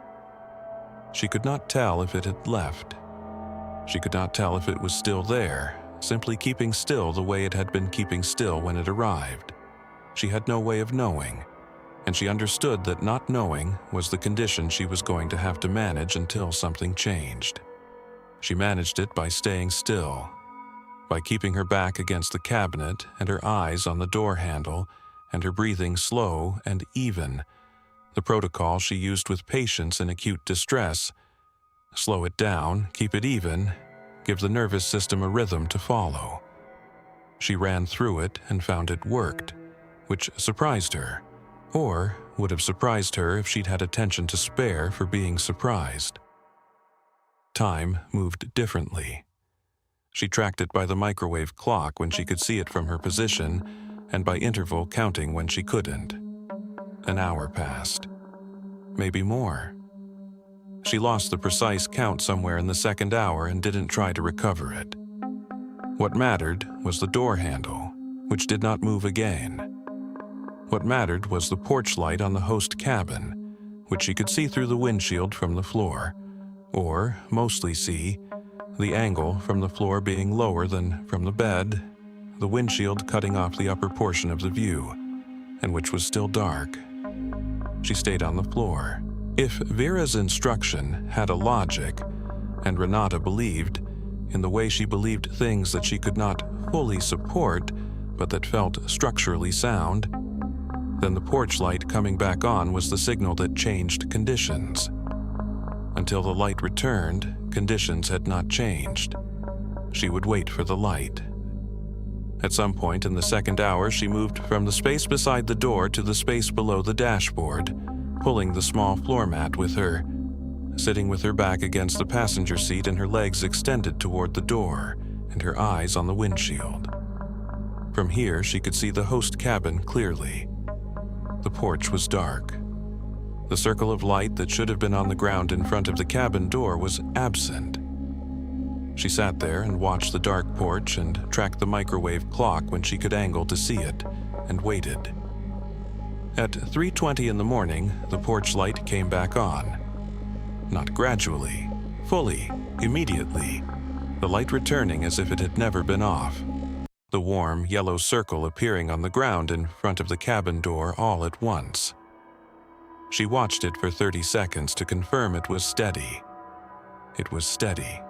She could not tell if it had left. She could not tell if it was still there, simply keeping still the way it had been keeping still when it arrived. She had no way of knowing, and she understood that not knowing was the condition she was going to have to manage until something changed. She managed it by staying still, by keeping her back against the cabinet and her eyes on the door handle and her breathing slow and even, the protocol she used with patients in acute distress. Slow it down, keep it even, give the nervous system a rhythm to follow. She ran through it and found it worked, which surprised her, or would have surprised her if she'd had attention to spare for being surprised. Time moved differently. She tracked it by the microwave clock when she could see it from her position, and by interval counting when she couldn't. An hour passed. Maybe more. She lost the precise count somewhere in the second hour and didn't try to recover it. What mattered was the door handle, which did not move again. What mattered was the porch light on the host cabin, which she could see through the windshield from the floor, or mostly see, the angle from the floor being lower than from the bed, the windshield cutting off the upper portion of the view, and which was still dark. She stayed on the floor. If Vera's instruction had a logic, and Renata believed, in the way she believed things that she could not fully support, but that felt structurally sound, then the porch light coming back on was the signal that changed conditions. Until the light returned, conditions had not changed. She would wait for the light. At some point in the second hour, she moved from the space beside the door to the space below the dashboard, pulling the small floor mat with her, sitting with her back against the passenger seat and her legs extended toward the door and her eyes on the windshield. From here, she could see the host cabin clearly. The porch was dark. The circle of light that should have been on the ground in front of the cabin door was absent. She sat there and watched the dark porch and tracked the microwave clock when she could angle to see it, and waited. At 3:20 in the morning, the porch light came back on. Not gradually, fully, immediately, the light returning as if it had never been off. The warm, yellow circle appearing on the ground in front of the cabin door all at once. She watched it for 30 seconds to confirm it was steady. It was steady.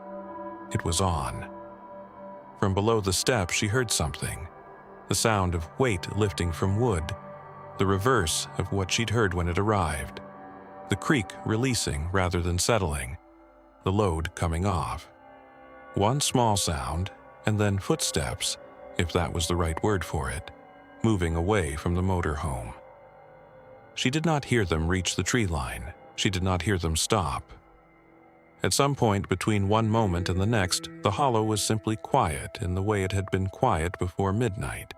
It was on. From below the step, she heard something. The sound of weight lifting from wood, the reverse of what she'd heard when it arrived. The creak releasing rather than settling, the load coming off. One small sound, and then footsteps, if that was the right word for it, moving away from the motorhome. She did not hear them reach the tree line. She did not hear them stop. At some point between one moment and the next, the hollow was simply quiet in the way it had been quiet before midnight,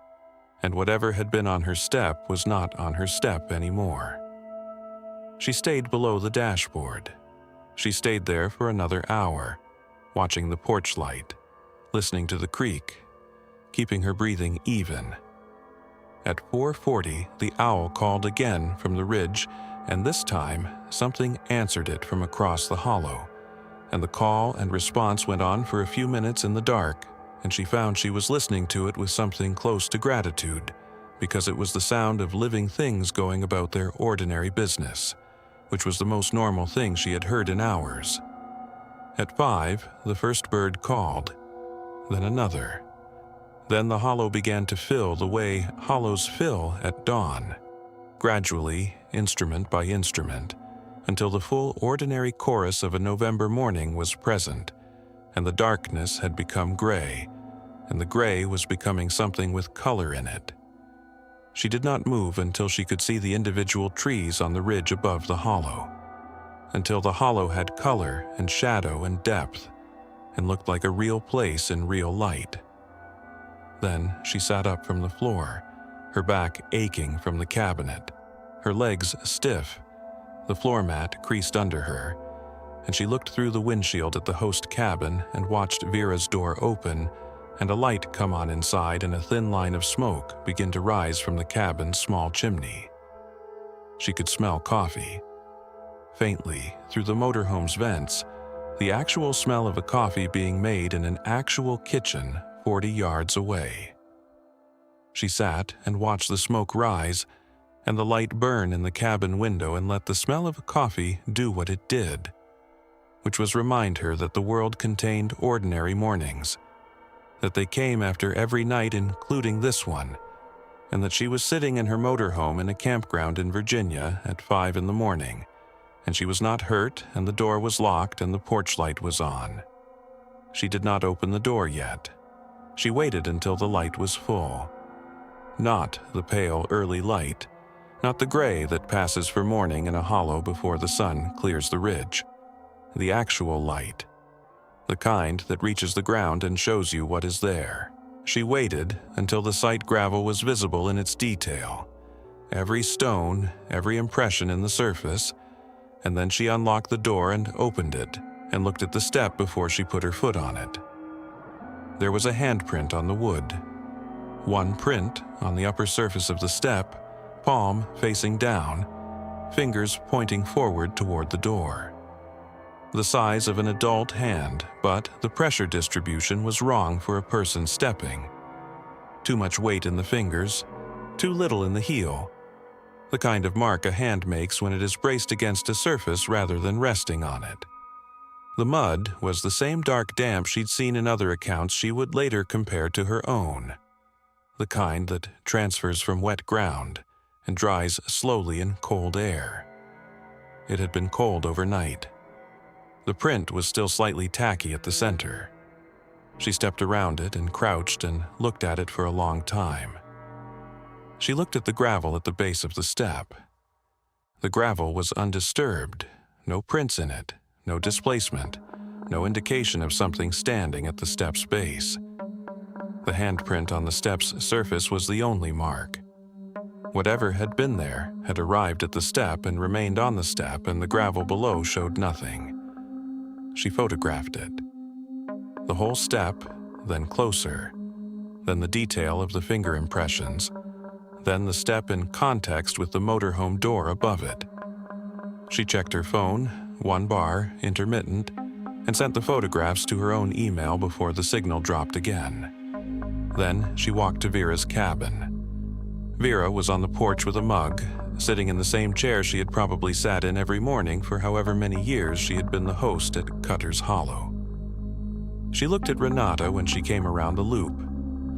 and whatever had been on her step was not on her step anymore. She stayed below the dashboard. She stayed there for another hour, watching the porch light, listening to the creak, keeping her breathing even. At 4:40, the owl called again from the ridge, and this time something answered it from across the hollow, and the call and response went on for a few minutes in the dark, and she found she was listening to it with something close to gratitude, because it was the sound of living things going about their ordinary business, which was the most normal thing she had heard in hours. At 5, the first bird called, then another. Then the hollow began to fill the way hollows fill at dawn, gradually, instrument by instrument, until the full ordinary chorus of a November morning was present, and the darkness had become gray, and the gray was becoming something with color in it. She did not move until she could see the individual trees on the ridge above the hollow, until the hollow had color and shadow and depth, and looked like a real place in real light. Then she sat up from the floor, her back aching from the cabinet, her legs stiff, the floor mat creased under her, and she looked through the windshield at the host cabin and watched Vera's door open and a light come on inside and a thin line of smoke begin to rise from the cabin's small chimney. She could smell coffee. Faintly, through the motorhome's vents, the actual smell of a coffee being made in an actual kitchen 40 yards away. She sat and watched the smoke rise and the light burn in the cabin window and let the smell of coffee do what it did, which was remind her that the world contained ordinary mornings, that they came after every night including this one, and that she was sitting in her motorhome in a campground in Virginia at 5 in the morning, and she was not hurt and the door was locked and the porch light was on. She did not open the door yet. She waited until the light was full. Not the pale early light, not the gray that passes for morning in a hollow before the sun clears the ridge. The actual light. The kind that reaches the ground and shows you what is there. She waited until the site gravel was visible in its detail. Every stone, every impression in the surface, and then she unlocked the door and opened it and looked at the step before she put her foot on it. There was a handprint on the wood. One print on the upper surface of the step, palm facing down, fingers pointing forward toward the door. The size of an adult hand, but the pressure distribution was wrong for a person stepping. Too much weight in the fingers, too little in the heel. The kind of mark a hand makes when it is braced against a surface rather than resting on it. The mud was the same dark damp she'd seen in other accounts she would later compare to her own. The kind that transfers from wet ground and dries slowly in cold air. It had been cold overnight. The print was still slightly tacky at the center. She stepped around it and crouched and looked at it for a long time. She looked at the gravel at the base of the step. The gravel was undisturbed, no prints in it, no displacement, no indication of something standing at the step's base. The handprint on the step's surface was the only mark. Whatever had been there had arrived at the step and remained on the step, and the gravel below showed nothing. She photographed it. The whole step, then closer, then the detail of the finger impressions, then the step in context with the motorhome door above it. She checked her phone, one bar, intermittent, and sent the photographs to her own email before the signal dropped again. Then she walked to Vera's cabin. Vera was on the porch with a mug, sitting in the same chair she had probably sat in every morning for however many years she had been the host at Cutter's Hollow. She looked at Renata when she came around the loop,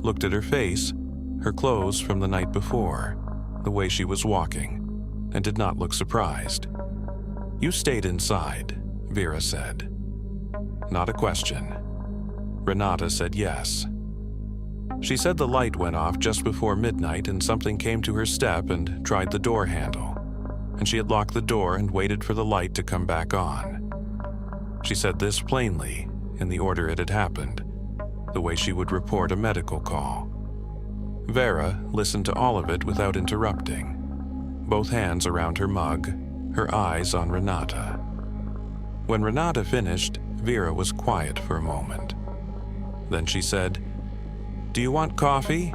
looked at her face, her clothes from the night before, the way she was walking, and did not look surprised. "You stayed inside," Vera said. Not a question. Renata said yes. She said the light went off just before midnight and something came to her step and tried the door handle, and she had locked the door and waited for the light to come back on. She said this plainly, in the order it had happened, the way she would report a medical call. Vera listened to all of it without interrupting, both hands around her mug, her eyes on Renata. When Renata finished, Vera was quiet for a moment. Then she said, "Do you want coffee?"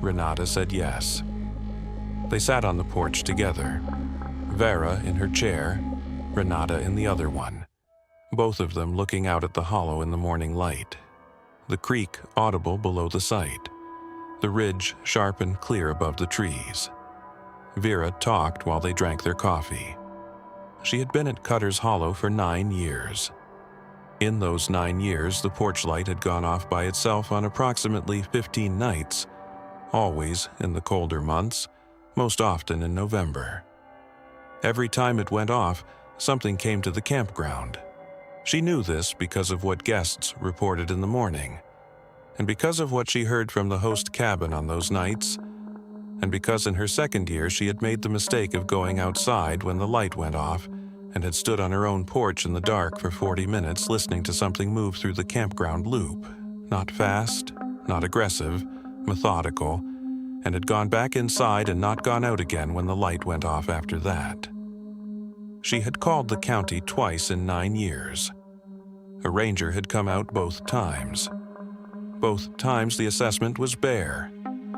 Renata said yes. They sat on the porch together, Vera in her chair, Renata in the other one, both of them looking out at the hollow in the morning light, the creek audible below the site, the ridge sharp and clear above the trees. Vera talked while they drank their coffee. She had been at Cutter's Hollow for 9 years. In those 9 years, the porch light had gone off by itself on approximately 15 nights, always in the colder months, most often in November. Every time it went off, something came to the campground. She knew this because of what guests reported in the morning, and because of what she heard from the host cabin on those nights, and because in her second year she had made the mistake of going outside when the light went off and had stood on her own porch in the dark for 40 minutes listening to something move through the campground loop, not fast, not aggressive, methodical, and had gone back inside and not gone out again when the light went off after that. She had called the county twice in 9 years. A ranger had come out both times. Both times the assessment was bear,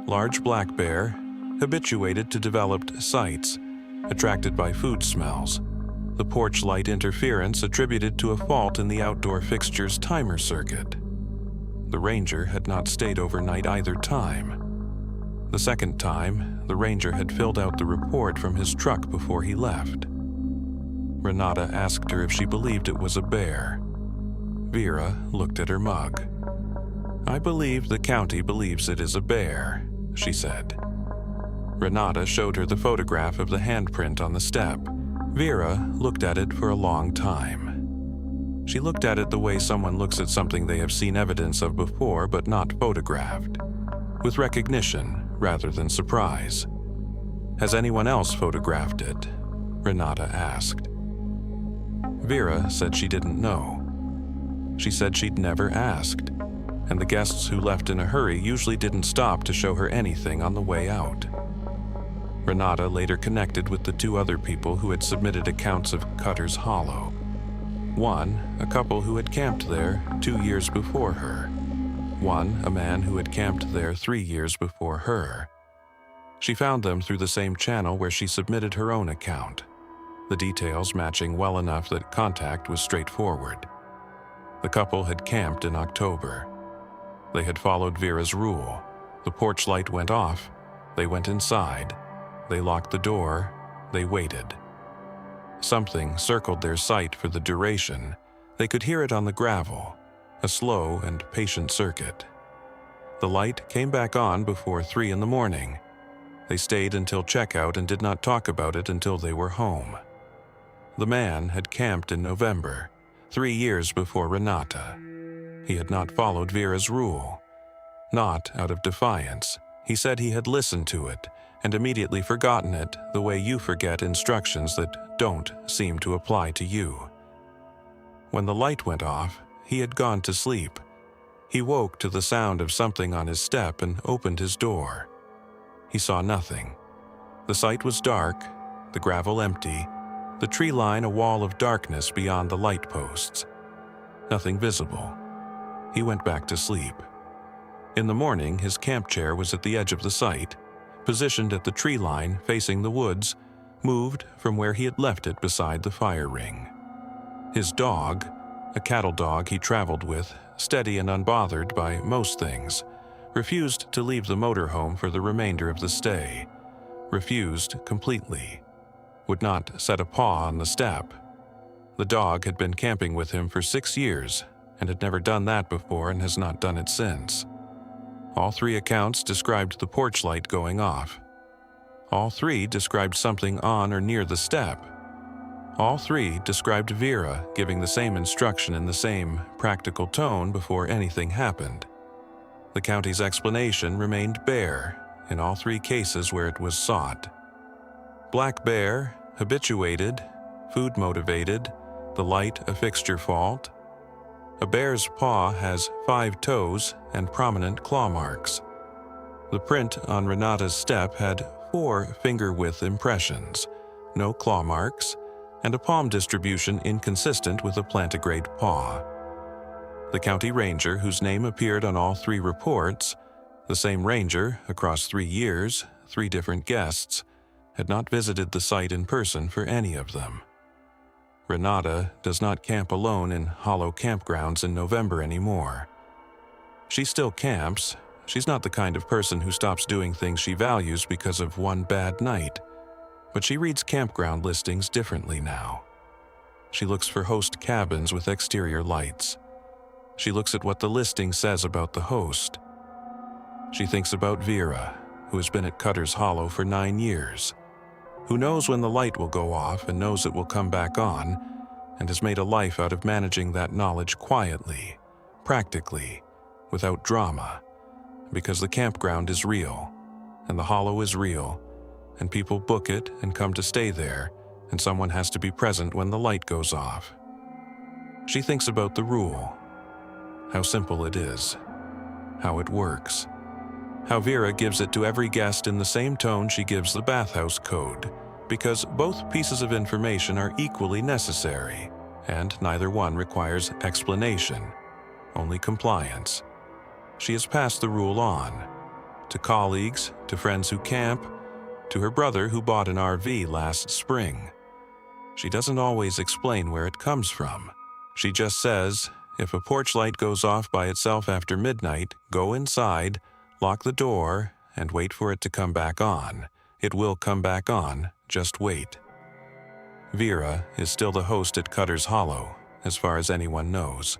large black bear, habituated to developed sites, attracted by food smells, the porch light interference attributed to a fault in the outdoor fixture's timer circuit. The ranger had not stayed overnight either time. The second time, the ranger had filled out the report from his truck before he left. Renata asked her if she believed it was a bear. Vera looked at her mug. "I believe the county believes it is a bear," she said. Renata showed her the photograph of the handprint on the step. Vera looked at it for a long time. She looked at it the way someone looks at something they have seen evidence of before but not photographed, with recognition rather than surprise. "Has anyone else photographed it?" Renata asked. Vera said she didn't know. She said she'd never asked, and the guests who left in a hurry usually didn't stop to show her anything on the way out. Renata later connected with the 2 other people who had submitted accounts of Cutter's Hollow. One, a couple who had camped there 2 years before her. One, a man who had camped there 3 years before her. She found them through the same channel where she submitted her own account, the details matching well enough that contact was straightforward. The couple had camped in October. They had followed Vera's rule. The porch light went off. They went inside. They locked the door. They waited. Something circled their sight for the duration. They could hear it on the gravel, a slow and patient circuit. The light came back on before 3 in the morning. They stayed until checkout and did not talk about it until they were home. The man had camped in November, 3 years before Renata. He had not followed Vera's rule. Not out of defiance. He said he had listened to it and immediately forgotten it the way you forget instructions that don't seem to apply to you. When the light went off, he had gone to sleep. He woke to the sound of something on his step and opened his door. He saw nothing. The site was dark, the gravel empty, the tree line a wall of darkness beyond the light posts. Nothing visible. He went back to sleep. In the morning, his camp chair was at the edge of the site, positioned at the tree line facing the woods, moved from where he had left it beside the fire ring. His dog, a cattle dog he traveled with, steady and unbothered by most things, refused to leave the motorhome for the remainder of the stay. Refused completely. Would not set a paw on the step. The dog had been camping with him for 6 years and had never done that before and has not done it since. All 3 accounts described the porch light going off. All 3 described something on or near the step. All 3 described Vera giving the same instruction in the same practical tone before anything happened. The county's explanation remained bare in all 3 cases where it was sought. Black bear, habituated, food motivated, the light a fixture fault. A bear's paw has 5 toes and prominent claw marks. The print on Renata's step had 4 finger-width impressions, no claw marks, and a palm distribution inconsistent with a plantigrade paw. The county ranger, whose name appeared on all 3 reports, the same ranger across 3 years, 3 different guests, had not visited the site in person for any of them. Renata does not camp alone in hollow campgrounds in November anymore. She still camps. She's not the kind of person who stops doing things she values because of one bad night. But she reads campground listings differently now. She looks for host cabins with exterior lights. She looks at what the listing says about the host. She thinks about Vera, who has been at Cutter's Hollow for 9 years, who knows when the light will go off and knows it will come back on, and has made a life out of managing that knowledge quietly, practically, without drama, because the campground is real, and the hollow is real, and people book it and come to stay there, and someone has to be present when the light goes off. She thinks about the rule, how simple it is, how it works, how Vera gives it to every guest in the same tone she gives the bathhouse code, because both pieces of information are equally necessary, and neither one requires explanation, only compliance. She has passed the rule on, to colleagues, to friends who camp, to her brother who bought an RV last spring. She doesn't always explain where it comes from. She just says, if a porch light goes off by itself after midnight, go inside, lock the door, and wait for it to come back on. It will come back on, just wait. Vera is still the host at Cutter's Hollow, as far as anyone knows.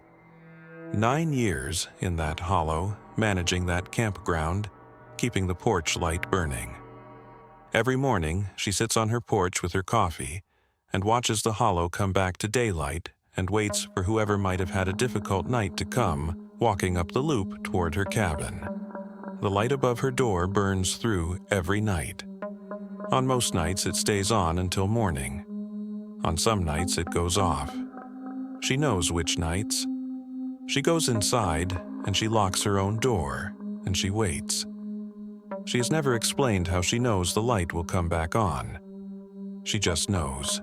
9 years in that hollow, managing that campground, keeping the porch light burning. Every morning, she sits on her porch with her coffee and watches the hollow come back to daylight and waits for whoever might have had a difficult night to come, walking up the loop toward her cabin. The light above her door burns through every night. On most nights, it stays on until morning. On some nights, it goes off. She knows which nights. She goes inside, and she locks her own door, and she waits. She has never explained how she knows the light will come back on. She just knows.